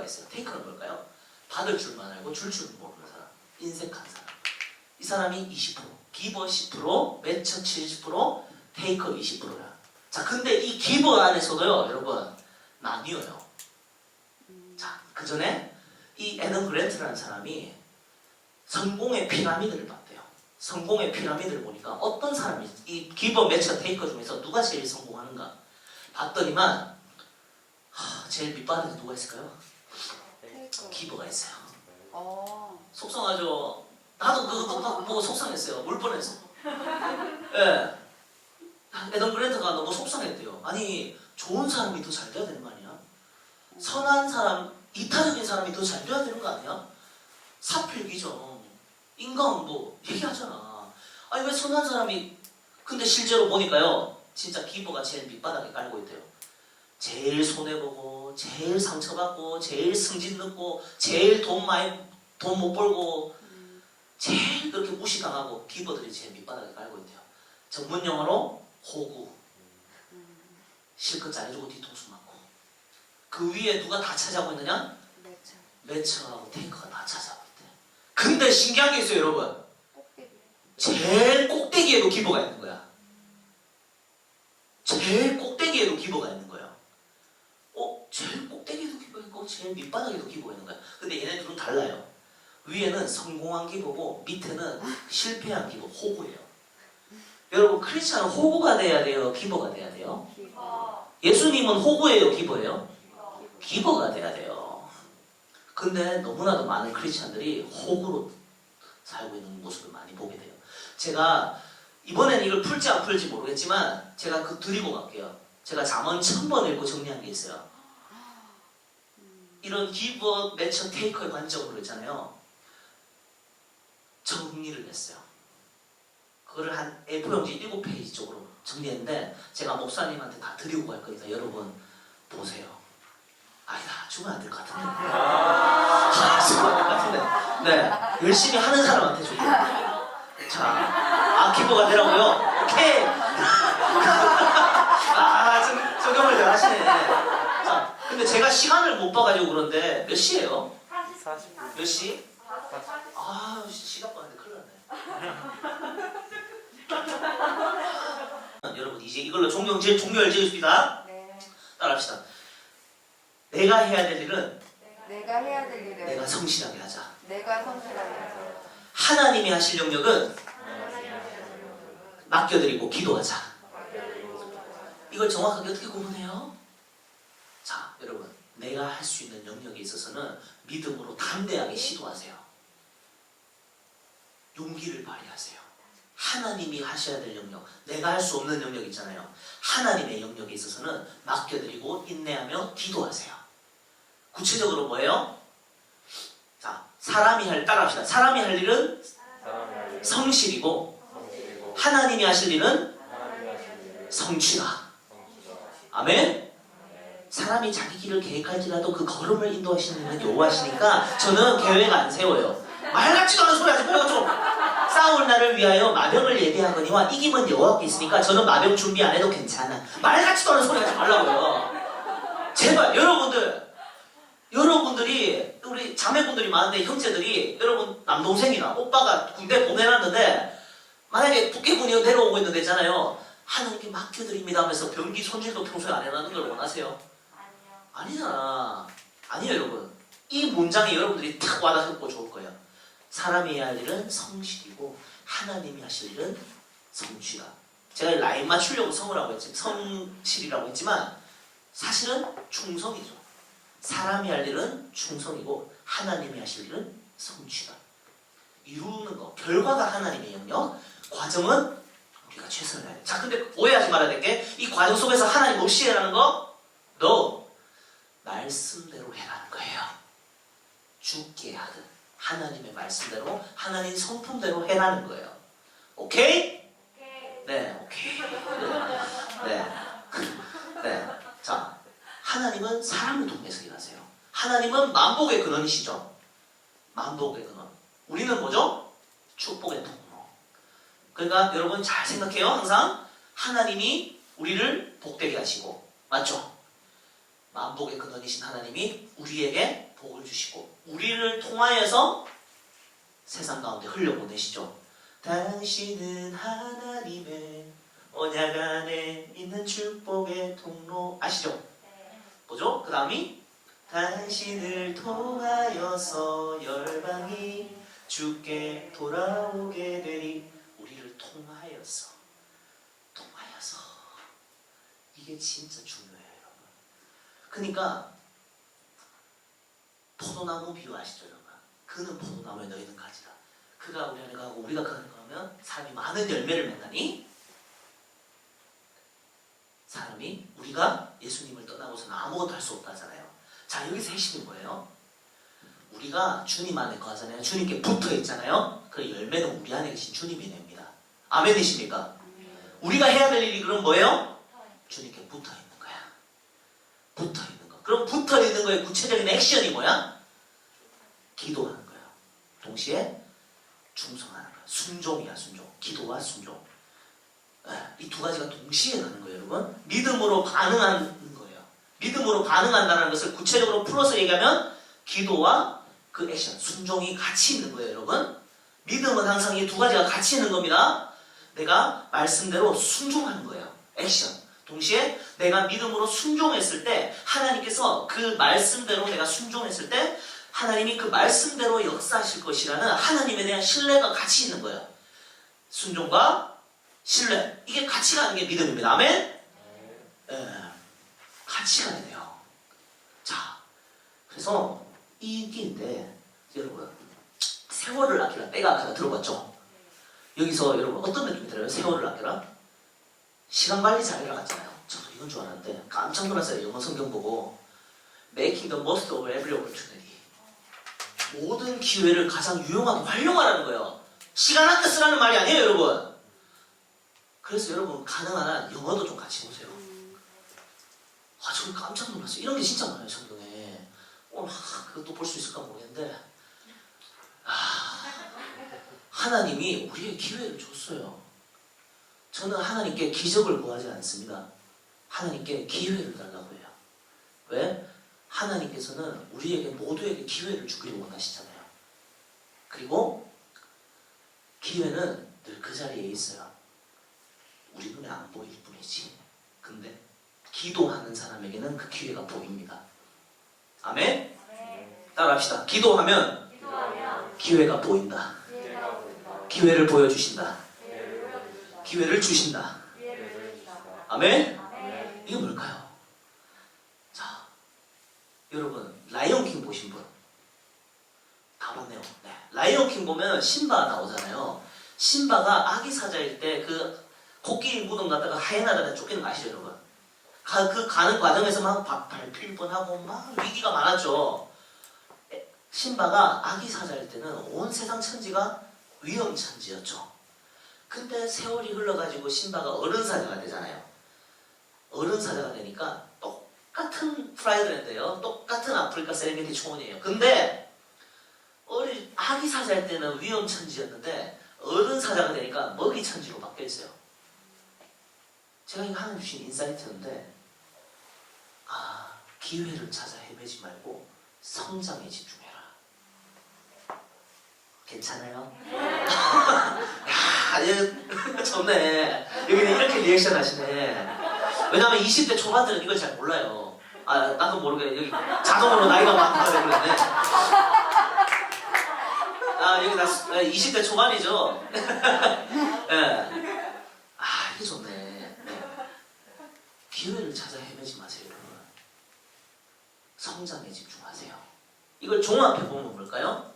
있어요. 테이커는 뭘까요? 받을 줄만 알고 줄 줄은 모르는 사람. 인색한 사람. 이 사람이 20%, 기버 10%, 매처 70%, 테이커 20%야. 자, 근데 이 기버 안에서도요, 여러분, 나뉘어요. 자, 그 전에 이 애덤 그랜트라는 사람이 성공의 피라미드를 봤대요. 성공의 피라미드를 보니까 어떤 사람이 이 기버, 매처, 테이커 중에서 누가 제일 성공하는가 봤더니만 제일 밑바닥에 누가 있을까요? 기버가 있어요. 속상하죠. 나도 그거 보고 속상했어요. 울 뻔했어. 예. 애덤 그랜트가 너무 속상했대요. 아니 좋은 사람이 더 잘 돼야 되는 거 아니야? 선한 사람, 이타적인 사람이 더 잘 돼야 되는 거 아니야? 사필기정, 인과응보 얘기하잖아. 아니 왜 선한 사람이. 근데 실제로 보니까요, 진짜 기버가 제일 밑바닥에 깔고 있대요. 제일 손해보고 제일 상처받고 제일 승진 늦고 제일 돈 못 벌고 제일 그렇게 무시당하고 기버들이 제일 밑바닥에 깔고 있대요. 전문 용어로 호구. 실컷 잘해주고 뒤통수 맞고. 그 위에 누가 다 차지하고 있느냐? 매처하고 테이커가 다 차지하고 있대. 근데 신기한 게 있어요, 여러분. 제일 꼭대기에도 기버가 있는 거야. 제일 꼭대기에도 기버가 있는 거예요. 제일 꼭대기에도 기버가 있고 제일 밑바닥에도 기버가 있는 거야. 근데 얘네 둘은 달라요. 위에는 성공한 기버고 밑에는 실패한 기버, 호구예요. 여러분, 크리스찬은 호구가 돼야 돼요? 기버가 돼야 돼요? 예수님은 호구예요? 기버예요? 기버가 돼야 돼요. 근데 너무나도 많은 크리스찬들이 호구로 살고 있는 모습을 많이 보게 돼요. 제가 이번에는 이걸 풀지 안 풀지 모르겠지만 제가 그 드리고 갈게요. 제가 잠언 1000번 읽고 정리한 게 있어요. 이런 기버, 매처, 테이커의 관점으로 있잖아요. 정리를 했어요. 그거를 한 A4용지 7페이지 쪽으로 정리했는데 제가 목사님한테 다 드리고 갈 거니까 여러분 보세요. 아니다, 주면 안 될 것 같은데. 주면 안 될 것 같은데. 네, 열심히 하는 사람한테 줄게요. 자, 기버가 되라고요? 오케이. 적용을 잘 하시네. 자, 근데 제가 시간을 못 봐가지고 그런데 몇 시예요? 40분. 몇 시? 시간 봤는데 큰일 났네. 여러분 이제 이걸로 종료를 지읍시다. 네. 따라합시다. 내가 해야 될 일은 내가 해야 될 일은 내가 성실하게 하자. 내가 성실하게 하자. 하나님이 하실 영역은 맡겨드리고 기도하자. 이걸 정확하게 어떻게 구분해요? 자, 여러분, 내가 할 수 있는 영역에 있어서는 믿음으로 담대하게 시도하세요. 용기를 발휘하세요. 하나님이 하셔야 될 영역, 내가 할 수 없는 영역 있잖아요. 하나님의 영역에 있어서는 맡겨드리고 인내하며 기도하세요. 구체적으로 뭐예요? 자, 따라합시다. 사람이 할 일은 성실이고 하나님이 하실 일은 성취다. 아멘? 사람이 자기 길을 계획할지라도 그 걸음을 인도하시는 분은 여호와시니까 저는 계획 안 세워요. 말 같지도 않은 소리 하지 말고 싸울 날을 위하여 마병을 예비하거니와 이김은 여호와께 있으니까 저는 마병 준비 안 해도 괜찮아. 말 같지도 않은 소리 하지 말라고요. 제발 여러분들이 우리 자매분들이 많은데 형제들이 여러분 남동생이나 오빠가 군대 보내놨는데 만약에 북해군이 내려오고 있는 데 있잖아요. 하나님께 맡겨드립니다 하면서 병기 손질도 평소에 안 해놨는 걸 원하세요? 아니잖아. 아니에요 여러분. 이 문장에 여러분들이 탁 와닿고 좋을 거예요. 사람이 해야 할 일은 성실이고 하나님이 하실 일은 성취다. 제가 라인 맞추려고 성실이라고 했지만 사실은 충성이죠. 사람이 할 일은 충성이고 하나님이 하실 일은 성취다. 이루는 거, 결과가 하나님의 영역, 과정은 우리가 최선을 다해야 돼. 자, 근데 오해하지 말아야 될 게 이 과정 속에서 하나님 없이 해라는 거? 너 말씀대로 해라는 거예요. 죽게 하든 하나님의 말씀대로 하나님 성품대로 해라는 거예요. 오케이? 네, 오케이. 네. 자, 하나님은 사람을 통해서 일하세요. 하나님은 만복의 근원이시죠. 만복의 근원. 우리는 뭐죠? 축복의 통로. 그러니까 여러분 잘 생각해요. 항상 하나님이 우리를 복되게 하시고, 맞죠? 만복의 근원이신 하나님이 우리에게 복을 주시고 우리를 통하여서 세상 가운데 흘려보내시죠. 당신은 하나님의 언약 안에 있는 축복의 통로. 아시죠? 뭐죠? 그 다음이 당신을 통하여서 열방이 주께 돌아오게 되리. 우리를 통하여서 이게 진짜 중요해요 여러분. 그러니까 포도나무 비유 아시죠 여러분? 그는 포도나무에 너희는 가지라. 그가 우리 안에 가고 우리가 그 안에 가면 사람이 많은 열매를 맺나니 사람이 우리가 예수님을 떠나고서는 아무것도 할 수 없다잖아요. 자, 여기서 핵심은 뭐예요? 우리가 주님 안에 거하잖아요. 주님께 붙어 있잖아요. 그 열매는 우리 안에 계신 주님이 냅니다. 아멘이십니까? 우리가 해야 될 일이 그럼 뭐예요? 주님께 붙어 있는 거야. 붙어 있는 거. 그럼 붙어 있는 거의 구체적인 액션이 뭐야? 기도하는 거야. 동시에 충성하는 거야. 순종이야, 순종. 기도와 순종. 이 두 가지가 동시에 가는 거예요, 여러분. 믿음으로 반응하는 거예요. 믿음으로 반응한다는 것을 구체적으로 풀어서 얘기하면 기도와 그 액션, 순종이 같이 있는 거예요, 여러분. 믿음은 항상 이 두 가지가 같이 있는 겁니다. 내가 말씀대로 순종하는 거예요. 액션. 동시에 내가 믿음으로 순종했을 때 하나님께서 그 말씀대로 내가 순종했을 때 하나님이 그 말씀대로 역사하실 것이라는 하나님에 대한 신뢰가 같이 있는 거예요. 순종과 신뢰. 이게 같이 가는 게 믿음입니다. 아멘? 같이 가야 돼요. 자, 그래서 이기인데 여러분 세월을 아끼라 빼가 들어봤죠? 여기서 여러분 어떤 느낌이 들어요? 세월을 아끼라? 시간 관리 잘해라 같잖아요. 저도 이건 줄 알았는데 깜짝 놀랐어요. 영어 성경 보고 Making the most of every opportunity. 모든 기회를 가장 유용하게 활용하라는 거예요. 시간 아껴 쓰라는 말이 아니에요, 여러분. 그래서 여러분 가능한 한 영어도 좀 같이 보세요. 저는 깜짝 놀랐어요. 이런 게 진짜 많아요, 성경에. 오늘 그것도 볼 수 있을까 모르겠는데 하나님이 우리에게 기회를 줬어요. 저는 하나님께 기적을 구하지 않습니다. 하나님께 기회를 달라고 해요. 왜? 하나님께서는 우리에게 모두에게 기회를 주기를 원하시잖아요. 그리고 기회는 늘 그 자리에 있어요. 우리 눈에 안 보일 뿐이지. 근데 기도하는 사람에게는 그 기회가 보입니다. 아멘? 따라합시다. 기도하면 기회가 보인다. 기회를 보여주신다. 기회를 주신다. 아멘? 이게 뭘까요? 자, 여러분 라이온킹 보신 분? 다 봤네요. 네. 라이온킹 보면 심바 나오잖아요. 심바가 아기 사자일 때 그 코끼리 무덤 갔다가 하이에나들한테 쫓기는 거 아시죠, 여러분? 그 가는 과정에서 막 밟힐 뻔하고 막 위기가 많았죠. 심바가 아기 사자일 때는 온 세상 천지가 위험천지였죠. 근데 세월이 흘러가지고 심바가 어른 사자가 되잖아요. 어른 사자가 되니까 똑같은 프라이드랜드예요. 똑같은 아프리카 세렝게티 초원이에요. 근데 아기 사자일 때는 위험천지였는데 어른 사자가 되니까 먹이천지로 바뀌어 있어요. 제가 이거 하나 주신 인사이트인데 기회를 찾아 헤매지 말고 성장에 집중해라. 괜찮아요? 좋네. 여기는 이렇게 리액션 하시네. 왜냐면 20대 초반들은 이걸 잘 몰라요. 나도 모르게 여기 자동으로 나이가 많다고 그러네. 여기 나 20대 초반이죠. 네. 이게 좋네. 네. 기회를 찾아 헤매지 마세요, 여러분. 성장에 집중하세요. 이걸 종합해보면 뭘까요?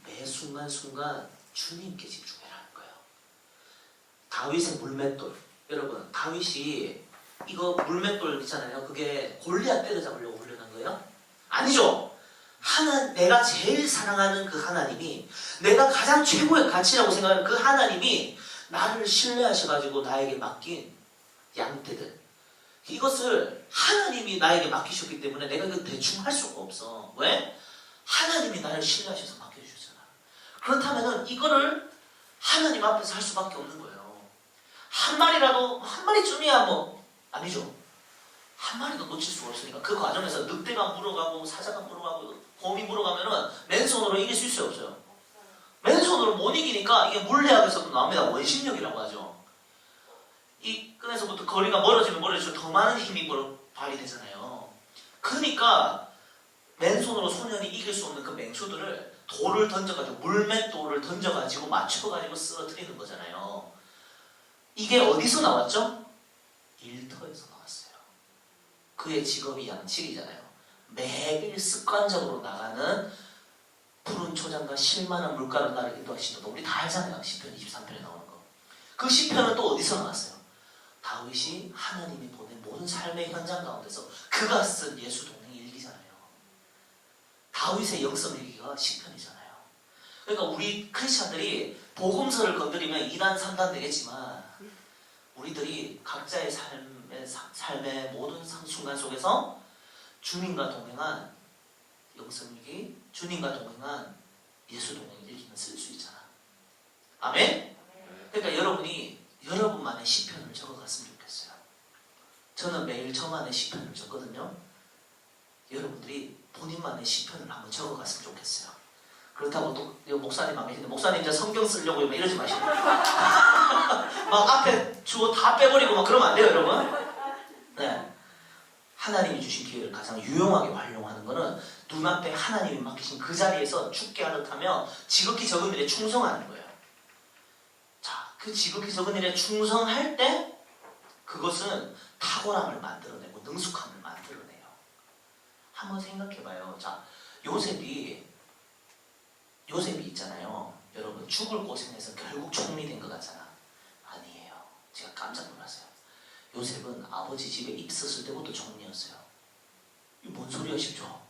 매 순간순간 주님께 집중해라는 거예요. 다윗의 물맷돌. 여러분, 다윗이 이거 물맷돌 있잖아요. 그게 골리앗 때려잡으려고 훈련한 거예요? 아니죠. 내가 제일 사랑하는 그 하나님이, 내가 가장 최고의 가치라고 생각하는 그 하나님이 나를 신뢰하셔가지고 나에게 맡긴 양떼들. 이것을 하나님이 나에게 맡기셨기 때문에 내가 이거 대충 할 수가 없어. 왜? 하나님이 나를 신뢰하셔서 맡겨주셨잖아. 그렇다면 이거를 하나님 앞에서 할 수밖에 없는 거예요. 한 마리쯤이야 아니죠. 한 마리도 놓칠 수가 없으니까 그 과정에서 늑대가 물어가고 사자가 물어가고 곰이 물어가면은 맨손으로 이길 수 있어요, 없어요? 맨손으로 못 이기니까 이게 물리학에서도 나옵니다. 원심력이라고 하죠. 이 끈에서부터 거리가 멀어지면 더 많은 힘이 발휘되잖아요. 그러니까 맨손으로 소년이 이길 수 없는 그 맹수들을 돌을 던져가지고 물맷돌을 던져가지고 맞춰가지고 쓰러뜨리는 거잖아요. 이게 어디서 나왔죠? 일터에서 나왔어요. 그의 직업이 양치기잖아요. 매일 습관적으로 나가는 푸른 초장과 실만한 물가를 나르기도 하시는 거 우리 다 알잖아요. 시편 23편에 나오는 거. 그 시편은 또 어디서 나왔어요? 다윗이 하나님이 보낸 모든 삶의 현장 가운데서 그가 쓴 예수 동행 일기잖아요. 다윗의 영성 일기가 시편이잖아요. 그러니까 우리 크리스찬들이 복음서를 건드리면 2단 3단 되겠지만 우리들이 각자의 삶의 모든 순간 속에서 주님과 동행한 영성일기, 주님과 동행한 예수 동행 일기는 쓸 수 있잖아. 아멘? 그러니까 여러분이 여러분만의 시편을 적어갔으면 좋겠어요. 저는 매일 저만의 시편을 적거든요. 여러분들이 본인만의 시편을 한번 적어갔으면 좋겠어요. 그렇다고 또 목사님 안 계시는데 목사님 이제 성경 쓰려고 이러지 마시고 막 앞에 주어 다 빼버리고 막 그러면 안 돼요, 여러분. 네. 하나님이 주신 기회를 가장 유용하게 활용하는 것은 눈앞에 하나님이 맡기신 그 자리에서 죽게 하듯 하며 지극히 적은 일에 충성하는 거예요. 자, 그 지극히 적은 일에 충성할 때 그것은 탁월함을 만들어내고 능숙함을 만들어내요. 한번 생각해봐요. 자, 요셉이 있잖아요. 여러분 죽을 고생해서 결국 총리 된 것 같잖아. 아니에요. 제가 깜짝 놀랐어요. 요셉은 아버지 집에 있었을 때부터 총리였어요. 이게 뭔 소리야 싶죠?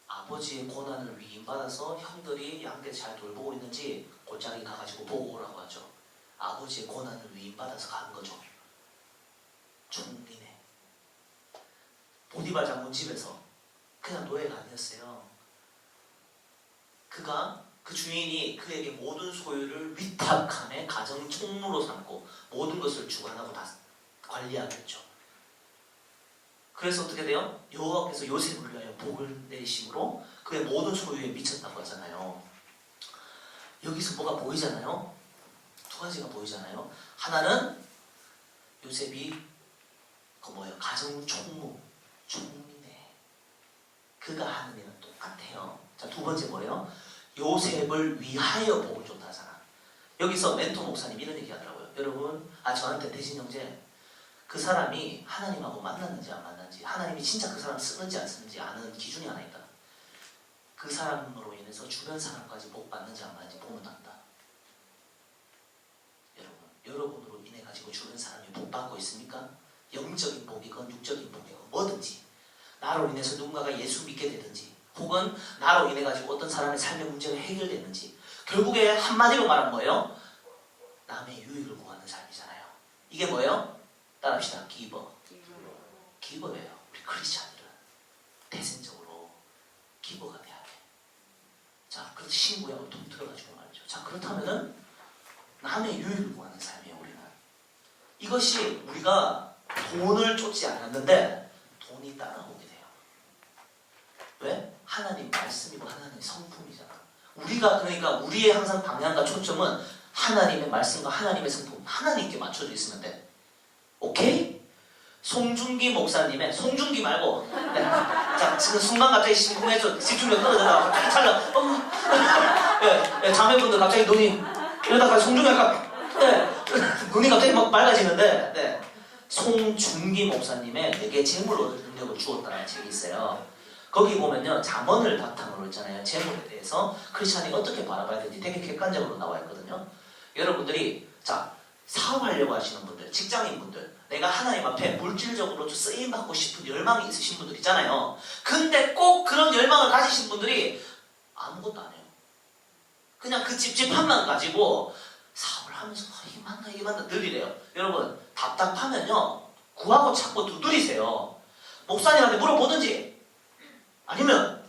아버지의 고난을 위임받아서 형들이 양대 잘 돌보고 있는지 골짜기 가가지고 보고 오라고 하죠. 아버지의 고난을 위임받아서 간 거죠. 총리네. 보디발 장군 집에서 그냥 노예가 아니었어요. 그 주인이 그에게 모든 소유를 위탁함에 가정 총무로 삼고 모든 것을 주관하고 다 관리하겠죠. 그래서 어떻게 돼요? 여호와께서 요셉을 위하여 복을 내리심으로 그의 모든 소유에 미쳤다고 하잖아요. 여기서 뭐가 보이잖아요? 두 가지가 보이잖아요. 하나는 요셉이 가정 총무네. 그가 하는 일은 똑같아요. 자, 두 번째 뭐예요? 요셉을 위하여 복을 줬다 하잖아. 여기서 멘토 목사님 이런 얘기 하더라고요. 여러분, 저한테 대신 형제, 그 사람이 하나님하고 만났는지 안 만났는지, 하나님이 진짜 그 사람 쓰는지 안 쓰는지 아는 기준이 하나 있다. 그 사람으로 인해서 주변 사람까지 복 받는지 안 받는지 보면 안다. 여러분으로 인해 가지고 주변 사람이 복 받고 있습니까? 영적인 복이건 육적인 복이건 뭐든지, 나로 인해서 누군가가 예수 믿게 되든지, 혹은 나로 인해 가지고 어떤 사람의 삶의 문제가 해결되는지, 결국에 한마디로 말하면 뭐예요? 남의 유익을 구하는 삶이잖아요. 이게 뭐예요? 따라합시다. 기버. 기버예요. 우리 크리스찬들은 대승적으로 기버가 돼야 돼. 자, 그래서 신구약을 통틀어가지고 말이죠. 자, 그렇다면은 남의 유익을 구하는 삶이에요. 우리는 이것이, 우리가 돈을 쫓지 않았는데 돈이 따라오게 돼요. 왜? 하나님 말씀이고 하나님 성품이잖아. 우리가, 그러니까 우리의 항상 방향과 초점은 하나님의 말씀과 하나님의 성품, 하나님께 맞춰져 있으면 돼. 오케이? 송중기 목사님의, 송중기 말고, 네. 자, 지금 순간 갑자기 심쿵해서 집중력 떨어져서 갑자기 찰나, 예, 자매분들 갑자기 눈이, 이러다가 송중기 약간, 눈이 갑자기 막 맑아지는데, 네. 송중기 목사님의 내게 재물 얻을 능력을 주었다는 책이 있어요. 거기 보면요, 잠언을 바탕으로 있잖아요. 재물에 대해서 크리스찬이 어떻게 바라봐야 되는지 되게 객관적으로 나와 있거든요. 여러분들이, 자, 사업하려고 하시는 분들, 직장인분들, 내가 하나님 앞에 물질적으로 쓰임받고 싶은 열망이 있으신 분들 있잖아요. 근데 꼭 그런 열망을 가지신 분들이 아무것도 안 해요. 그냥 그 찝찝함만 가지고 사업을 하면서 이게 맞나 늘 이래요. 여러분, 답답하면요, 구하고 찾고 두드리세요. 목사님한테 물어보든지, 아니면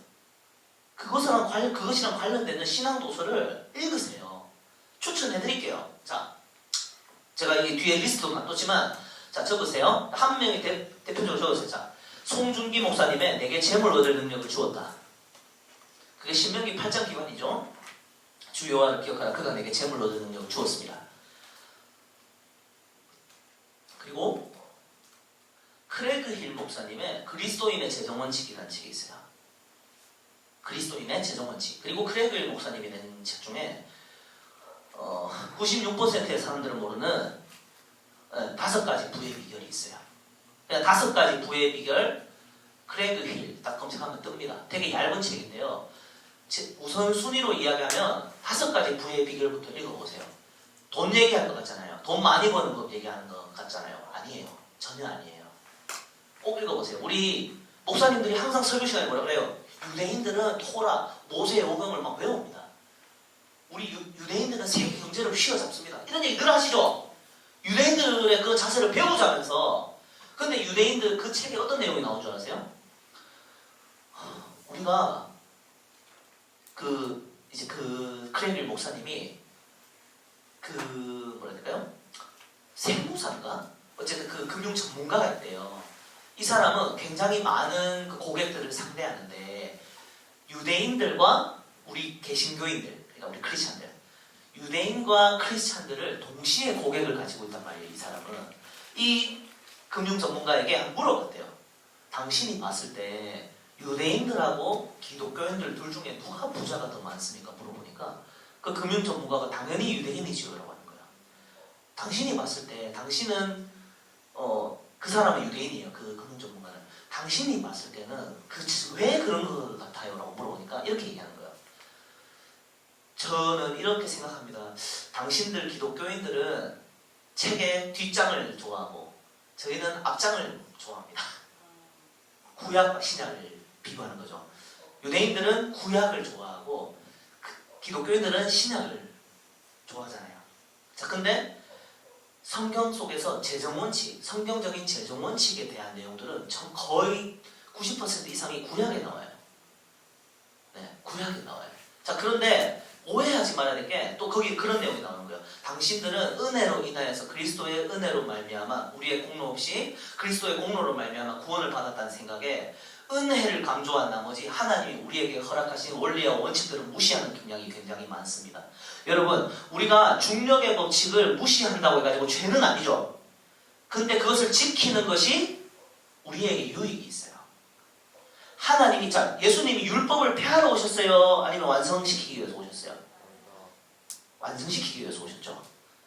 그것이랑 관련되는 신앙 도서를 읽으세요. 추천해드릴게요. 자, 제가 여기 뒤에 리스트도 놔뒀지만, 자, 적으세요. 한 명이 대표적으로 적으세요. 자, 송중기 목사님의 내게 재물 얻을 능력을 주었다. 그게 신명기 8장 기반이죠. 주 여호와를 기억하라. 그가 내게 재물 얻을 능력을 주었습니다. 그리고 크레그 힐 목사님의 그리스도인의 재정원칙이라는 책이 있어요. 그리스도인의 재정원칙. 그리고 크레그 힐 목사님이 낸 책 중에 96%의 사람들은 모르는 5가지 부의 비결이 있어요. 그냥 5가지 부의 비결, 크레그 힐 딱 검색하면 뜹니다. 되게 얇은 책인데요. 우선순위로 이야기하면 5가지 부의 비결부터 읽어보세요. 돈 얘기할 것 같잖아요. 돈 많이 버는 법 얘기하는 것 같잖아요. 아니에요. 전혀 아니에요. 꼭 읽어보세요. 우리 목사님들이 항상 설교 시간에 뭐라 그래요? 유대인들은 토라, 모세의 오경을 막 외웁니다. 우리 유대인들은 세계 경제를 휘어잡습니다. 이런 얘기 늘 하시죠? 유대인들의 그 자세를 배우자면서. 근데 유대인들 그 책에 어떤 내용이 나온 줄 아세요? 우리가 이제 크레빌 목사님이 뭐라 해야 될까요? 세무사인가? 어쨌든 그 금융 전문가가 있대요. 이 사람은 굉장히 많은 그 고객들을 상대하는데, 유대인들과 우리 개신교인들, 그러니까 우리 크리스찬들, 유대인과 크리스찬들을 동시에 고객을 가지고 있단 말이에요. 이 사람은. 이 금융 전문가에게 물어봤대요. 당신이 봤을 때 유대인들하고 기독교인들 둘 중에 누가 부자가 더 많습니까? 물어보니까 그 금융 전문가가 당연히 유대인이지요 라고 하는 거야. 당신이 봤을 때, 당신은 그 사람은 유대인이에요. 그 금융 전문가는. 당신이 봤을 때는 왜 그런 것 같아요? 라고 물어보니까 이렇게 얘기하는 거예요. 저는 이렇게 생각합니다. 당신들 기독교인들은 책의 뒷장을 좋아하고 저희는 앞장을 좋아합니다. 구약과 신약을 비교하는 거죠. 유대인들은 구약을 좋아하고 기독교인들은 신약을 좋아하잖아요. 자, 근데 성경 속에서 재정원칙, 성경적인 재정원칙에 대한 내용들은 거의 90% 이상이 구약에 나와요. 네, 구약에 나와요. 자, 그런데 오해하지 말아야 될 게 또 거기 그런 내용이 나오는 거예요. 당신들은 은혜로 인하여서 그리스도의 은혜로 말미암아, 우리의 공로 없이 그리스도의 공로로 말미암아 구원을 받았다는 생각에 은혜를 강조한 나머지 하나님이 우리에게 허락하신 원리와 원칙들을 무시하는 경향이 굉장히 많습니다. 여러분, 우리가 중력의 법칙을 무시한다고 해가지고 죄는 아니죠. 근데 그것을 지키는 것이 우리에게 유익이 있어요. 하나님이, 자, 예수님이 율법을 폐하러 오셨어요? 아니면 완성시키기 위해서 오셨어요? 완성시키기 위해서 오셨죠.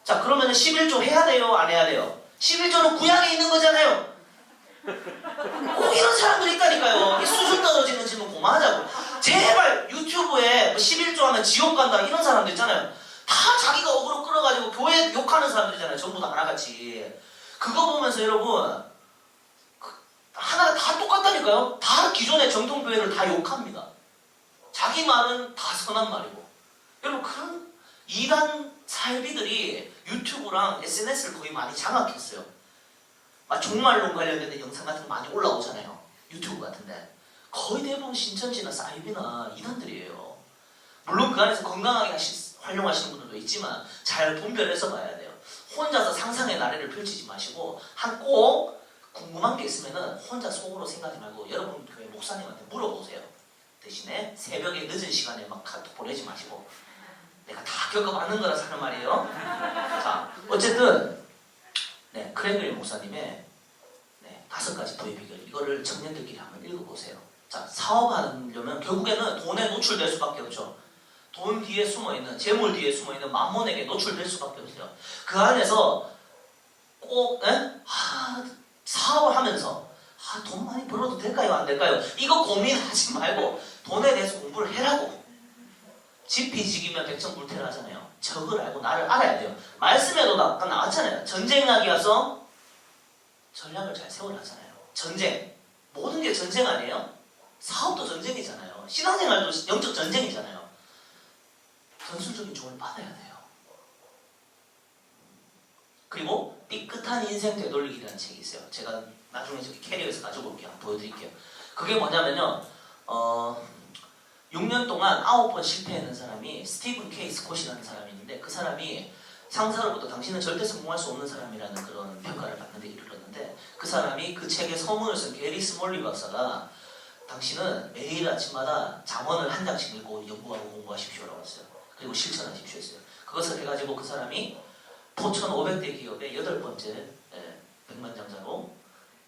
자, 그러면 11조 해야 돼요? 안 해야 돼요? 11조는 구약에 있는 거잖아요. 꼭 이런 사람들이 있다니까요. 이 수준 떨어지는 질문 그만하자고. 제발 유튜브에 뭐 11조 하면 지옥 간다 이런 사람들 있잖아요. 다 자기가 어그로 끌어가지고 교회 욕하는 사람들이잖아요. 전부 다 하나같이. 그거 보면서 여러분 하나가 다 똑같다니까요. 다 기존의 정통교회를 다 욕합니다. 자기 말은 다 선한 말이고. 여러분 그런 이단 사이비들이 유튜브랑 SNS를 거의 많이 장악했어요. 막 종말론 관련된 영상 같은 거 많이 올라오잖아요. 유튜브 같은데. 거의 대부분 신천지나 사이비나 이단들이에요. 물론 그 안에서 건강하게 활용하시는 분들도 있지만 잘 분별해서 봐야 돼요. 혼자서 상상의 나래를 펼치지 마시고 꼭 궁금한 게 있으면 혼자 속으로 생각하지 말고 여러분 교회 목사님한테 물어보세요. 대신에 새벽에 늦은 시간에 막 카톡 보내지 마시고 내가 다 겪어봤는 거라 하는 말이에요. 자, 어쨌든 네, 크랜베리 목사님의 5가지 부의 비결 이거를 청년들끼리 한번 읽어보세요. 자, 사업하려면 결국에는 돈에 노출될 수밖에 없죠. 돈 뒤에 숨어있는, 재물 뒤에 숨어있는 만몬에게 노출될 수밖에 없어요. 그 안에서 꼭 사업을 하면서 돈 많이 벌어도 될까요? 안 될까요? 이거 고민하지 말고 돈에 대해서 공부를 해라고. 지피지기면 백전불태를 하잖아요. 적을 알고 나를 알아야 돼요. 말씀에도 아까 나왔잖아요. 전쟁하기 위해서 전략을 잘 세우라 하잖아요. 전쟁. 모든 게 전쟁 아니에요? 사업도 전쟁이잖아요. 신앙생활도 영적 전쟁이잖아요. 전술적인 조언을 받아야 돼요. 그리고 삐끗한 인생 되돌리기라는 책이 있어요. 제가 나중에 저기 캐리어에서 가지고 올게요. 보여드릴게요. 그게 뭐냐면요. 6년 동안 9번 실패했는 사람이 스티븐 K 스콧이라는 사람이 있는데 그 사람이 상사로부터 당신은 절대 성공할 수 없는 사람이라는 그런 평가를 받는 데 이르렀는데 그 사람이 그 책에 서문을 쓴 게리 스몰리 박사가 당신은 매일 아침마다 잠언을 한 장씩 읽고 연구하고 공부하십시오라고 했어요. 그리고 실천하십시오 했어요. 그것을 해가지고 그 사람이 포천 500대 기업의 8번째 백만장자로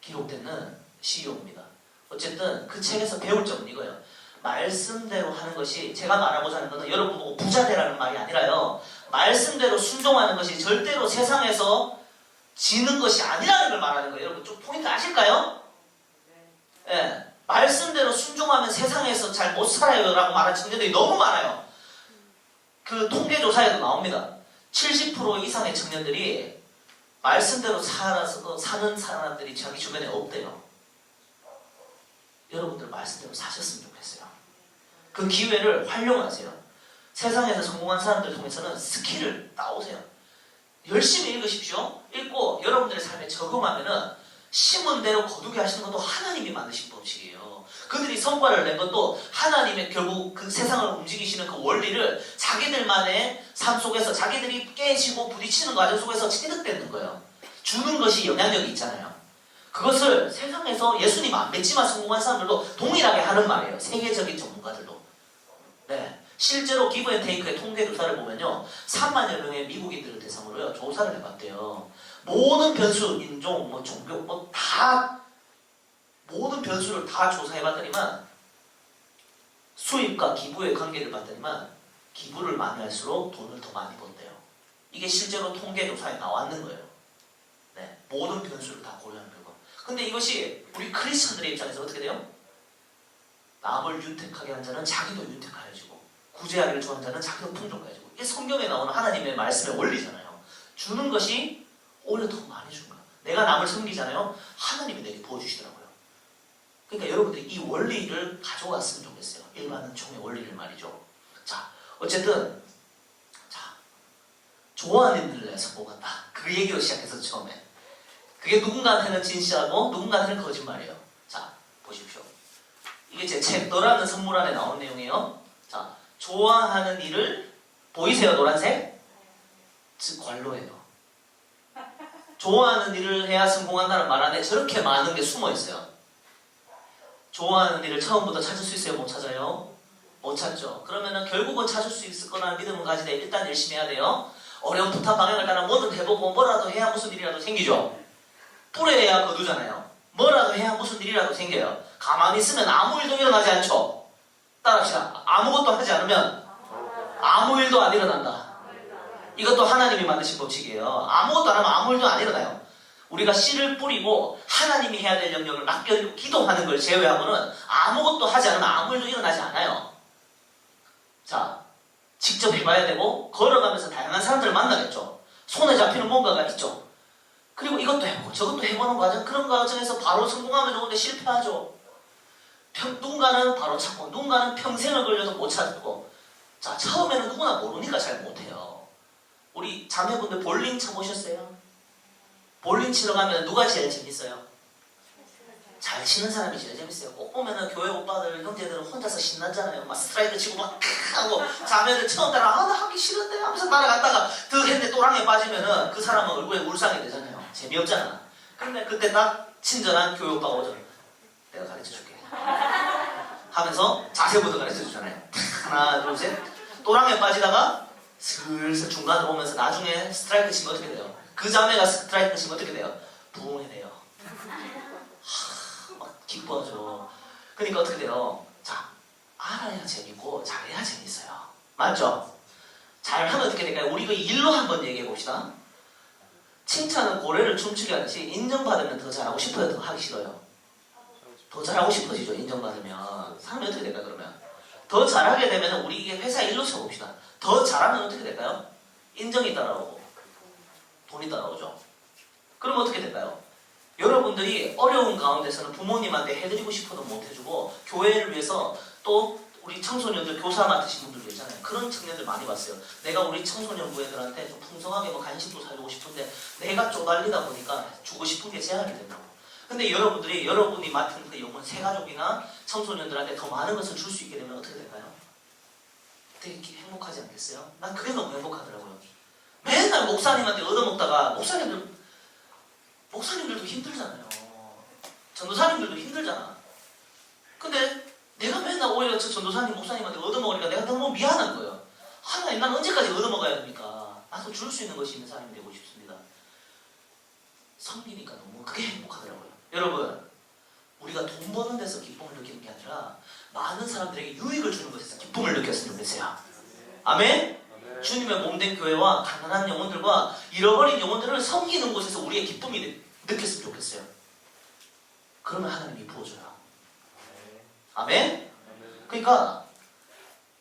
기록되는 CEO입니다. 어쨌든 그 책에서 배울 점은 이거예요. 말씀대로 하는 것이 제가 말하고자 하는 것은 여러분 보고 부자 되라는 말이 아니라요. 말씀대로 순종하는 것이 절대로 세상에서 지는 것이 아니라는 걸 말하는 거예요. 여러분 좀 포인트 아실까요? 네. 말씀대로 순종하면 세상에서 잘 못 살아요 라고 말하는 청년들이 너무 많아요. 그 통계조사에도 나옵니다. 70% 이상의 청년들이 말씀대로 살아서 사는 사람들이 자기 주변에 없대요. 여러분들 말씀대로 사셨으면 좋겠어요. 그 기회를 활용하세요. 세상에서 성공한 사람들 통해서는 스킬을 따오세요. 열심히 읽으십시오. 읽고 여러분들의 삶에 적용하면은 심은 대로 거두게 하시는 것도 하나님이 만드신 법칙이에요. 그들이 성과를 낸 것도 하나님의 결국 그 세상을 움직이시는 그 원리를 자기들만의 삶 속에서 자기들이 깨지고 부딪히는 과정 속에서 체득되는 거예요. 주는 것이 영향력이 있잖아요. 그것을 세상에서 예수님 안 맺지만 성공한 사람들도 동일하게 하는 말이에요. 세계적인 전문가들도. 네. 실제로 기브앤테이크의 통계조사를 보면요. 3만여 명의 미국인들을 대상으로요. 조사를 해봤대요. 모든 변수, 인종, 종교, 모든 변수를 다 조사해봤더니만 수입과 기부의 관계를 봤더니만 기부를 많이 할수록 돈을 더 많이 번대요. 이게 실제로 통계조사에 나왔는 거예요. 네. 모든 변수를 다 고려하는 결과. 근데 이것이 우리 크리스천들의 입장에서 어떻게 돼요? 남을 윤택하게 한 자는 자기도 윤택하여지고 구제하기를 좋아하는 자는 자기도 풍족해지고 이게 성경에 나오는 하나님의 말씀의 원리잖아요. 주는 것이 오히려 더 많이 준 거야. 내가 남을 섬기잖아요. 하나님이 내게 부어주시더라고요. 그러니까 여러분들이 이 원리를 가져갔으면 좋겠어요. 일반 은총의 원리를 말이죠. 자, 어쨌든 좋아하는 일을 내가 성공한다. 그 얘기로 시작해서 처음에. 그게 누군가한테는 진실하고 누군가한테는 거짓말이에요. 자, 보십시오. 이게 제 책 너라는 선물 안에 나온 내용이에요. 자, 좋아하는 일을 보이세요? 노란색? 즉 관로예요. 좋아하는 일을 해야 성공한다는 말 안에 저렇게 많은 게 숨어 있어요. 좋아하는 일을 처음부터 찾을 수 있어요? 못 찾아요? 못 찾죠. 그러면은 결국은 찾을 수 있을 거라는 믿음을 가지되 일단 열심히 해야 돼요. 어려운 부탁 방향을 따라 뭐든 해보고 뭐라도 해야 무슨 일이라도 생기죠. 뿌려야 거두잖아요. 뭐라도 해야 무슨 일이라도 생겨요. 가만히 있으면 아무 일도 일어나지 않죠. 따라합시다. 아무것도 하지 않으면 아무 일도 안 일어난다. 이것도 하나님이 만드신 법칙이에요. 아무것도 안 하면 아무 일도 안 일어나요. 우리가 씨를 뿌리고 하나님이 해야 될 영역을 맡겨 기도하는 걸 제외하고는 아무것도 하지 않으면 아무 일도 일어나지 않아요. 자, 직접 해봐야 되고 걸어가면서 다양한 사람들을 만나겠죠. 손에 잡히는 뭔가가 있죠. 그리고 이것도 해보고 저것도 해보는 과정, 그런 과정에서 바로 성공하면 좋은데 실패하죠. 누군가는 바로 찾고 누군가는 평생을 걸려서 못 찾고. 자, 처음에는 누구나 모르니까 잘 못해요. 우리 자매분들 볼링 쳐보셨어요? 볼링 치러 가면 누가 제일 재밌어요? 잘 치는 사람이 제일 재밌어요. 꼭 보면은 교회 오빠들, 형제들은 혼자서 신나잖아요. 막 스트라이크 치고 막 하고 자매들 처음 따라 나 하기 싫은데 하면서 따라갔다가 득 했는데 또랑에 빠지면은 그 사람은 얼굴에 울상이 되잖아요. 재미없잖아. 근데 그때 딱 친절한 교회 오빠가 오죠. 내가 가르쳐줄게 하면서 자세부터 가르쳐주잖아요. 하나 둘 셋. 또랑에 빠지다가 슬슬 중간으로 오면서 나중에 스트라이크 치면 어떻게 돼요? 그 자매가 스트라이크 치면 어떻게 돼요? 부흥해내요. 막 기뻐하죠. 그러니까 어떻게 돼요? 자, 알아야 재밌고 잘해야 재밌어요. 맞죠? 잘하면 어떻게 될까요? 우리 그 일로 한번 얘기해 봅시다. 칭찬은 고래를 춤추게 하듯이 인정받으면 더 잘하고 싶어요? 더 하기 싫어요? 더 잘하고 싶어지죠. 인정받으면. 사람이 어떻게 될까요? 그러면 더 잘하게 되면 우리 이게 회사 일로 쳐봅시다. 더 잘하면 어떻게 될까요? 인정이 따라오고 돈이 따라오죠. 그럼 어떻게 될까요? 여러분들이 어려운 가운데서는 부모님한테 해드리고 싶어도 못 해주고 교회를 위해서 또 우리 청소년들 교사 맡으신 분들도 있잖아요. 그런 청년들 많이 봤어요. 내가 우리 청소년부 애들한테 좀 풍성하게 뭐 간식도 사주고 싶은데 내가 쪼달리다 보니까 주고 싶은 게 제한이 된다고. 근데 여러분들이 여러분이 맡은 그 영혼 새가족이나 청소년들한테 더 많은 것을 줄 수 있게 되면 어떻게 될까요? 되게 행복하지 않겠어요? 난 그게 너무 행복하더라고요. 맨날 목사님한테 얻어먹다가 목사님들도 힘들잖아요. 전도사님들도 힘들잖아. 근데 내가 맨날 오히려 저 전도사님, 목사님한테 얻어먹으니까 내가 너무 미안한 거예요. 하나님, 난 언제까지 얻어먹어야 됩니까? 나도 줄 수 있는 것이 있는 사람이 되고 싶습니다. 섬기니까 너무 그게 행복하더라고요. 여러분, 우리가 돈 버는 데서 기쁨을 느끼는 게 아니라 많은 사람들에게 유익을 주는 것에서 기쁨을 느꼈으면 좋겠어요. 아멘? 주님의 몸된 교회와 가난한 영혼들과 잃어버린 영혼들을 섬기는 곳에서 우리의 기쁨이 느꼈으면 좋겠어요. 그러면 하나님이 부어줘요. 아멘? 그러니까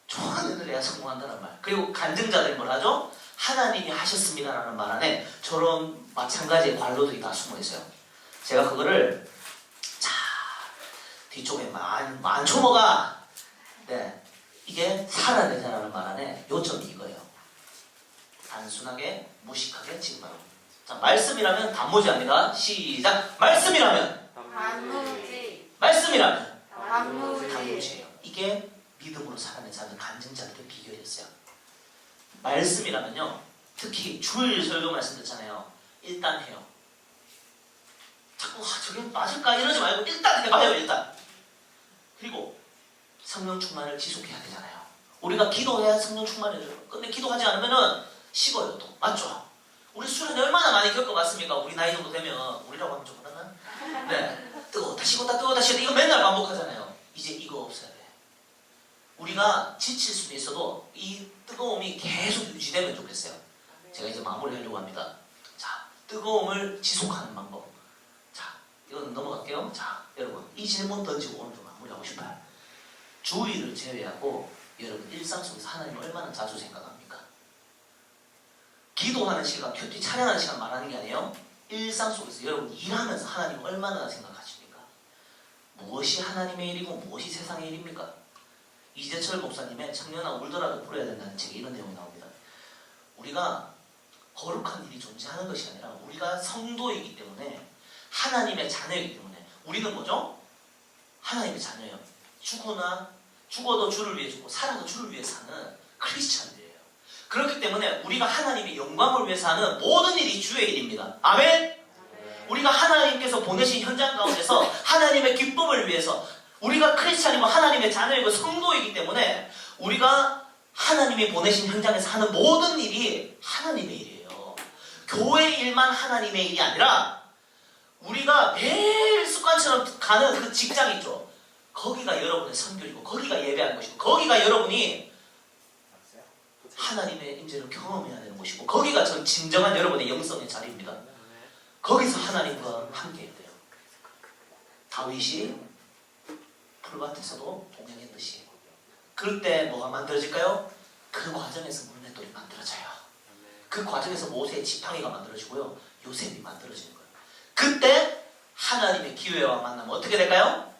좋아하는 애들 내가 성공한다는 말. 그리고 간증자들이 뭘 하죠? 하나님이 하셨습니다라는 말 안에 저런 마찬가지의 관로들이 다 숨어 있어요. 제가 그거를 자 뒤쪽에 만초모가 네 이게 살아내자라는 말 안에 요점이 이거예요. 단순하게 무식하게 지금 바로 자 말씀이라면 단무지합니다. 시작. 말씀이라면 단무지. 말씀이라면 단무지. 단무지예요. 이게 믿음으로 살아낸 자들 간증자들의 비결이었어요. 말씀이라면요. 특히 주일 설교 말씀 듣잖아요. 일단 해요. 자꾸 저게 맞을까 이러지 말고 일단 해봐요. 일단. 그리고 성령 충만을 지속해야 되잖아요. 우리가 기도해야 성령 충만해져요. 근데 기도하지 않으면은 식어요 또. 맞죠? 우리 수련회 얼마나 많이 겪어봤습니까? 우리 나이 정도 되면 우리라고 하면 좀 그러나? 네. 뜨거웠다 식었다 뜨거웠다 식었다 이거 맨날 반복하잖아요. 이제 이거 없어야 돼. 우리가 지칠 수도 있어도 이 뜨거움이 계속 유지되면 좋겠어요. 제가 이제 마무리하려고 합니다. 자, 뜨거움을 지속하는 방법. 자, 이건 넘어갈게요. 자, 여러분 이 질문 던지고 오늘 좀 마무리하고 싶어요. 주의를 제외하고 여러분 일상 속에서 하나님을 얼마나 자주 생각합니까? 기도하는 시간, 큐티 찬양하는 시간 말하는 게 아니에요. 일상 속에서 여러분 일하면서 하나님을 얼마나 생각하십니까? 무엇이 하나님의 일이고 무엇이 세상의 일입니까? 이재철 목사님의 청년아 울더라도 부려야 된다는 책에 이런 내용이 나옵니다. 우리가 거룩한 일이 존재하는 것이 아니라 우리가 성도이기 때문에 하나님의 자녀이기 때문에 우리는 뭐죠? 하나님의 자녀예요. 죽어도 주를 위해 죽고 살아도 주를 위해 사는 크리스찬들이에요. 그렇기 때문에 우리가 하나님의 영광을 위해서 하는 모든 일이 주의 일입니다. 아멘? 우리가 하나님께서 보내신 현장 가운데서 하나님의 기쁨을 위해서 우리가 크리스찬이고 하나님의 자녀이고 성도이기 때문에 우리가 하나님이 보내신 현장에서 하는 모든 일이 하나님의 일이에요. 교회 일만 하나님의 일이 아니라 우리가 매일 습관처럼 가는 그 직장 있죠. 거기가 여러분의 선교이고 거기가 예배하는 것이고 거기가 여러분이 하나님의 임재를 경험해야 되는 곳이고 거기가 진정한 여러분의 영성의 자리입니다. 거기서 하나님과 함께 했대요. 다윗이 풀밭에서도 동행했듯이. 그럴 때 뭐가 만들어질까요? 그 과정에서 물맷돌이 만들어져요. 그 과정에서 모세의 지팡이가 만들어지고요. 요셉이 만들어지는 거예요. 그때 하나님의 기회와 만나면 어떻게 될까요?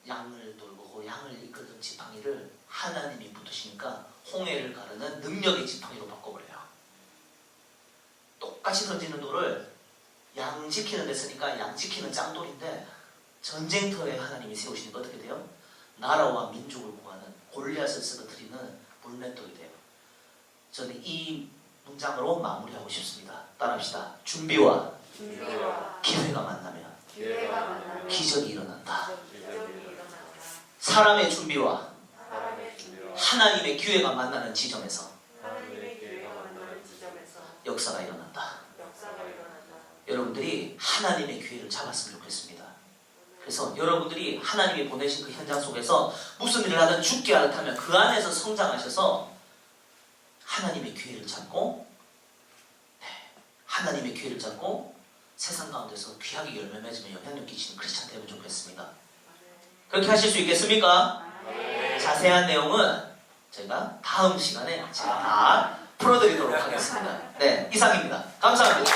양을 돌보고 양을 이끌던 지팡이를 하나님이 붙으시니까 홍해를 가르는 능력의 지팡이로 바꿔버려요. 똑같이 던지는 돌을 양 지키는 데 쓰니까 양 지키는 짱돌인데 전쟁터에 하나님이 세우시니까 어떻게 돼요? 나라와 민족을 구하는 골리앗을 쓰러뜨리는 물맷돌이 돼요. 저는 이 문장으로 마무리하고 싶습니다. 따라합시다. 준비와 기회가 만나면 기적이 일어난다. 사람의 준비와 하나님의 기회가 만나는 지점에서 역사가 일어난다. 여러분들이 하나님의 기회를 잡았으면 좋겠습니다. 그래서 여러분들이 하나님이 보내신 그 현장 속에서 무슨 일을 하든 죽게 하듯하면 그 안에서 성장하셔서 하나님의 기회를 잡고 하나님의 기회를 잡고 세상 가운데서 귀하게 열매 맺으며 영향력 끼치는 크리스찬 되면 좋겠습니다. 그렇게 하실 수 있겠습니까? 자세한 내용은 저희가 다음 시간에 제가 다 풀어드리도록 하겠습니다. 네, 이상입니다. 감사합니다.